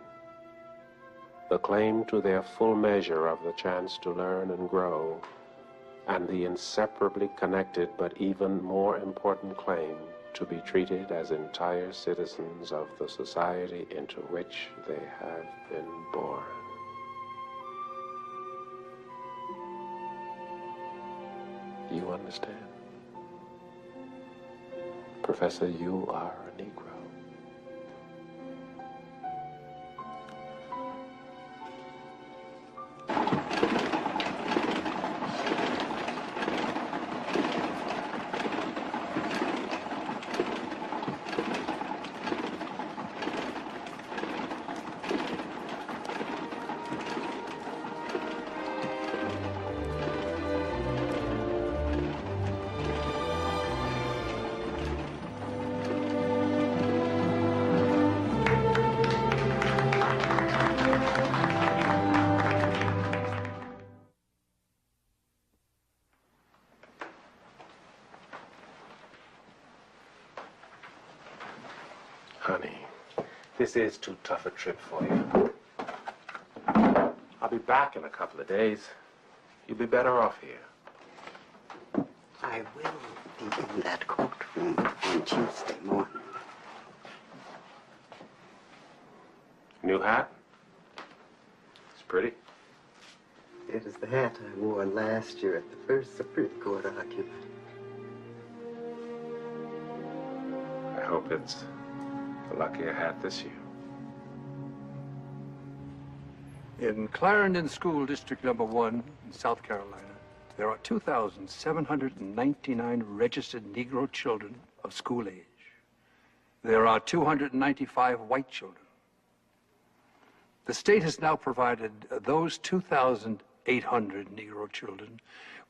The claim to their full measure of the chance to learn and grow, and the inseparably connected but even more important claim to be treated as entire citizens of the society into which they have been born. Do you understand? Professor, you are a Negro. Honey, this is too tough a trip for you. I'll be back in a couple of days. You'll be better off here. I will be in that courtroom on Tuesday morning. New hat? It's pretty. It is the hat I wore last year at the first Supreme Court argument. I hope it's a luckier hat this year. In Clarendon School District Number 1 in South Carolina, there are 2,799 registered Negro children of school age. There are 295 white children. The state has now provided those 2,800 Negro children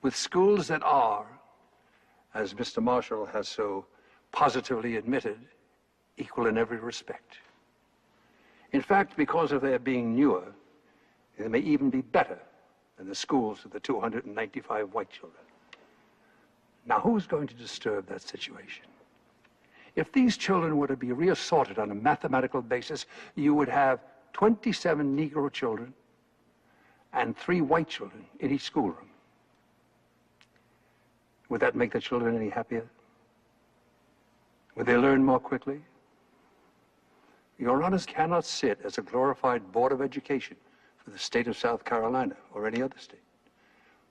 with schools that are, as Mr. Marshall has so positively admitted, equal in every respect. In fact, because of their being newer, they may even be better than the schools of the 295 white children. Now, who's going to disturb that situation? If these children were to be reassorted on a mathematical basis, you would have 27 Negro children and 3 white children in each schoolroom. Would that make the children any happier? Would they learn more quickly? Your honors cannot sit as a glorified Board of Education for the state of South Carolina or any other state.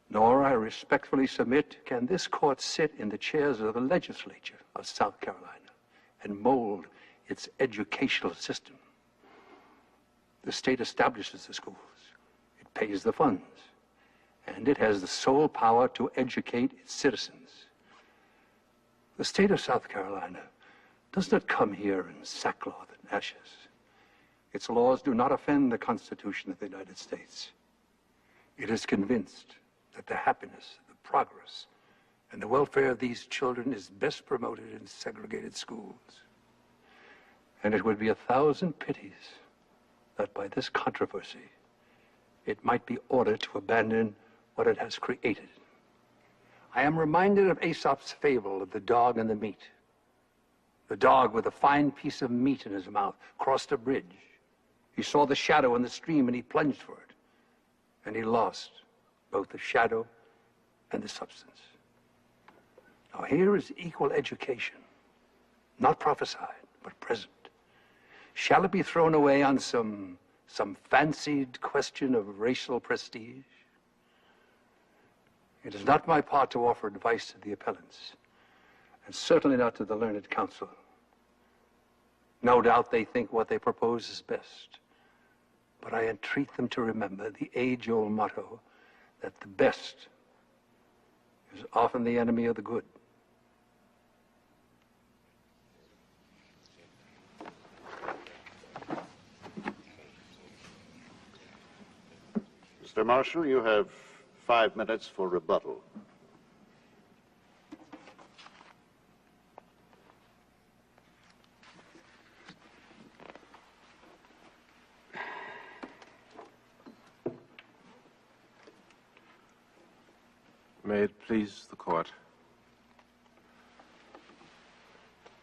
Nor, I respectfully submit, can this court sit in the chairs of the legislature of South Carolina and mold its educational system. The state establishes the schools. It pays the funds. And it has the sole power to educate its citizens. The state of South Carolina does not come here in sackcloth and ashes. Its laws do not offend the Constitution of the United States. It is convinced that the happiness, the progress, and the welfare of these children is best promoted in segregated schools. And it would be 1,000 pities that by this controversy, it might be ordered to abandon what it has created. I am reminded of Aesop's fable of the dog and the meat. The dog, with a fine piece of meat in his mouth, crossed a bridge. He saw the shadow in the stream and he plunged for it. And he lost both the shadow and the substance. Now here is equal education, not prophesied, but present. Shall it be thrown away on some fancied question of racial prestige? It is not my part to offer advice to the appellants, and certainly not to the learned counsel. No doubt they think what they propose is best, but I entreat them to remember the age-old motto that the best is often the enemy of the good. Mr. Marshall, you have 5 minutes for rebuttal. May it please the court.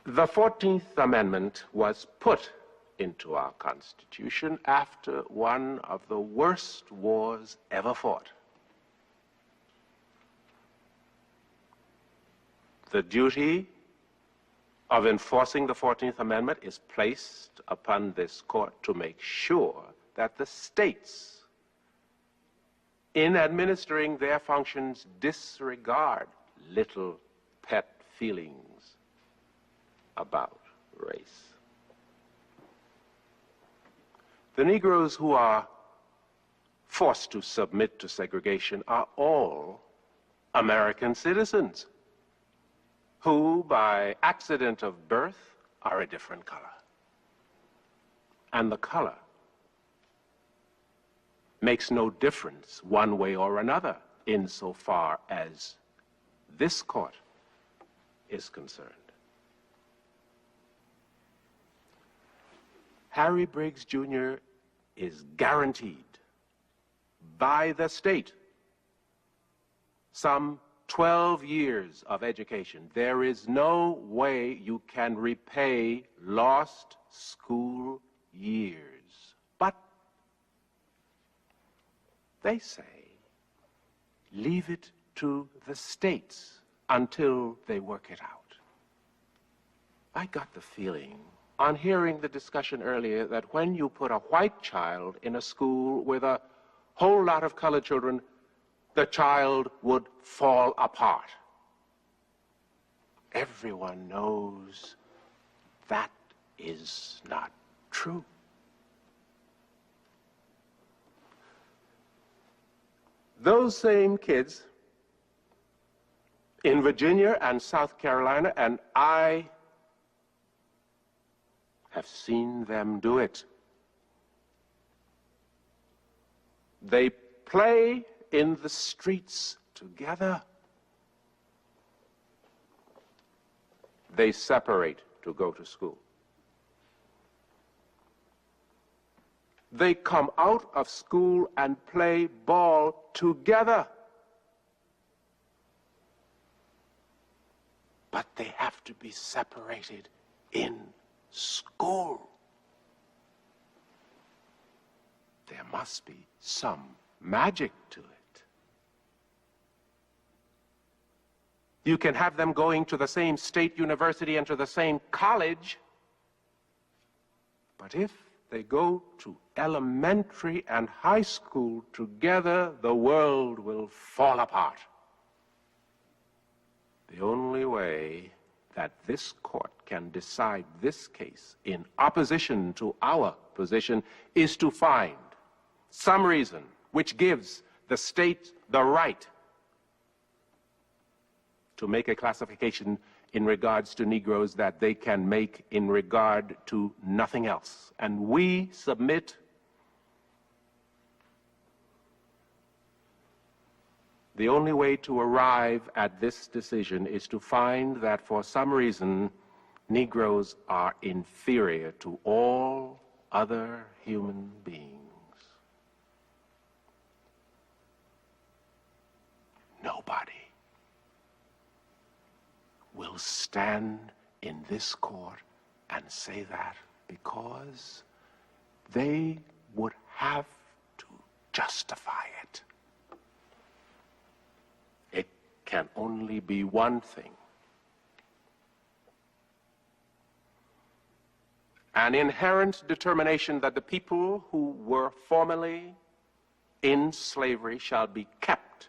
The 14th Amendment was put into our Constitution after one of the worst wars ever fought. The duty of enforcing the 14th Amendment is placed upon this court to make sure that the states, in administering their functions, disregard little pet feelings about race. The Negroes who are forced to submit to segregation are all American citizens who, by accident of birth, are a different color. And the color makes no difference one way or another insofar as this court is concerned. Harry Briggs Jr. is guaranteed by the state some 12 years of education. There is no way you can repay lost school years. But they say, leave it to the states until they work it out. I got the feeling, on hearing the discussion earlier, that when you put a white child in a school with a whole lot of colored children, the child would fall apart. Everyone knows that is not true. Those same kids in Virginia and South Carolina, and I have seen them do it. They play in the streets together. They separate to go to school. They come out of school and play ball together. But they have to be separated in school. There must be some magic to it. You can have them going to the same state university and to the same college, but if they go to elementary and high school together, the world will fall apart. The only way that this court can decide this case in opposition to our position is to find some reason which gives the state the right to make a classification in regards to Negroes that they can make in regard to nothing else. And we submit the only way to arrive at this decision is to find that for some reason Negroes are inferior to all other human beings. Nobody will stand in this court and say that, because they would have to justify it. It can only be one thing: an inherent determination that the people who were formerly in slavery shall be kept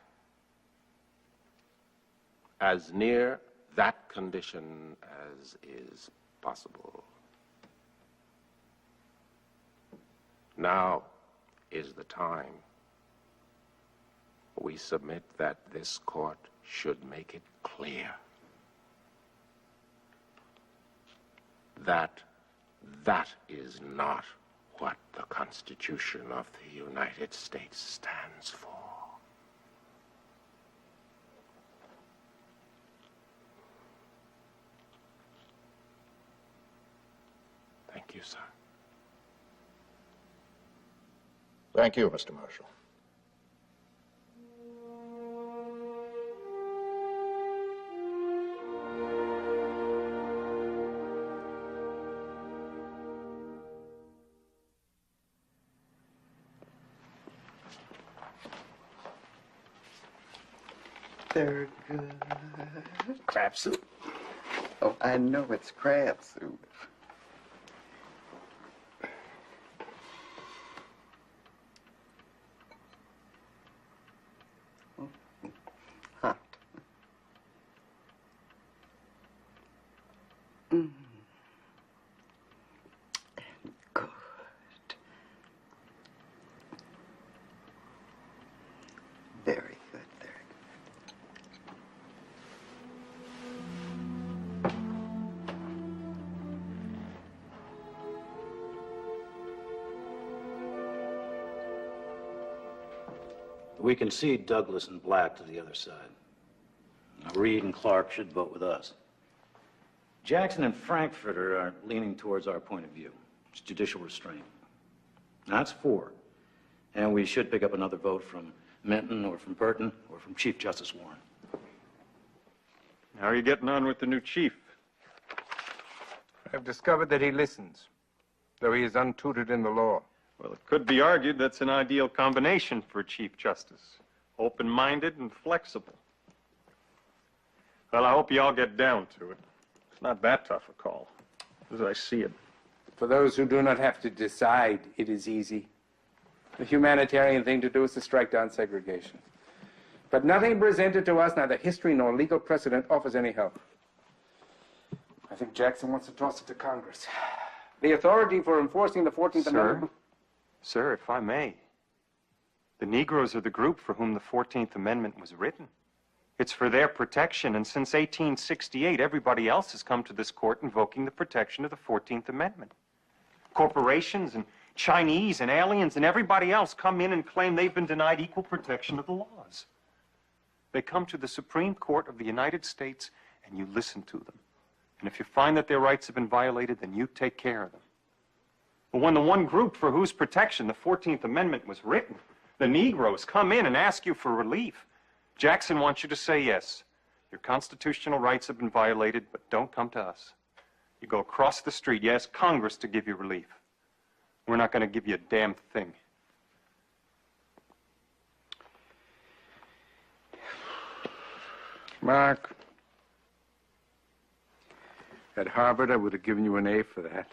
as near that condition as is possible. Now is the time. We submit that this court should make it clear that that is not what the Constitution of the United States stands for. Thank you, sir. Thank you, Mr. Marshall. They're good. Crab soup. Oh, I know it's crab soup. Hot. And good. Very good, very good. We concede Douglas and Black to the other side. Reed and Clark should vote with us. Jackson and Frankfurter are leaning towards our point of view. It's judicial restraint. That's 4. And we should pick up another vote from Minton or from Burton or from Chief Justice Warren. How are you getting on with the new chief? I've discovered that he listens. though he is untutored in the law. Well, it could be argued that's an ideal combination for Chief Justice. Open-minded and flexible. Well, I hope you all get down to it. It's not that tough a call, as I see it. For those who do not have to decide, it is easy. The humanitarian thing to do is to strike down segregation. But nothing presented to us, neither history nor legal precedent, offers any help. I think Jackson wants to toss it to Congress. The authority for enforcing the 14th Amendment... Sir, if I may, the Negroes are the group for whom the 14th Amendment was written. It's for their protection, and since 1868, everybody else has come to this court invoking the protection of the 14th Amendment. Corporations and Chinese and aliens and everybody else come in and claim they've been denied equal protection of the laws. They come to the Supreme Court of the United States, and you listen to them. And if you find that their rights have been violated, then you take care of them. But when the one group for whose protection the 14th Amendment was written, the Negroes, come in and ask you for relief, Jackson wants you to say yes. Your constitutional rights have been violated, but don't come to us. You go across the street, you ask Congress to give you relief. We're not going to give you a damn thing. Mark, at Harvard, I would have given you an A for that.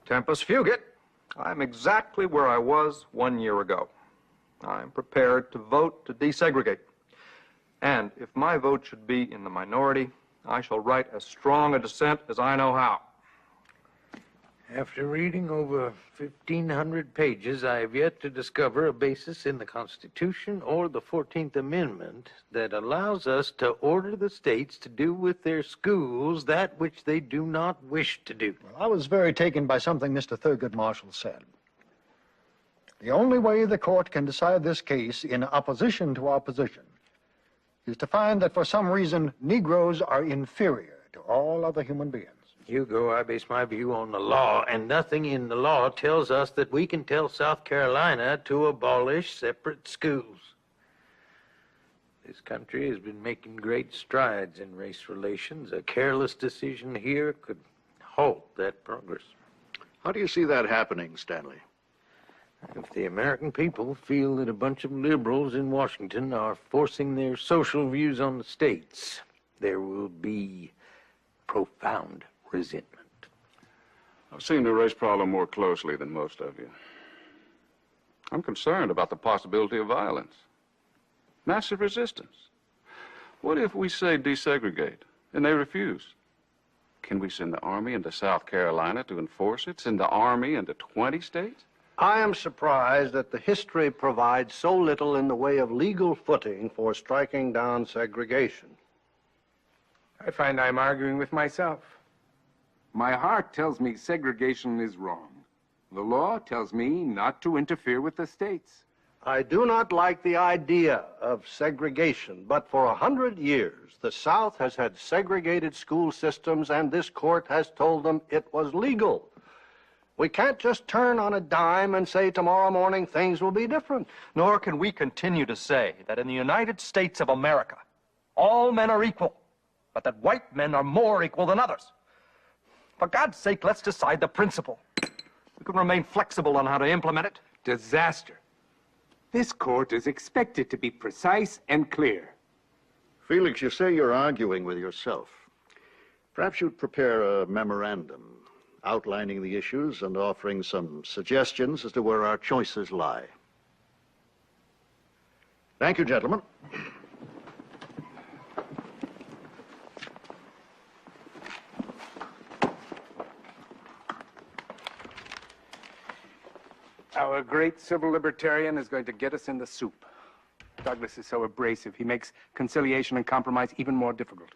Tempus fugit. I'm exactly where I was 1 year ago. I'm prepared to vote to desegregate. And if my vote should be in the minority, I shall write as strong a dissent as I know how. After reading over 1,500 pages, I have yet to discover a basis in the Constitution or the 14th Amendment that allows us to order the states to do with their schools that which they do not wish to do. Well, I was very taken by something Mr. Thurgood Marshall said. The only way the court can decide this case in opposition to our position is to find that for some reason Negroes are inferior to all other human beings. Hugo, I base my view on the law, and nothing in the law tells us that we can tell South Carolina to abolish separate schools. This country has been making great strides in race relations. A careless decision here could halt that progress. How do you see that happening, Stanley? If the American people feel that a bunch of liberals in Washington are forcing their social views on the states, there will be profound resentment. I've seen the race problem more closely than most of you. I'm concerned about the possibility of violence, massive resistance. What if we say desegregate and they refuse? Can we send the Army into South Carolina to enforce it? Send the Army into 20 states? I am surprised that the history provides so little in the way of legal footing for striking down segregation. I find I'm arguing with myself. My heart tells me segregation is wrong. The law tells me not to interfere with the states. I do not like the idea of segregation, but for 100 years, the South has had segregated school systems, and this court has told them it was legal. We can't just turn on a dime and say tomorrow morning things will be different. Nor can we continue to say that in the United States of America, all men are equal, but that white men are more equal than others. For God's sake, let's decide the principle. We can remain flexible on how to implement it. Disaster. This court is expected to be precise and clear. Felix, you say you're arguing with yourself. Perhaps you'd prepare a memorandum outlining the issues and offering some suggestions as to where our choices lie. Thank you, gentlemen. Our great civil libertarian is going to get us in the soup. Douglas is so abrasive. He makes conciliation and compromise even more difficult.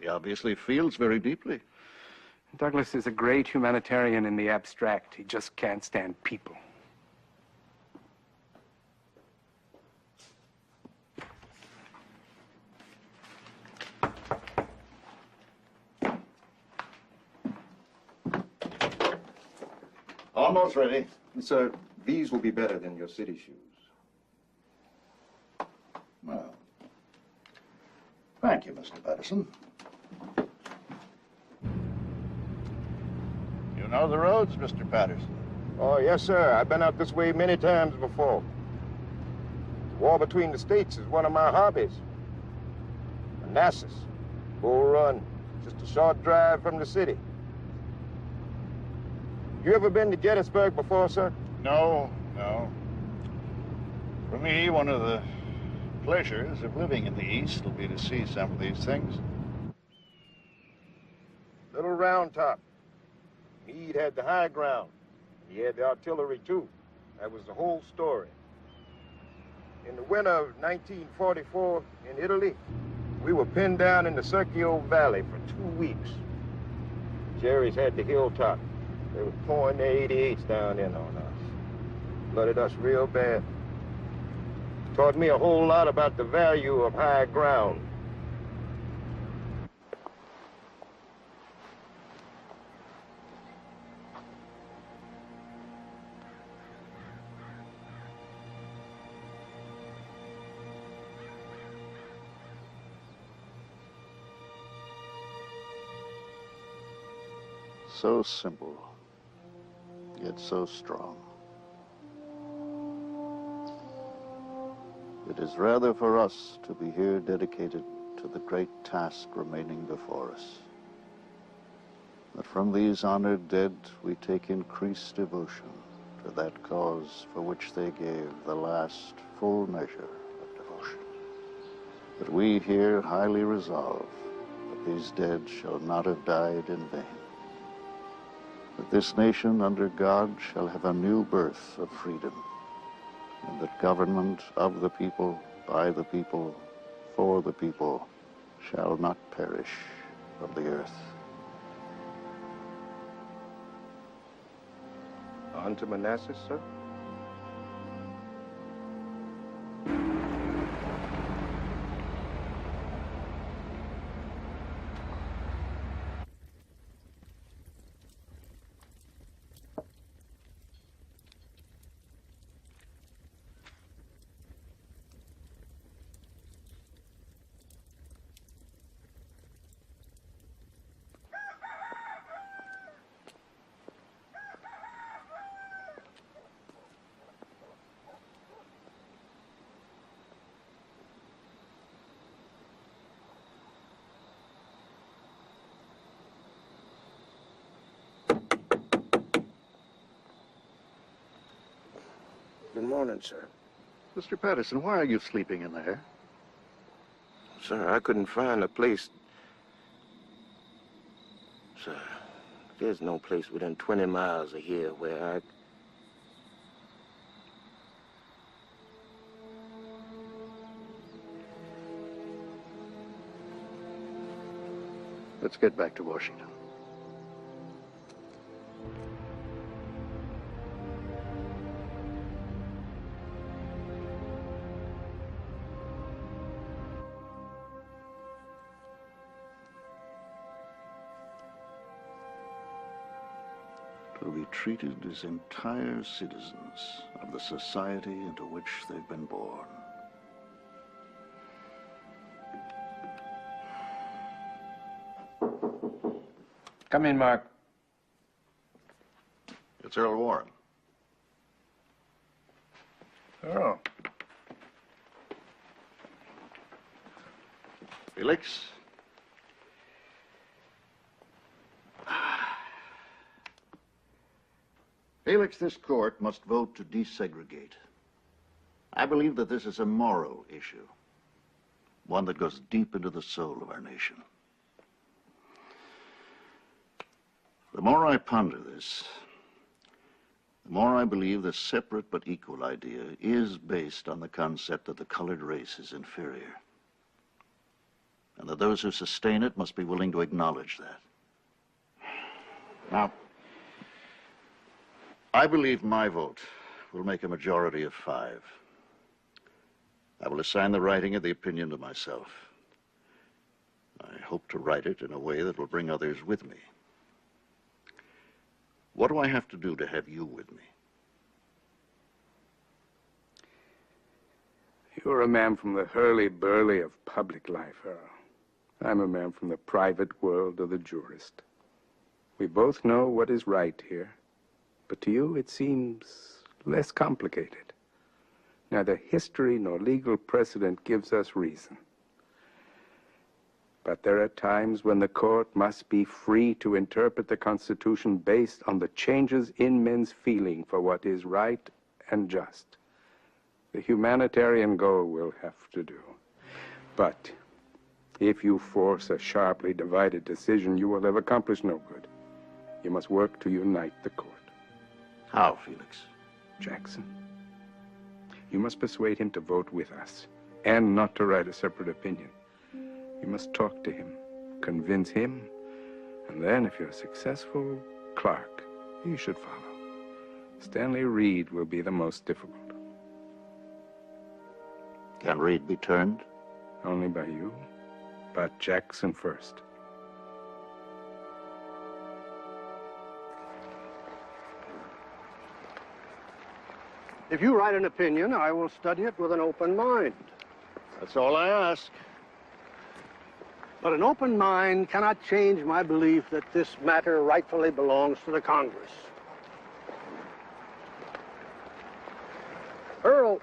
He obviously feels very deeply. Douglas is a great humanitarian in the abstract. He just can't stand people. Almost ready. Sir, these will be better than your city shoes. Well, Thank you, Mr. Patterson. You know the roads, Mr. Patterson? Oh, yes, sir. I've been out this way many times before. War between the states is one of my hobbies. Manassas, Bull Run, just a short drive from the city. You ever been to Gettysburg before, sir? No, no. For me, one of the pleasures of living in the East will be to see some of these things. Little Round Top. Meade had the high ground. He had the artillery, too. That was the whole story. In the winter of 1944 in Italy, we were pinned down in the Serchio Valley for 2 weeks. Jerry's had the hilltop. They were pouring their 88s down in on us. Blooded us real bad. Taught me a whole lot about the value of high ground. So simple, yet so strong. It is rather for us to be here dedicated to the great task remaining before us, that from these honored dead we take increased devotion to that cause for which they gave the last full measure of devotion. That we here highly resolve that these dead shall not have died in vain. That this nation under God shall have a new birth of freedom, and that government of the people, by the people, for the people, shall not perish from the earth. On to Manassas, sir? Good morning, sir. Mr. Patterson, why are you sleeping in there? Sir, I couldn't find a place. Sir, there's no place within 20 miles of here where I... Let's get back to Washington. To be treated as entire citizens of the society into which they've been born. Come in, Mark. It's Earl Warren. Oh. Felix? Felix, this court must vote to desegregate. I believe that this is a moral issue, one that goes deep into the soul of our nation. The more I ponder this, the more I believe the separate but equal idea is based on the concept that the colored race is inferior, and that those who sustain it must be willing to acknowledge that. Now, I believe my vote will make a majority of 5. I will assign the writing of the opinion to myself. I hope to write it in a way that will bring others with me. What do I have to do to have you with me? You're a man from the hurly-burly of public life, Earl. I'm a man from the private world of the jurist. We both know what is right here, but to you it seems less complicated. Neither history nor legal precedent gives us reason. But there are times when the court must be free to interpret the Constitution based on the changes in men's feeling for what is right and just. The humanitarian goal will have to do. But if you force a sharply divided decision, you will have accomplished no good. You must work to unite the court. How, Felix? Jackson, you must persuade him to vote with us and not to write a separate opinion. You must talk to him, convince him, and then, if you're successful, Clark, you should follow. Stanley Reed will be the most difficult. Can Reed be turned? Only by you, but Jackson first. If you write an opinion, I will study it with an open mind. That's all I ask. But an open mind cannot change my belief that this matter rightfully belongs to the Congress. Earl,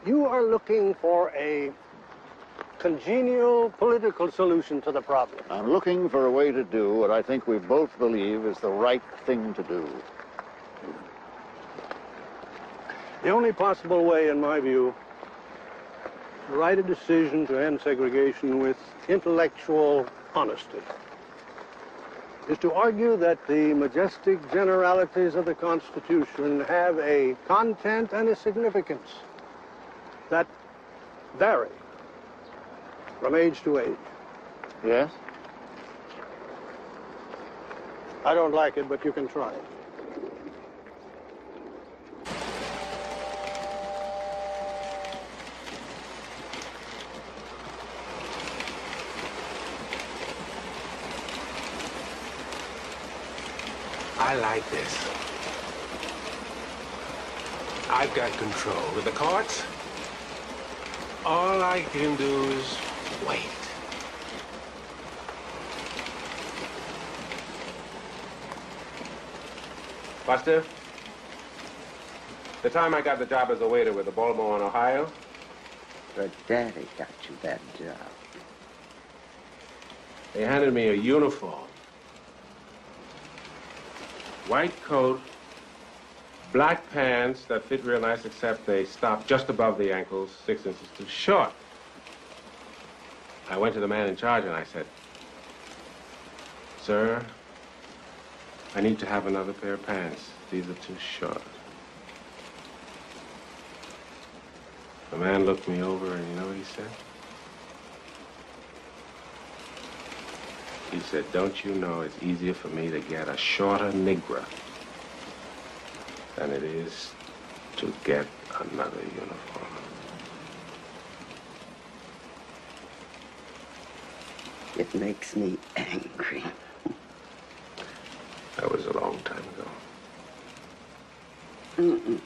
you are looking for a congenial political solution to the problem. I'm looking for a way to do what I think we both believe is the right thing to do. The only possible way, in my view, to write a decision to end segregation with intellectual honesty is to argue that the majestic generalities of the Constitution have a content and a significance that vary from age to age. Yes? I don't like it, but you can try it. I like this. I've got control of the courts. All I can do is wait. Buster, the time I got the job as a waiter with the Baltimore in Ohio. Your daddy got you that job. They handed me a uniform. White coat, black pants that fit real nice, except they stopped just above the ankles, 6 inches too short. I went to the man in charge and I said, "Sir, I need to have another pair of pants. These are too short." The man looked me over and you know what he said? He said, "Don't you know it's easier for me to get a shorter Negro than it is to get another uniform?" It makes me angry. That was a long time ago.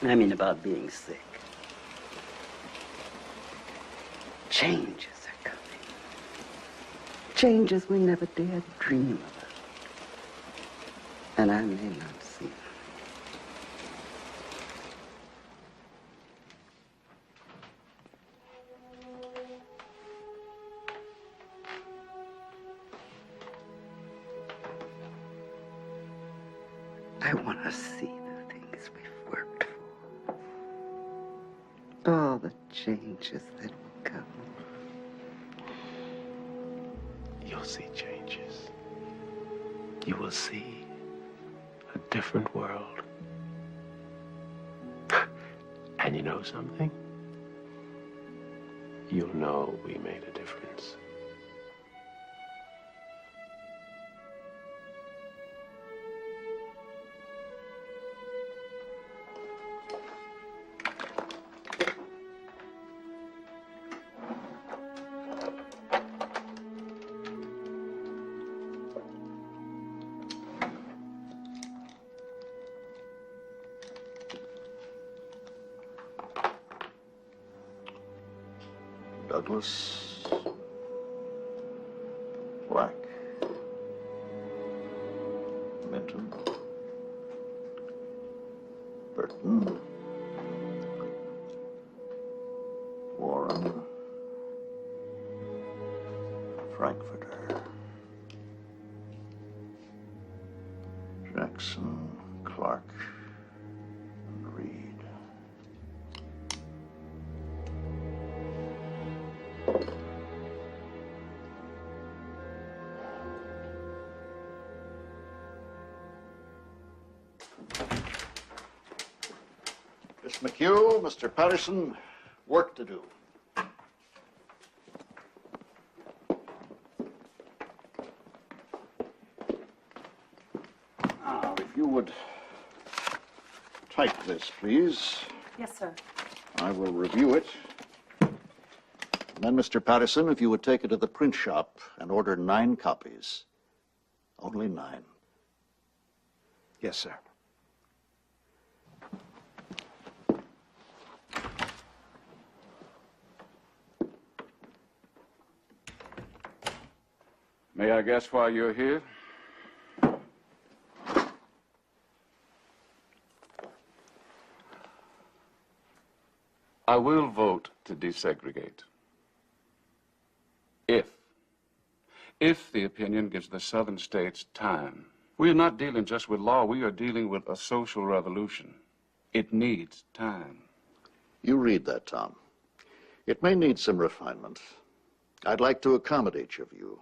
I mean about being sick. Changes are coming. Changes we never dared dream about. And I may not see them. I want to see the things we've worked for. All the changes that will come. You'll see changes. You will see a different world. And you know something? You'll know we made a difference. Douglas, Warren, Frankfurter, Jackson, Clark, and Reed. Miss McHugh, Mr. Patterson, work to do. Now, if you would type this, please. Yes, sir. I will review it. And then, Mr. Patterson, if you would take it to the print shop and order 9 copies. Only 9. Yes, sir. May I guess why you're here? I will vote to desegregate. If the opinion gives the southern states time. We are not dealing just with law, we are dealing with a social revolution. It needs time. You read that, Tom. It may need some refinement. I'd like to accommodate your view.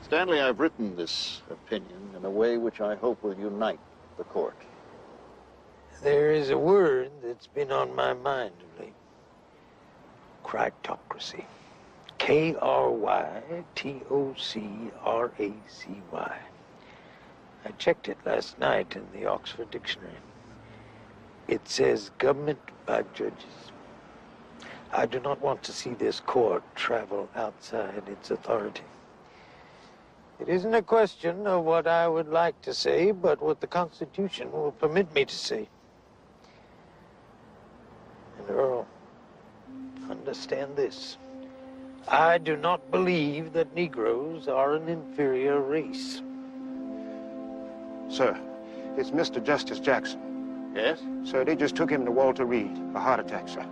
Stanley, I've written this opinion in a way which I hope will unite the court. There is a word that's been on my mind of late. Cryptocracy. K-R-Y-T-O-C-R-A-C-Y. I checked it last night in the Oxford Dictionary. It says government by judges. I do not want to see this court travel outside its authority. It isn't a question of what I would like to say, but what the Constitution will permit me to say. And Earl, understand this. I do not believe that Negroes are an inferior race. Sir, it's Mr. Justice Jackson. Yes? Sir, they just took him to Walter Reed. A heart attack, sir.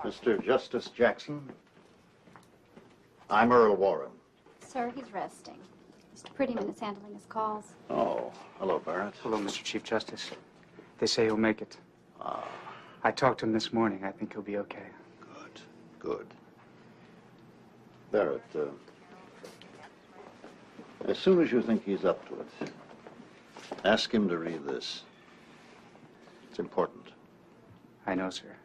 Mr. Justice Jackson, I'm Earl Warren. Sir, he's resting. Mr. Prettyman is handling his calls. Oh, hello, Barrett. Hello, Mr. Chief Justice. They say he'll make it. I talked to him this morning. I think he'll be okay. Good. Barrett, as soon as you think he's up to it, ask him to read this. It's important. I know, sir.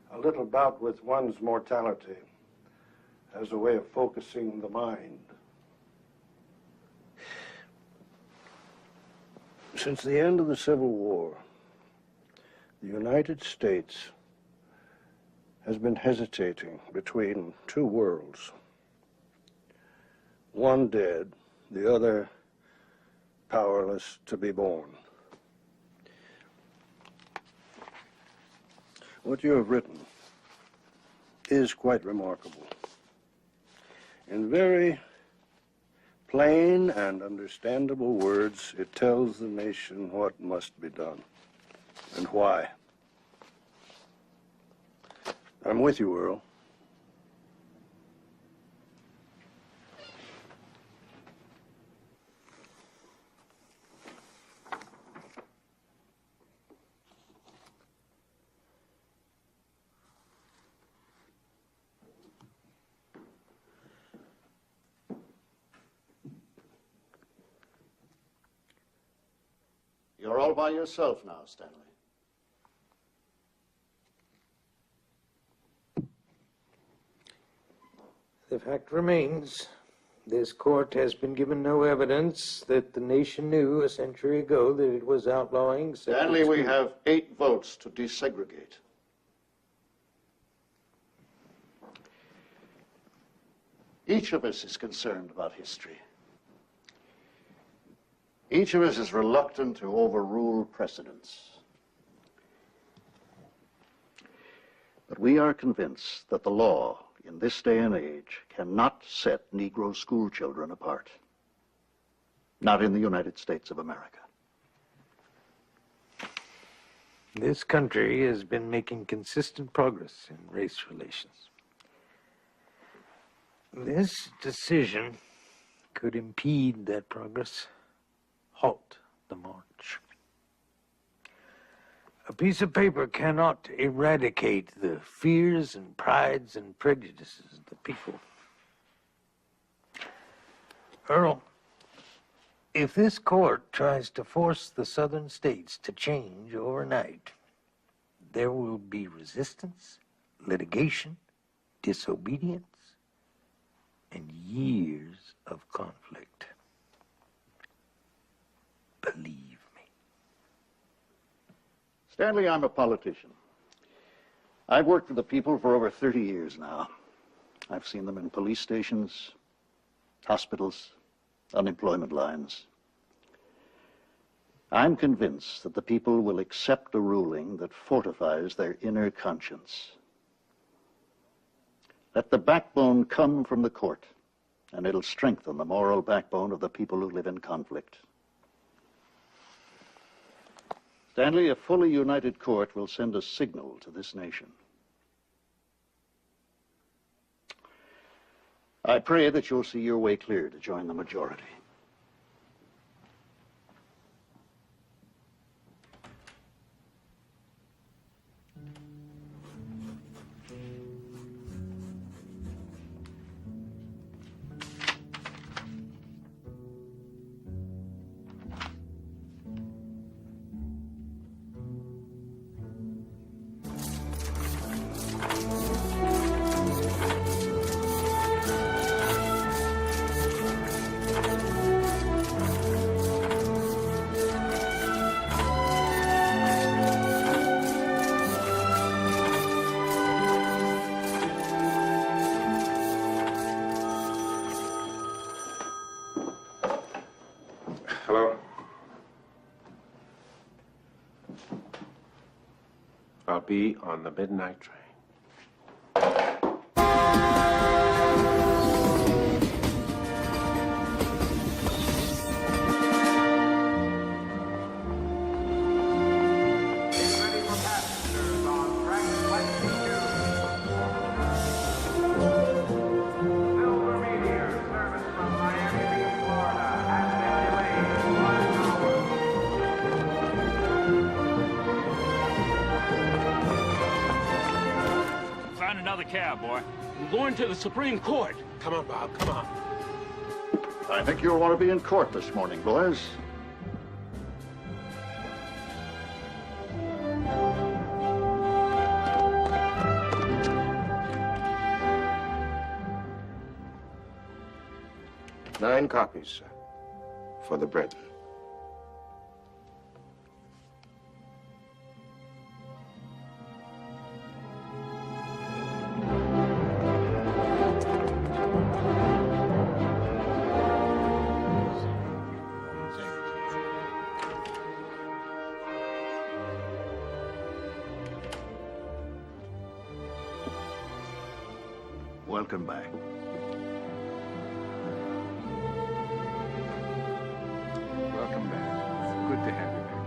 A little bout with one's mortality as a way of focusing the mind. Since the end of the Civil War, the United States has been hesitating between two worlds. One dead, the other powerless to be born. What you have written is quite remarkable. In very plain and understandable words, it tells the nation what must be done and why. I'm with you, Earl. You're all by yourself now, Stanley. The fact remains, this court has been given no evidence that the nation knew a century ago that it was outlawing separate Stanley, we schools. have 8 votes to desegregate. Each of us is concerned about history. Each of us is reluctant to overrule precedents. But we are convinced that the law in this day and age cannot set Negro school children apart. Not in the United States of America. This country has been making consistent progress in race relations. This decision could impede that progress, halt the march. A piece of paper cannot eradicate the fears and prides and prejudices of the people. Earl, if this court tries to force the southern states to change overnight, there will be resistance, litigation, disobedience, and years of conflict. Believe. Stanley, I'm a politician. I've worked with the people for over 30 years now. I've seen them in police stations, hospitals, unemployment lines. I'm convinced that the people will accept a ruling that fortifies their inner conscience. Let the backbone come from the court, and it'll strengthen the moral backbone of the people who live in conflict. Stanley, a fully united court will send a signal to this nation. I pray that you'll see your way clear to join the majority. Hello? I'll be on the midnight train. Find another cab, boy. I'm going to the Supreme Court. Come on, Bob, come on. I think you'll want to be in court this morning, boys. Nine copies, sir, for the brethren. welcome back. Welcome back. It's good to have you back.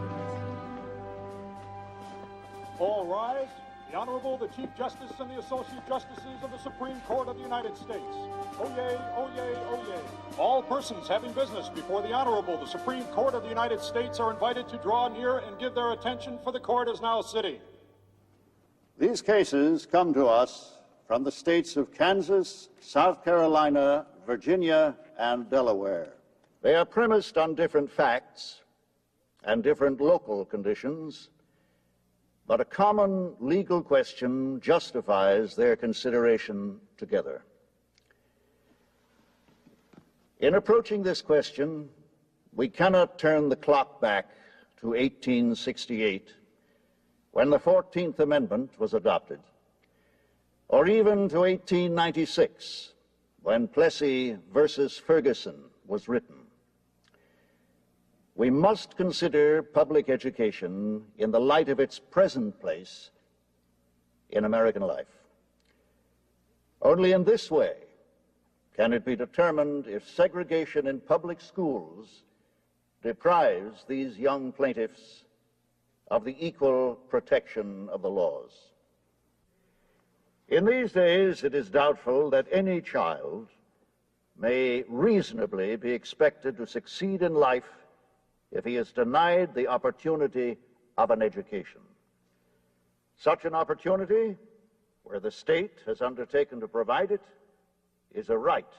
All rise. The Honorable, the Chief Justice and the Associate Justices of the Supreme Court of the United States. Oyez, oyez, oyez. All persons having business before the Honorable, the Supreme Court of the United States are invited to draw near and give their attention, for the court is now sitting. These cases come to us from the states of Kansas, South Carolina, Virginia, and Delaware. They are premised on different facts and different local conditions, but a common legal question justifies their consideration together. In approaching this question, we cannot turn the clock back to 1868, when the 14th Amendment was adopted, or even to 1896, when Plessy versus Ferguson was written. We must consider public education in the light of its present place in American life. Only in this way can it be determined if segregation in public schools deprives these young plaintiffs of the equal protection of the laws. In these days, it is doubtful that any child may reasonably be expected to succeed in life if he is denied the opportunity of an education. Such an opportunity, where the state has undertaken to provide it, is a right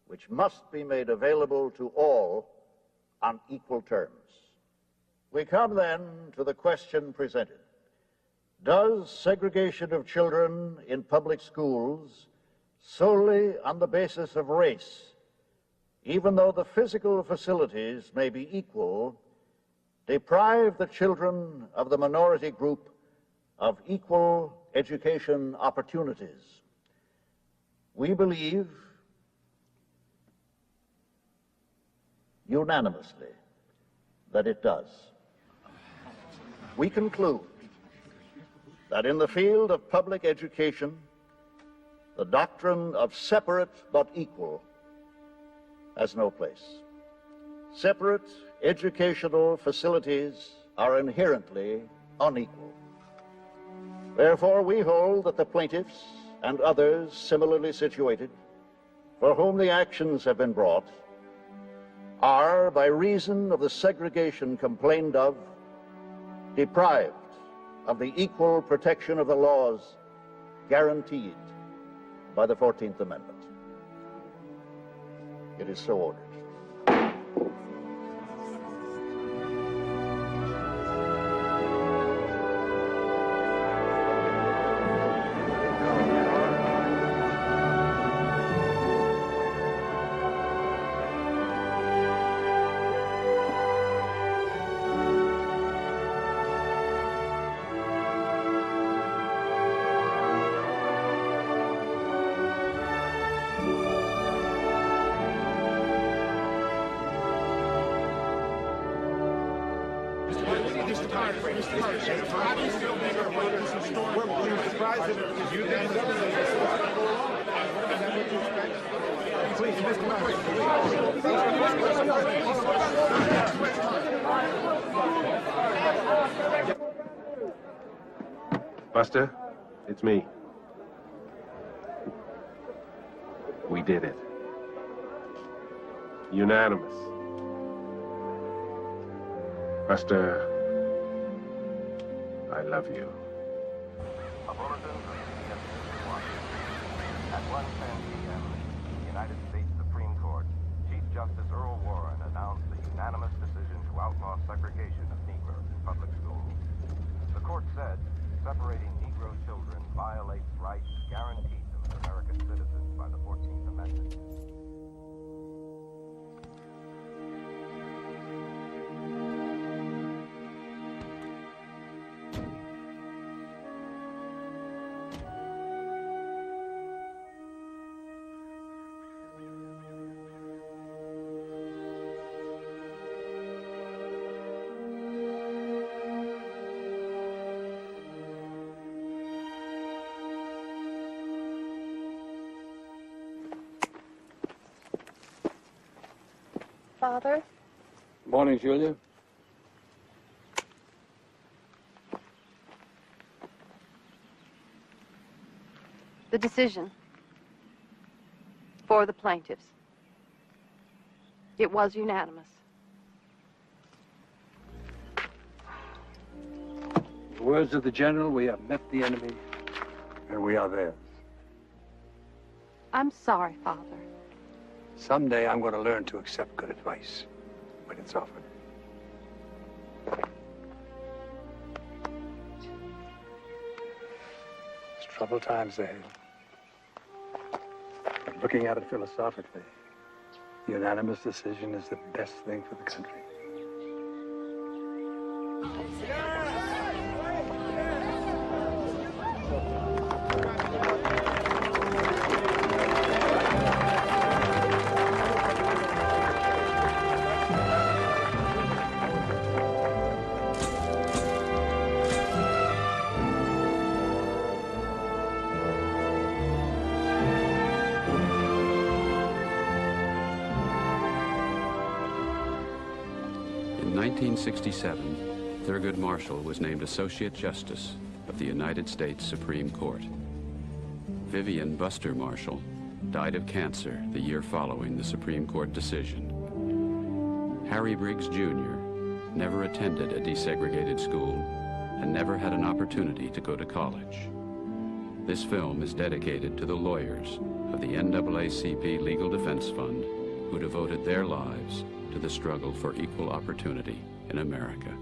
which must be made available to all on equal terms. We come then to the question presented. Does segregation of children in public schools solely on the basis of race, even though the physical facilities may be equal, deprive the children of the minority group of equal education opportunities? We believe unanimously that it does. We conclude that in the field of public education, the doctrine of separate but equal has no place. Separate educational facilities are inherently unequal. Therefore, we hold that the plaintiffs and others similarly situated, for whom the actions have been brought, are, by reason of the segregation complained of, deprived of the equal protection of the laws guaranteed by the 14th Amendment. It is so ordered. Buster, it's me. We did it. Unanimous. Buster, I love you. A bulletin from CBS News Washington. At 1:10 p.m., the United States Supreme Court, Chief Justice Earl Warren announced the unanimous decision to outlaw segregation of Negroes in public schools. The court said separating Negro children violates rights guaranteed them as American citizens by the 14th Amendment. Father. Morning, Julia. The decision for the plaintiffs. It was unanimous. In the words of the general, we have met the enemy, and we are theirs. I'm sorry, Father. Someday I'm going to learn to accept good advice when it's offered. It's troubled times ahead. But looking at it philosophically, unanimous decision is the best thing for the country. In 1967, Thurgood Marshall was named Associate Justice of the United States Supreme Court. Vivian Buster Marshall died of cancer the year following the Supreme Court decision. Harry Briggs, Jr. never attended a desegregated school and never had an opportunity to go to college. This film is dedicated to the lawyers of the NAACP Legal Defense Fund who devoted their lives to the struggle for equal opportunity in America.